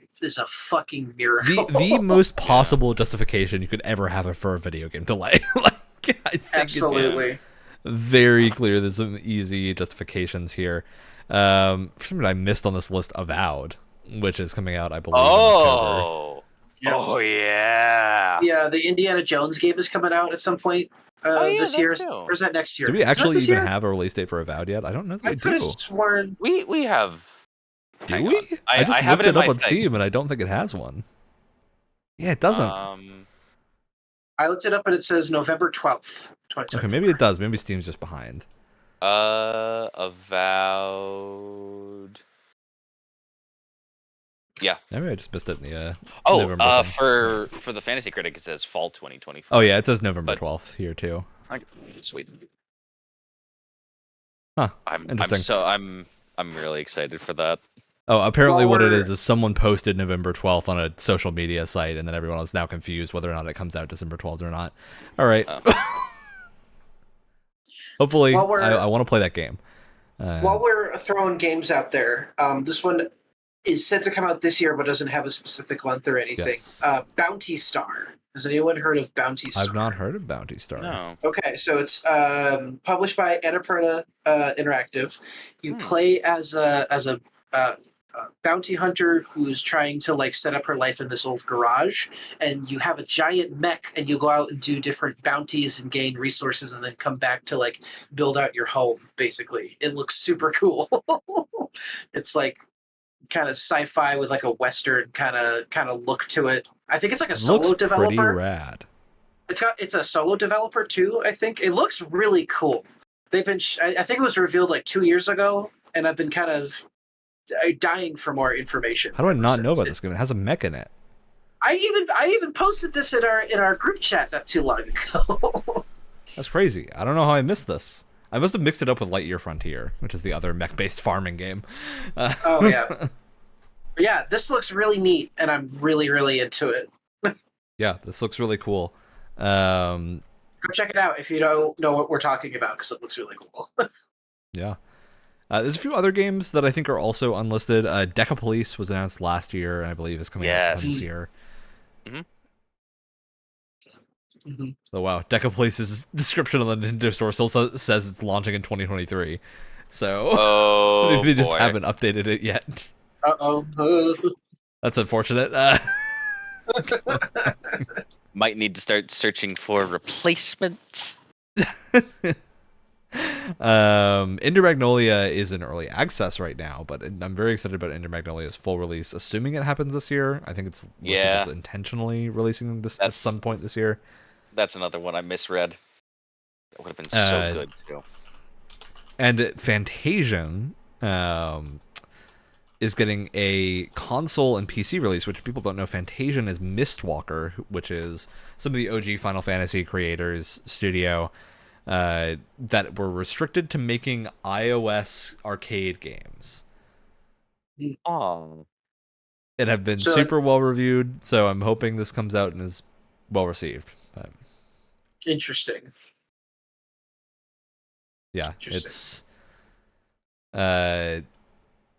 Speaker 2: fucking miracle.
Speaker 1: The most possible justification you could ever have for a video game delay. I think
Speaker 2: absolutely.
Speaker 1: It's very clear. There's some easy justifications here. For some reason I missed on this list Avowed, which is coming out, I believe, in October.
Speaker 2: Yep.
Speaker 3: Oh yeah.
Speaker 2: Yeah, the Indiana Jones game is coming out at some point. This year, or is that next year?
Speaker 1: Do we actually even have a release date for Avowed yet? I don't know that we do.
Speaker 2: I could have sworn
Speaker 3: we have.
Speaker 1: Do we? I just looked it up on Steam and I don't think it has one. Yeah, it doesn't.
Speaker 2: I looked it up and it says November 12th, 2024.
Speaker 1: Okay, maybe it does. Maybe Steam's just behind.
Speaker 3: Avowed. Yeah.
Speaker 1: Maybe I just missed it in the
Speaker 3: Oh,
Speaker 1: November thing.
Speaker 3: for the Fantasy Critic, it says fall 2024.
Speaker 1: Oh yeah, it says November
Speaker 3: But-
Speaker 1: 12th here too.
Speaker 3: Okay, sweet.
Speaker 1: Huh.
Speaker 3: I'm
Speaker 1: Interesting.
Speaker 3: I'm really excited for that.
Speaker 1: Oh, apparently
Speaker 2: Well,
Speaker 1: what it
Speaker 2: we're-
Speaker 1: is someone posted November 12th on a social media site, and then everyone is now confused whether or not it comes out December 12th or not. All right. Hopefully,
Speaker 2: While we're-
Speaker 1: I want to play that game.
Speaker 2: While we're throwing games out there, this one is set to come out this year, but doesn't have a specific month or anything.
Speaker 1: Yes.
Speaker 2: Bounty Star. Has anyone heard of Bounty Star?
Speaker 1: I've not heard of Bounty Star.
Speaker 3: No.
Speaker 2: Okay, so it's published by Annapurna Interactive. You play as a bounty hunter who's trying to like set up her life in this old garage, and you have a giant mech, and you go out and do different bounties and gain resources, and then come back to like build out your home. Basically, it looks super cool. It's like kind of sci-fi with like a western kind of look to it. I think it's like a
Speaker 1: It
Speaker 2: solo
Speaker 1: looks
Speaker 2: developer.
Speaker 1: pretty rad.
Speaker 2: It's a solo developer too. I think it looks really cool. They've been I think it was revealed like 2 years ago, and I've been kind of dying for more information.
Speaker 1: How do I
Speaker 2: ever
Speaker 1: not know
Speaker 2: since.
Speaker 1: about this game? It has a mech in it.
Speaker 2: I even posted this in our group chat not too long ago.
Speaker 1: That's crazy. I don't know how I missed this. I must have mixed it up with Lightyear Frontier, which is the other mech-based farming game.
Speaker 2: Oh yeah, yeah. This looks really neat, and I'm really into it.
Speaker 1: Yeah, this looks really cool.
Speaker 2: Go check it out if you don't know what we're talking about, because it looks really cool.
Speaker 1: Yeah. There's a few other games that I think are also unlisted. Decapolice was announced last year, and I believe is coming out sometime this year.
Speaker 2: Mm-hmm.
Speaker 1: So wow, Decapolice's description on the Nintendo Store still says it's launching in 2023. So
Speaker 3: Oh,
Speaker 1: they just
Speaker 3: boy.
Speaker 1: haven't updated it yet.
Speaker 2: Uh-oh.
Speaker 1: That's unfortunate.
Speaker 3: Might need to start searching for replacement.
Speaker 1: Ender Magnolia is in early access right now, but I'm very excited about Ender Magnolia's full release, assuming it happens this year. I think it's listed as intentionally releasing this at some point this year.
Speaker 3: That's another one I misread. That would have been so good too.
Speaker 1: And Fantasian is getting a console and PC release, which people don't know. Fantasian is Mistwalker, which is some of the OG Final Fantasy creators studio that were restricted to making iOS arcade games.
Speaker 3: Oh.
Speaker 1: And have been
Speaker 2: So-
Speaker 1: super well reviewed, so I'm hoping this comes out and is well received. But
Speaker 2: Interesting.
Speaker 1: yeah,
Speaker 2: Interesting.
Speaker 1: it's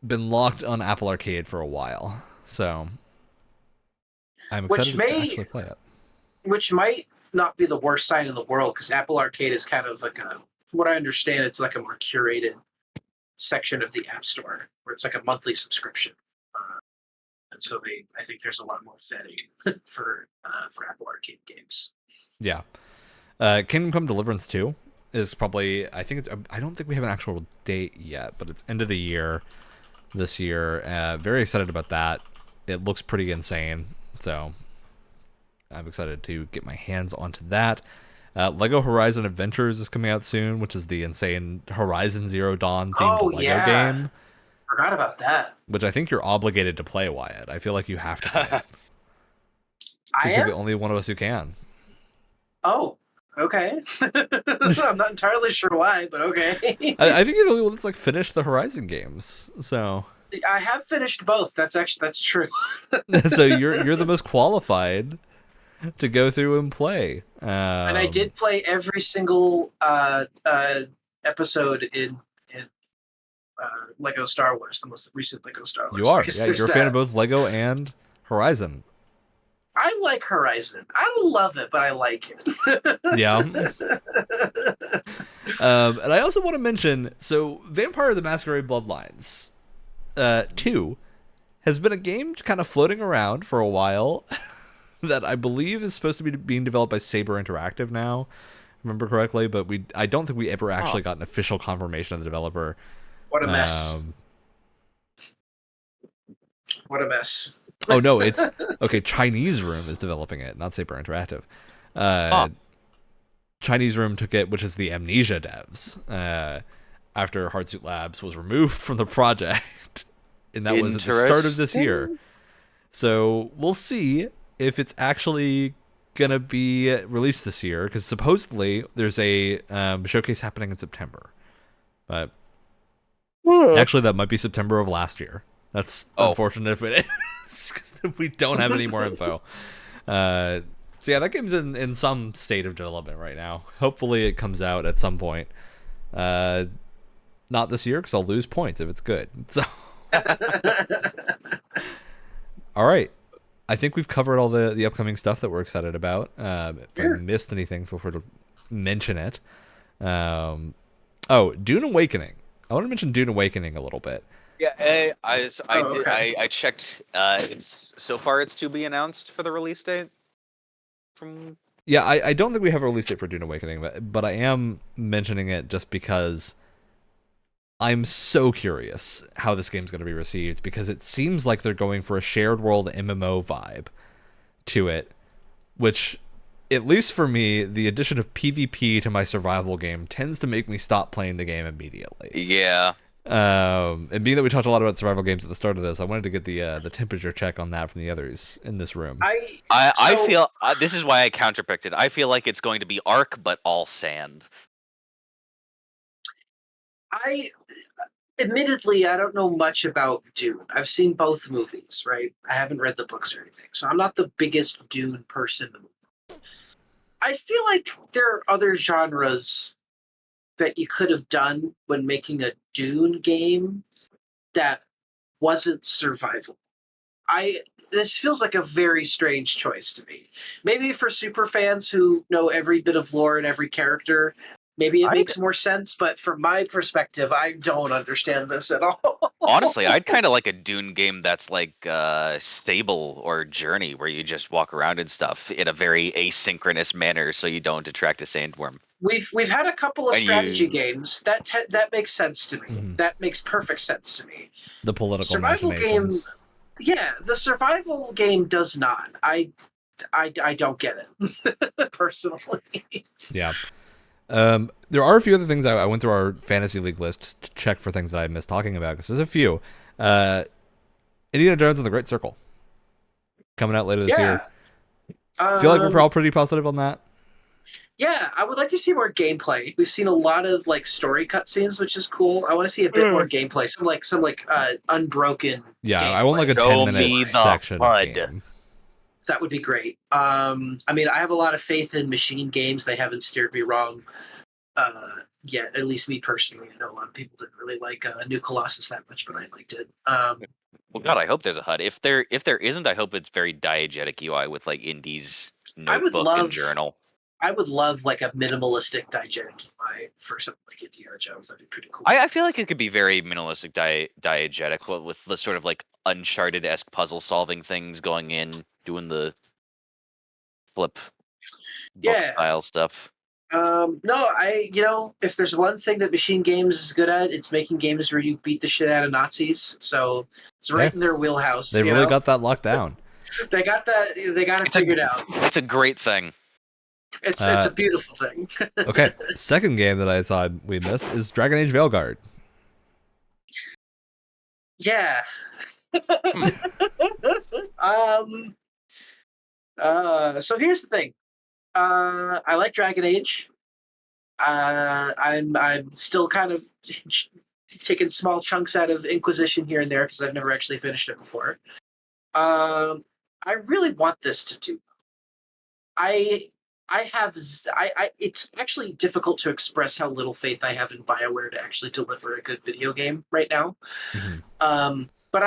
Speaker 1: been locked on Apple Arcade for a while, so I'm
Speaker 2: Which
Speaker 1: excited to actually play it.
Speaker 2: Which might not be the worst sign in the world, because Apple Arcade is kind of like from what I understand, it's like a more curated section of the App Store, where it's like a monthly subscription. And so I think there's a lot more vetting for Apple Arcade games.
Speaker 1: Yeah. Kingdom Come Deliverance 2 is probably, I don't think we have an actual date yet, but it's end of the year this year. Very excited about that. It looks pretty insane, so I'm excited to get my hands onto that. Lego Horizon Adventures is coming out soon, which is the insane Horizon Zero Dawn themed Lego game.
Speaker 2: Forgot about that.
Speaker 1: Which I think you're obligated to play, Wyatt. I feel like you have to play it.
Speaker 2: I
Speaker 1: You're
Speaker 2: am?
Speaker 1: the only one of us who can.
Speaker 2: Oh, okay. I'm not entirely sure why, but okay.
Speaker 1: I think you're the only one that's like finished the Horizon games. So
Speaker 2: I have finished both. That's true.
Speaker 1: so you're the most qualified to go through and play.
Speaker 2: And I did play every single episode in Lego Star Wars, the most recent Lego Star Wars.
Speaker 1: You are.
Speaker 2: I guess
Speaker 1: Yeah,
Speaker 2: there's
Speaker 1: you're a fan
Speaker 2: that.
Speaker 1: of both Lego and Horizon.
Speaker 2: I like Horizon. I don't love it, but I like it.
Speaker 1: Yeah. And I also want to mention, so Vampire the Masquerade Bloodlines 2 has been a game kind of floating around for a while that I believe is supposed to be being developed by Saber Interactive now, if I remember correctly, but I don't think we ever actually got an official confirmation of the developer.
Speaker 2: What a mess. What a mess.
Speaker 1: Oh no, it's okay. Chinese Room is developing it, not Saber Interactive. Chinese Room took it, which is the Amnesia devs. After Hardsuit Labs was removed from the project, and that was at the start of this year. So we'll see if it's actually gonna be released this year, because supposedly there's a showcase happening in September, but actually that might be September of last year. That's unfortunate if it is, because we don't have any more info. So yeah, that game's in some state of development right now. Hopefully it comes out at some point. Not this year, because I'll lose points if it's good. So all right. I think we've covered all the upcoming stuff that we're excited about. If I missed anything, feel free to mention it. Dune Awakening. I want to mention Dune Awakening a little bit.
Speaker 3: Yeah, I checked. So far it's to be announced for the release date.
Speaker 1: I don't think we have a release date for Dune Awakening, but I am mentioning it just because I'm so curious how this game's going to be received, because it seems like they're going for a shared world MMO vibe to it, which, at least for me, the addition of PvP to my survival game tends to make me stop playing the game immediately.
Speaker 3: Yeah.
Speaker 1: And being that we talked a lot about survival games at the start of this, I wanted to get the temperature check on that from the others in this room.
Speaker 3: I feel this is why I counterpicked it. I feel like it's going to be Ark, but all sand.
Speaker 2: Admittedly, I don't know much about Dune. I've seen both movies, right? I haven't read the books or anything, so I'm not the biggest Dune person. I feel like there are other genres that you could have done when making a Dune game that wasn't survival. This feels like a very strange choice to me. Maybe for super fans who know every bit of lore and every character, maybe it makes more sense, but from my perspective, I don't understand this at all.
Speaker 3: Honestly, I'd kind of like a Dune game that's like Stable or Journey, where you just walk around and stuff in a very asynchronous manner, so you don't attract a sandworm.
Speaker 2: We've had a couple of strategy games that makes sense to me.
Speaker 1: Mm-hmm.
Speaker 2: That makes perfect sense to me.
Speaker 1: The political
Speaker 2: survival game, the survival game does not. I don't get it personally.
Speaker 1: Yeah. There are a few other things I went through our fantasy league list to check for things that I missed talking about, because there's a few. Indiana Jones and the Great Circle coming out later this year. Feel like we're all pretty positive on that.
Speaker 2: Yeah, I would like to see more gameplay. We've seen a lot of like story cutscenes, which is cool. I want to see a bit more gameplay. Some unbroken.
Speaker 1: Yeah,
Speaker 2: gameplay.
Speaker 1: I want like a 10-minute section of game.
Speaker 2: That would be great. I mean, I have a lot of faith in machine games. They haven't steered me wrong yet. At least me personally. I know a lot of people didn't really like New Colossus that much, but I liked it.
Speaker 3: Well, God, I hope there's a HUD. If there isn't, I hope it's very diegetic UI with like Indy's notebook and journal.
Speaker 2: I would love like a minimalistic diegetic UI for something like Indiana Jones. That'd be pretty cool.
Speaker 3: I feel like it could be very minimalistic diegetic with the sort of like Uncharted-esque puzzle solving things going in, doing the flip book style stuff.
Speaker 2: No, if there's one thing that Machine Games is good at, it's making games where you beat the shit out of Nazis. So it's right in their wheelhouse.
Speaker 1: They really got that locked down.
Speaker 2: They got it figured out.
Speaker 3: It's a great thing.
Speaker 2: It's a beautiful thing.
Speaker 1: Okay, second game that I saw we missed is Dragon Age Veilguard.
Speaker 2: Yeah. So here's the thing. I like Dragon Age. I'm still kind of taking small chunks out of Inquisition here and there because I've never actually finished it before. I really want this to do. It's actually difficult to express how little faith I have in BioWare to actually deliver a good video game right now. Mm-hmm. But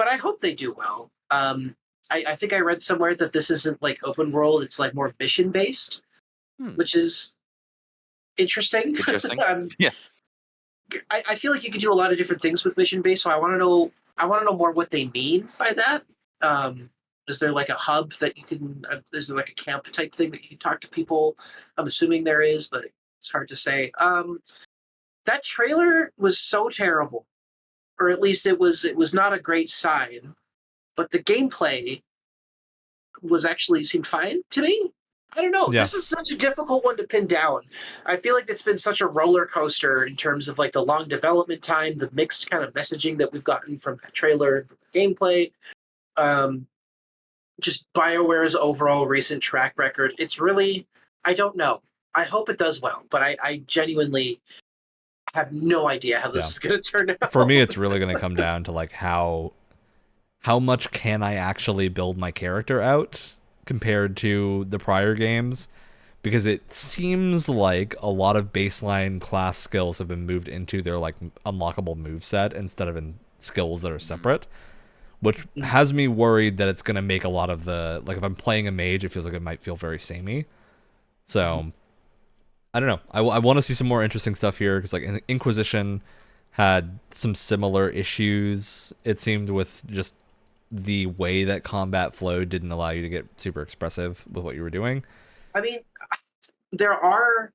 Speaker 2: I hope they do well. I think I read somewhere that this isn't like open world; it's like more mission based, which is interesting.
Speaker 3: Yeah.
Speaker 2: I feel like you could do a lot of different things with mission based, so I want to know more what they mean by that. Is there like a hub that you can? Is there like a camp type thing that you can talk to people? I'm assuming there is, but it's hard to say. That trailer was so terrible, or at least it was not a great sign. but the gameplay seemed fine to me. I don't know.
Speaker 1: Yeah.
Speaker 2: This is such a difficult one to pin down. I feel like it's been such a roller coaster in terms of like the long development time, the mixed kind of messaging that we've gotten from that trailer and from the gameplay. Just BioWare's overall recent track record. It's really, I don't know. I hope it does well, but I genuinely have no idea how this is going to turn out.
Speaker 1: For me, it's really going to come down to like how much can I actually build my character out compared to the prior games, because it seems like a lot of baseline class skills have been moved into their like unlockable moveset instead of in skills that are separate, which has me worried that it's going to make a lot of the, like if I'm playing a mage, it feels like it might feel very samey. So I don't know. I want to see some more interesting stuff here, because like Inquisition had some similar issues, it seemed, with just the way that combat flowed didn't allow you to get super expressive with what you were doing.
Speaker 2: I mean, there are.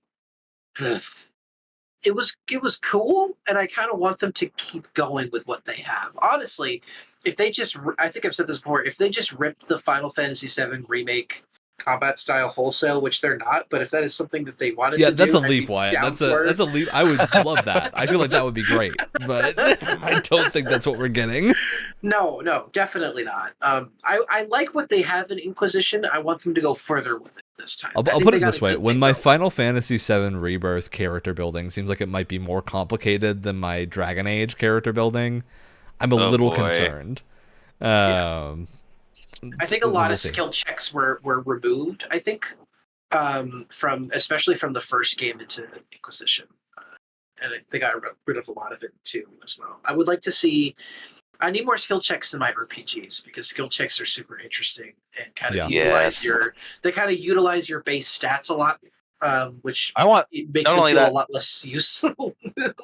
Speaker 2: It was cool, and I kind of want them to keep going with what they have. Honestly, if they just, I think I've said this before, if they just ripped the Final Fantasy VII remake combat style wholesale, which they're not, but if that is something that they wanted to do,
Speaker 1: that's a leap, Wyatt. That's a leap. I would love that. I feel like that would be great, but I don't think that's what we're getting.
Speaker 2: No, definitely not. I like what they have in Inquisition. I want them to go further with it this time.
Speaker 1: I'll put it this way: when my Final Fantasy VII Rebirth character building seems like it might be more complicated than my Dragon Age character building, I'm a little concerned.
Speaker 2: I think a lot of skill checks were removed, I think, especially from the first game into Inquisition. And they got rid of a lot of it too as well. I would like to see, I need more skill checks in my RPGs, because skill checks are super interesting and kind of utilize your base stats a lot, which makes them feel a lot less useful.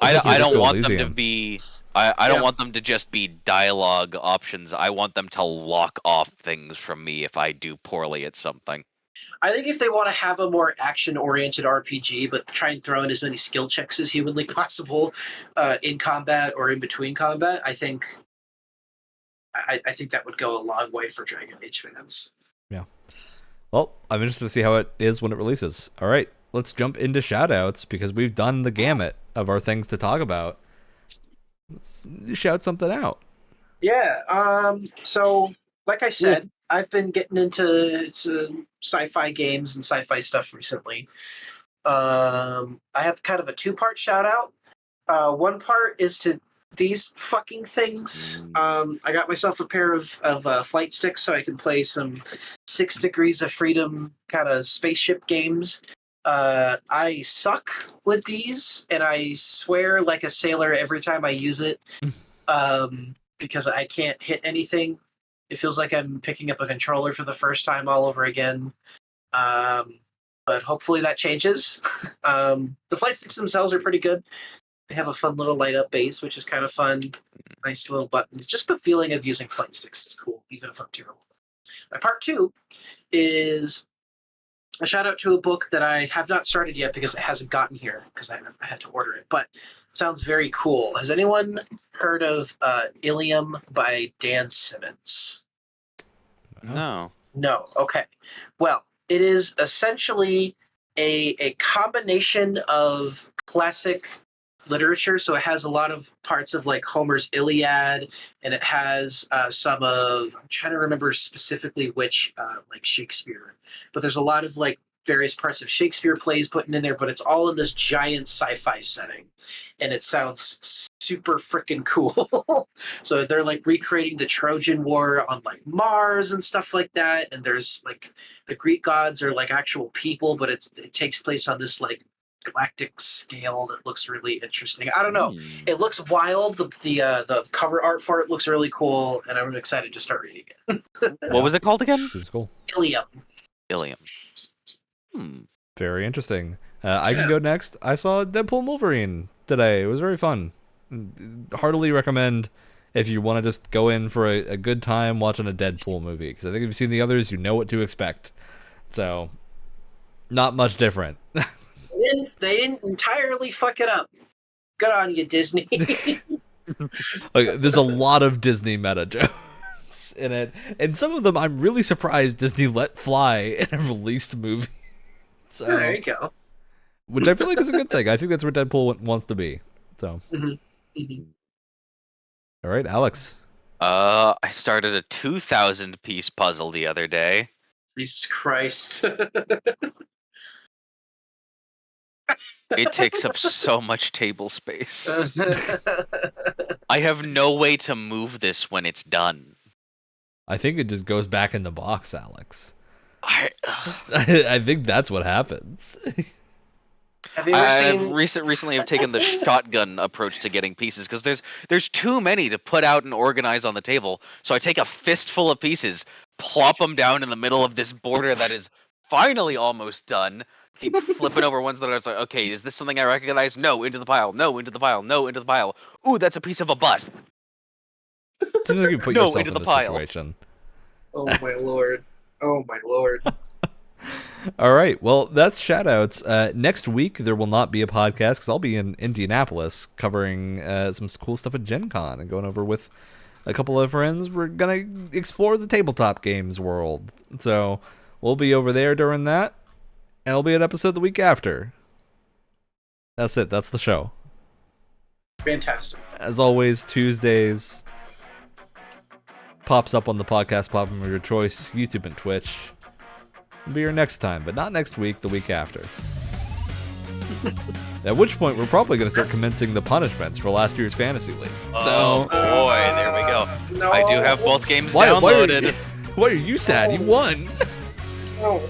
Speaker 3: I don't want them to be. I don't want them to just be dialogue options. I want them to lock off things from me if I do poorly at something.
Speaker 2: I think if they want to have a more action-oriented RPG, but try and throw in as many skill checks as humanly possible in combat or in between combat, I think that would go a long way for Dragon Age fans.
Speaker 1: Yeah. Well, I'm interested to see how it is when it releases. All right, let's jump into shoutouts, because we've done the gamut of our things to talk about. Let's shout something out.
Speaker 2: Yeah. So, like I said, I've been getting into sci-fi games and sci-fi stuff recently. I have kind of a two-part shout-out. One part is to these fucking things. I got myself a pair of flight sticks so I can play some 6 Degrees of Freedom kind of spaceship games. I suck with these, and I swear like a sailor every time I use it, because I can't hit anything. It feels like I'm picking up a controller for the first time all over again. But hopefully that changes. The flight sticks themselves are pretty good. They have a fun little light-up base, which is kind of fun. Nice little buttons. Just the feeling of using flight sticks is cool, even if I'm terrible. My part 2 is a shout-out to a book that I have not started yet because it hasn't gotten here, because I had to order it, but it sounds very cool. Has anyone heard of Ilium by Dan Simmons?
Speaker 3: No.
Speaker 2: No. Okay. Well, it is essentially a combination of classic literature. So it has a lot of parts of like Homer's Iliad, and it has some of, I'm trying to remember specifically which, like Shakespeare, but there's a lot of like various parts of Shakespeare plays put in there, but it's all in this giant sci-fi setting, and it sounds super freaking cool. So they're like recreating the Trojan War on like Mars and stuff like that, and there's like the Greek gods are like actual people, but it takes place on this like galactic scale that looks really interesting. I don't know. It looks wild. The cover art for it looks really cool, and I'm excited to start reading it.
Speaker 3: What was it called again?
Speaker 1: It's cool.
Speaker 2: Ilium.
Speaker 1: Very interesting. I can go next. I saw Deadpool and Wolverine today. It was very fun. Heartily recommend if you want to just go in for a good time watching a Deadpool movie, because I think if you've seen the others, you know what to expect. So, not much different.
Speaker 2: They didn't entirely fuck it up. Good on you, Disney.
Speaker 1: Like, there's a lot of Disney meta jokes in it, and some of them I'm really surprised Disney let fly in a released movie. So,
Speaker 2: There you go.
Speaker 1: which I feel like is a good thing. I think that's where Deadpool wants to be. So, all right, Alex.
Speaker 3: I started a 2,000 piece puzzle the other day.
Speaker 2: Jesus Christ.
Speaker 3: It takes up so much table space. I have no way to move this when it's done.
Speaker 1: I think it just goes back in the box, Alex.
Speaker 3: I
Speaker 1: I think that's what happens.
Speaker 2: Have you ever seen?
Speaker 3: recently have taken the shotgun approach to getting pieces because there's too many to put out and organize on the table. So I take a fistful of pieces, plop them down in the middle of this border that is finally almost done. Keep flipping over ones that are like, okay, is this something I recognize? No, into the pile. No, into the pile. No, into the pile. Ooh, that's a piece of a bus.
Speaker 1: Seems like you put
Speaker 3: No,
Speaker 1: yourself
Speaker 3: into
Speaker 1: in
Speaker 3: the
Speaker 1: this
Speaker 3: pile.
Speaker 1: situation.
Speaker 2: Oh my lord. Oh my lord.
Speaker 1: All right, well, that's shoutouts. Next week there will not be a podcast because I'll be in Indianapolis covering some cool stuff at Gen Con and going over with a couple of friends. We're gonna explore the tabletop games world, so we'll be over there during that. And it'll be an episode the week after. That's it. That's the show.
Speaker 2: Fantastic.
Speaker 1: As always, Tuesdays pops up on the podcast platform of your choice, YouTube and Twitch. We'll be here next time, but not next week, the week after. At which point, we're probably going to start commencing the punishments for last year's Fantasy League.
Speaker 3: Oh boy, there we go.
Speaker 2: No.
Speaker 3: I do have both games
Speaker 1: Why
Speaker 3: downloaded.
Speaker 1: why are you sad? You won!
Speaker 2: No.